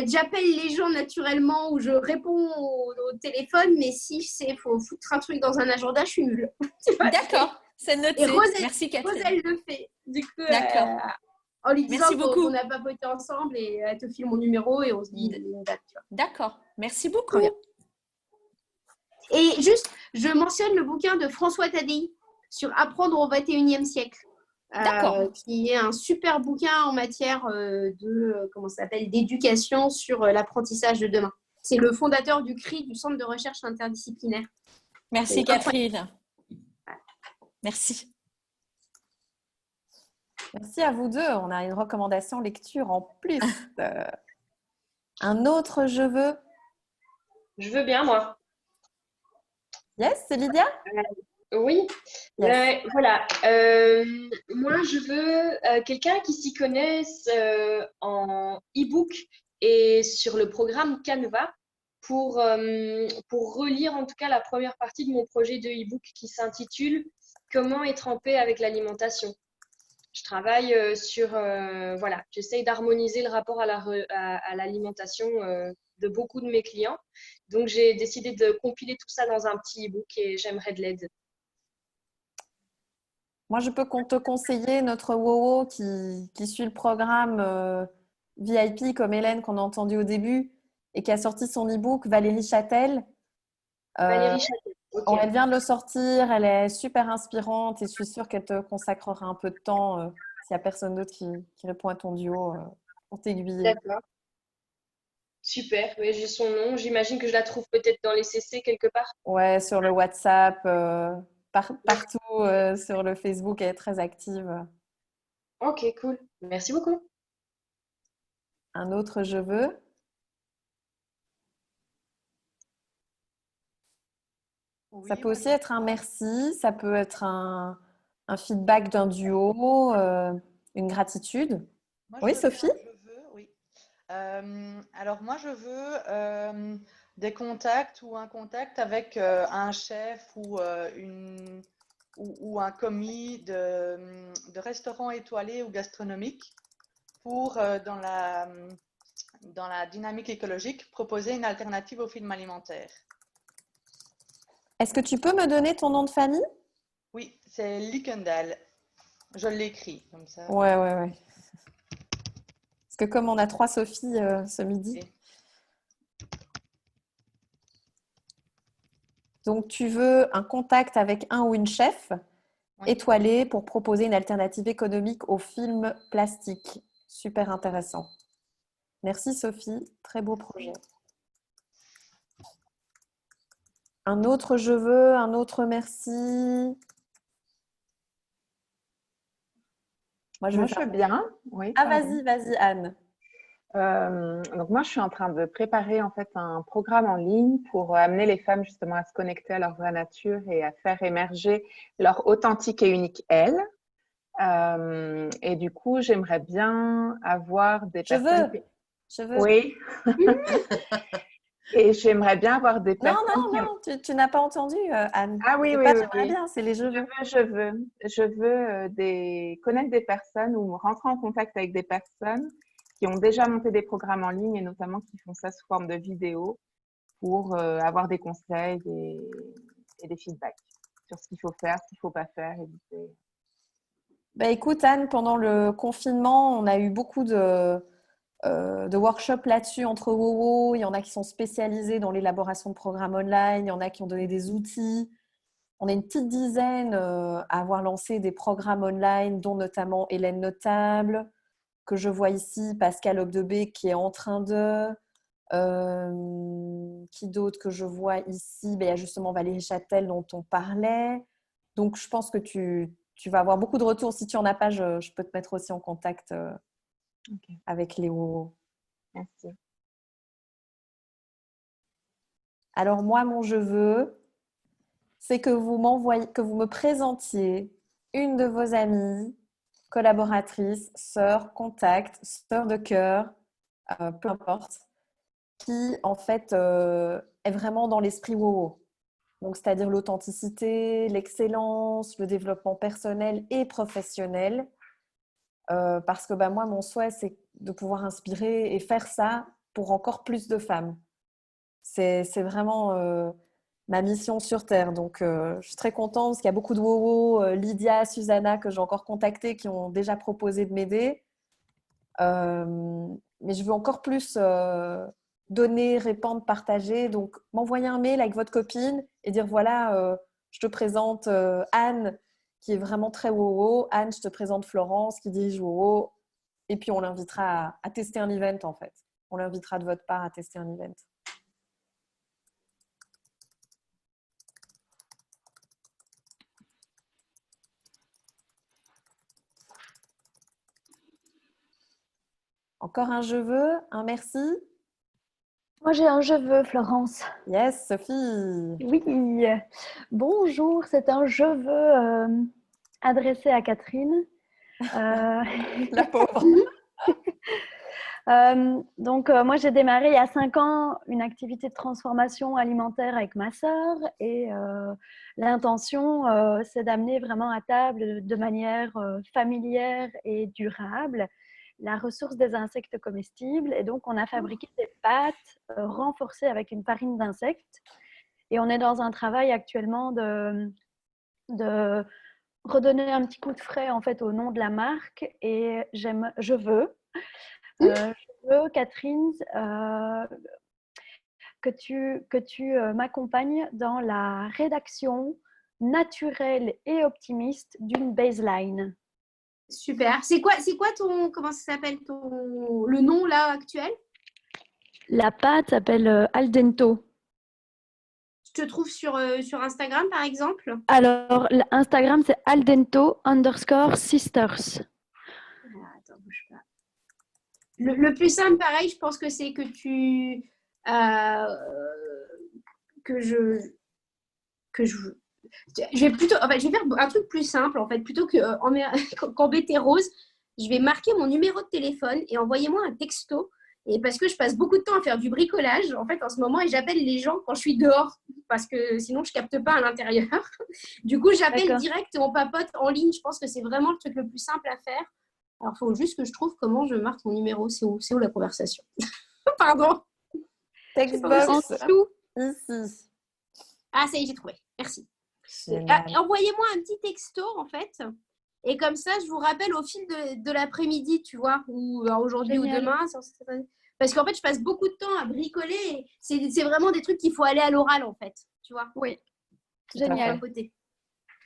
j'appelle les gens naturellement ou je réponds au téléphone, mais si c'est faut foutre un truc dans un agenda, je suis nulle. D'accord, c'est noté. Et Rose, merci Catherine. Rose, elle le fait. Du coup, d'accord. En lui disant merci beaucoup. qu'on a papoté ensemble et elle te file mon numéro et on se dit une date. D'accord, merci beaucoup. Et juste, je mentionne le bouquin de François Tadei sur apprendre au 21e siècle. Qui est un super bouquin en matière d'éducation sur l'apprentissage de demain. C'est le fondateur du CRI, du Centre de recherche interdisciplinaire. Merci Catherine. Merci. Merci à vous deux. On a une recommandation lecture en plus. Un autre je veux? Je veux bien, moi. Yes, c'est Lydia? Oui, yes. Voilà. Moi, je veux quelqu'un qui s'y connaisse en e-book et sur le programme Canva pour relire en tout cas la première partie de mon projet de e-book qui s'intitule « Comment être en paix avec l'alimentation ». Je travaille j'essaye d'harmoniser le rapport à l'alimentation de beaucoup de mes clients. Donc, j'ai décidé de compiler tout ça dans un petit e-book et j'aimerais de l'aide. Moi, je peux te conseiller notre WoW qui suit le programme VIP comme Hélène qu'on a entendu au début et qui a sorti son e-book, Valérie Châtel. Valérie Châtel, ok. Elle vient de le sortir, elle est super inspirante et je suis sûre qu'elle te consacrera un peu de temps s'il n'y a personne d'autre qui répond à ton duo pour t'aiguiller. D'accord. Super, oui, j'ai son nom. J'imagine que je la trouve peut-être dans les CC quelque part. Ouais, sur le WhatsApp, partout sur le Facebook, elle est très active. Ok, cool. Merci beaucoup. Un autre je veux? Oui, ça peut aussi être un merci, ça peut être un feedback d'un duo, une gratitude. Oui, Sophie? Alors moi, je veux des contacts ou un contact avec un chef ou un commis de restaurant étoilé ou gastronomique pour, dans la dynamique écologique, proposer une alternative au film alimentaire. Est-ce que tu peux me donner ton nom de famille? Oui, c'est Likendal. Je l'écris comme ça. Ouais. Parce que comme on a 3 Sophie ce midi. Donc, tu veux un contact avec un ou une chef étoilé pour proposer une alternative économique au film plastique. Super intéressant. Merci Sophie, très beau projet. Un autre je veux, un autre merci. Moi, je veux bien. Oui, ah, pardon. vas-y, Anne. Donc moi, je suis en train de préparer en fait un programme en ligne pour amener les femmes justement à se connecter à leur vraie nature et à faire émerger leur authentique et unique elle. Et du coup, j'aimerais bien avoir des personnes. Je veux. Oui. Et j'aimerais bien avoir des personnes. Non, tu n'as pas entendu, Anne. Ah oui, J'aimerais bien, c'est les je veux. Je veux connaître des personnes ou rentrer en contact avec des personnes qui ont déjà monté des programmes en ligne et notamment qui font ça sous forme de vidéo pour avoir des conseils et des feedbacks sur ce qu'il faut faire, ce qu'il ne faut pas faire, éviter. Bah, écoute, Anne, pendant le confinement, on a eu beaucoup de workshops là-dessus entre WoWo. Il y en a qui sont spécialisés dans l'élaboration de programmes online, il y en a qui ont donné des outils. On est une petite dizaine à avoir lancé des programmes online, dont notamment Hélène Notable, que je vois ici, Pascal Obdebé qui est en train de… qui d'autre que je vois ici? Il y a justement Valérie Châtel dont on parlait. Donc, je pense que tu vas avoir beaucoup de retours. Si tu n'en as pas, je peux te mettre aussi en contact avec Léo. Merci. Alors, moi, mon je veux, c'est que vous me présentiez une de vos amies, collaboratrice, sœur, contact, sœur de cœur, peu importe, qui en fait est vraiment dans l'esprit WoWo. Donc, c'est-à-dire l'authenticité, l'excellence, le développement personnel et professionnel. Parce que moi, mon souhait, c'est de pouvoir inspirer et faire ça pour encore plus de femmes. C'est vraiment ma mission sur Terre. Donc, je suis très contente parce qu'il y a beaucoup de WoWo, Lydia, Susanna, que j'ai encore contactées, qui ont déjà proposé de m'aider. Mais je veux encore plus donner, répandre, partager. Donc, m'envoyer un mail avec votre copine et dire, voilà, je te présente Anne, qui est vraiment très WoWo. Anne, je te présente Florence, qui dirige WoWo. Et puis, on l'invitera à tester un event, en fait. On l'invitera de votre part à tester un event. Encore un je veux, un merci. Moi, j'ai un je veux, Florence. Yes, Sophie. Oui. Bonjour, c'est un je veux adressé à Catherine. La pauvre. Donc, moi, j'ai démarré il y a 5 ans une activité de transformation alimentaire avec ma sœur et l'intention, c'est d'amener vraiment à table de manière familière et durable la ressource des insectes comestibles. Et donc, on a fabriqué des pâtes renforcées avec une farine d'insectes. Et on est dans un travail actuellement de redonner un petit coup de frais en fait au nom de la marque. Et je veux, Catherine, que tu m'accompagnes dans la rédaction naturelle et optimiste d'une baseline. Super. C'est quoi comment ça s'appelle le nom là actuel? La pâte s'appelle Al Dento. Je te trouve sur Instagram par exemple? Alors, Instagram c'est aldento_sisters. Attends, bouge pas. Le plus simple, pareil, je pense que c'est que je vais plutôt, je vais faire un truc plus simple en fait, plutôt qu'embêter Rose, je vais marquer mon numéro de téléphone et envoyez-moi un texto. Et parce que je passe beaucoup de temps à faire du bricolage en fait en ce moment et j'appelle les gens quand je suis dehors parce que sinon je capte pas à l'intérieur. Du coup, j'appelle direct et on papote en ligne. Je pense que c'est vraiment le truc le plus simple à faire. Alors, il faut juste que je trouve comment je marque mon numéro. C'est où la conversation? Pardon. Textbox. Ici. Ah, ça y est, j'ai trouvé. Merci. Envoyez-moi un petit texto, en fait, Et comme ça, je vous rappelle au fil de l'après-midi, tu vois, ou aujourd'hui ou Génial. demain. Parce qu'en fait, je passe beaucoup de temps à bricoler. Et c'est vraiment des trucs qu'il faut aller à l'oral, en fait. Tu vois. Oui, Tout à génial. fait.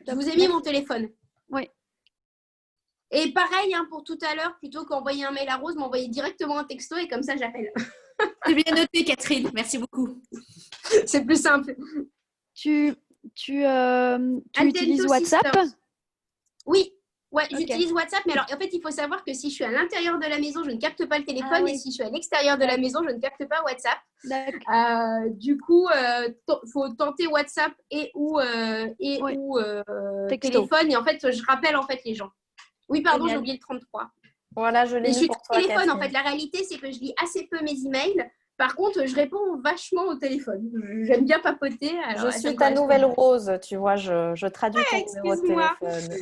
Je vous ai mis mon téléphone. Oui. Et pareil, hein, pour tout à l'heure, plutôt qu'envoyer un mail à Rose, m'envoyer directement un texto et comme ça, j'appelle. C'est bien noté, Catherine. Merci beaucoup. C'est plus simple. Tu utilises WhatsApp? Oui. Ouais, Ok. j'utilise WhatsApp, mais alors en fait, il faut savoir que si je suis à l'intérieur de la maison, je ne capte pas le téléphone, et si je suis à l'extérieur de la maison, je ne capte pas WhatsApp. Du coup, faut tenter WhatsApp ou téléphone, et en fait, je rappelle en fait les gens. Oui, pardon, j'ai oublié le 33. Voilà, je l'ai Mais je mis suis pour toi, téléphone, en Catherine. fait. La réalité, c'est que je lis assez peu mes emails. Par contre, je réponds vachement au téléphone. J'aime bien papoter. Alors, Je suis ta nouvelle Rose, tu vois, je traduis ton numéro de excuse-moi. téléphone.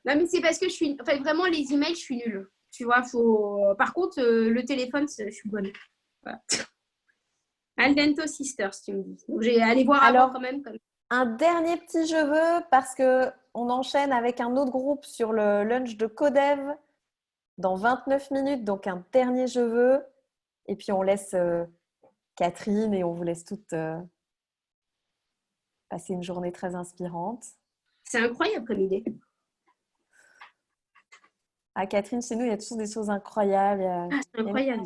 Non, mais c'est parce que je suis. Enfin, vraiment, les emails, je suis nulle. Tu vois, par contre, le téléphone, je suis bonne. Voilà. Aldento Sisters, tu me dis. Donc, j'ai allé voir Alors, avant quand même. un dernier petit je veux parce qu'on enchaîne avec un autre groupe sur le lunch de Codev dans 29 minutes. Donc, un dernier je veux. Et puis, on laisse Catherine et on vous laisse toutes passer une journée très inspirante. C'est incroyable comme idée. Ah, Catherine, chez nous, il y a toujours des choses incroyables. C'est incroyable.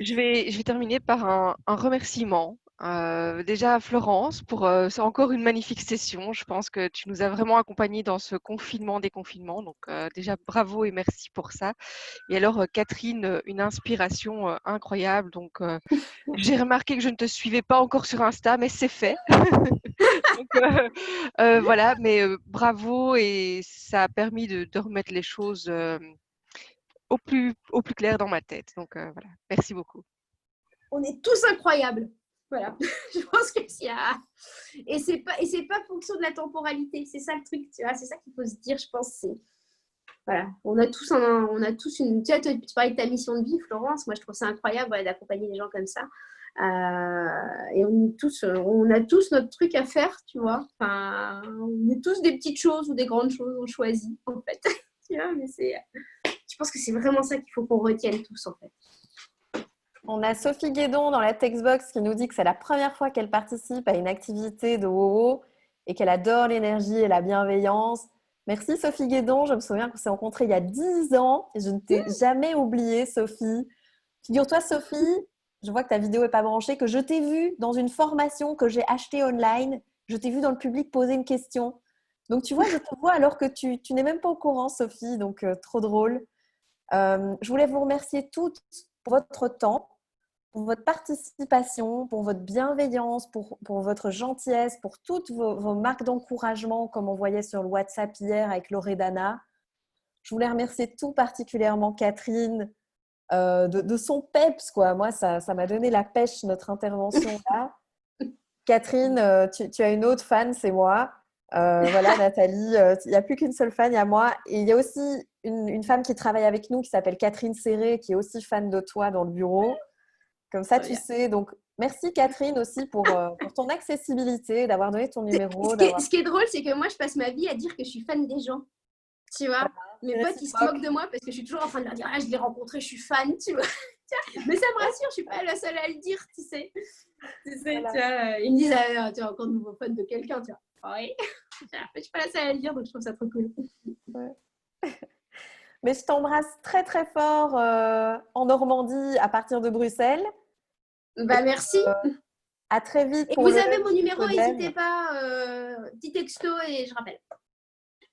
Je vais terminer par un remerciement. Déjà à Florence pour c'est encore une magnifique session. Je pense que tu nous as vraiment accompagnés dans ce confinement, déconfinement. Donc déjà bravo et merci pour ça. Et alors Catherine, une inspiration incroyable. Donc j'ai remarqué que je ne te suivais pas encore sur Insta, mais c'est fait. Donc, voilà, mais bravo et ça a permis de remettre les choses au plus clair dans ma tête. Donc voilà, merci beaucoup. On est tous incroyables. Voilà. Je pense que s'il y a... Et c'est pas fonction de la temporalité. C'est ça le truc, tu vois. C'est ça qu'il faut se dire, je pense. Voilà. On a tous une... Tu vois, tu parlais de ta mission de vie, Florence. Moi, je trouve ça incroyable, voilà, d'accompagner les gens comme ça. Et on a tous notre truc à faire, tu vois. Enfin, on est tous des petites choses ou des grandes choses, on choisit, en fait. Tu vois, mais je pense que c'est vraiment ça qu'il faut qu'on retienne tous, en fait. On a Sophie Guédon dans la Textbox qui nous dit que c'est la première fois qu'elle participe à une activité de WoWo et qu'elle adore l'énergie et la bienveillance. Merci Sophie Guédon, je me souviens qu'on s'est rencontrés il y a 10 ans et je ne t'ai jamais oubliée, Sophie. Figure-toi, Sophie, je vois que ta vidéo n'est pas branchée, que je t'ai vue dans une formation que j'ai achetée online. Je t'ai vue dans le public poser une question. Donc tu vois, je te vois alors que tu n'es même pas au courant, Sophie, donc trop drôle. Je voulais vous remercier toutes pour votre temps, pour votre participation, pour votre bienveillance, pour votre gentillesse, pour toutes vos marques d'encouragement, comme on voyait sur le WhatsApp hier avec Loredana. Je voulais remercier tout particulièrement Catherine de son peps, quoi. Moi, ça m'a donné la pêche, notre intervention là. Catherine, tu as une autre fan, c'est moi. Voilà, Nathalie, il n'y a plus qu'une seule fan, il y a moi. Et il y a aussi une femme qui travaille avec nous qui s'appelle Catherine Serré, qui est aussi fan de toi dans le bureau. Comme ça, tu sais. Donc, merci Catherine aussi pour ton accessibilité, d'avoir donné ton numéro. Ce qui est drôle, c'est que moi, je passe ma vie à dire que je suis fan des gens. Tu vois, mes potes, ils se moquent de moi parce que je suis toujours en train de leur dire « Ah, je l'ai rencontré, je suis fan. » Tu vois. Mais ça me rassure, je ne suis pas la seule à le dire, tu sais. Voilà. Tu vois, ils me disent « Tu es encore nouveau fan de quelqu'un. » Tu vois. Oui. Je ne suis pas la seule à le dire, donc je trouve ça trop cool. Ouais. Mais je t'embrasse très très fort en Normandie à partir de Bruxelles. Bah, merci. À très vite. Et vous avez mon numéro, n'hésitez pas. Petit texto et je rappelle.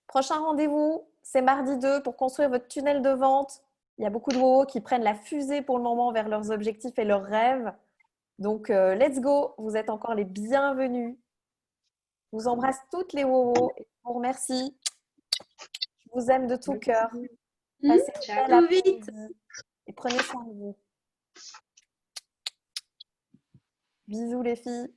Prochain rendez-vous, c'est mardi 2 pour construire votre tunnel de vente. Il y a beaucoup de WoWo qui prennent la fusée pour le moment vers leurs objectifs et leurs rêves. Donc, let's go. Vous êtes encore les bienvenus. Je vous embrasse toutes les WoWo et je vous remercie. Je vous aime de tout cœur. Passez une belle après-midi et prenez soin de vous. Bisous les filles.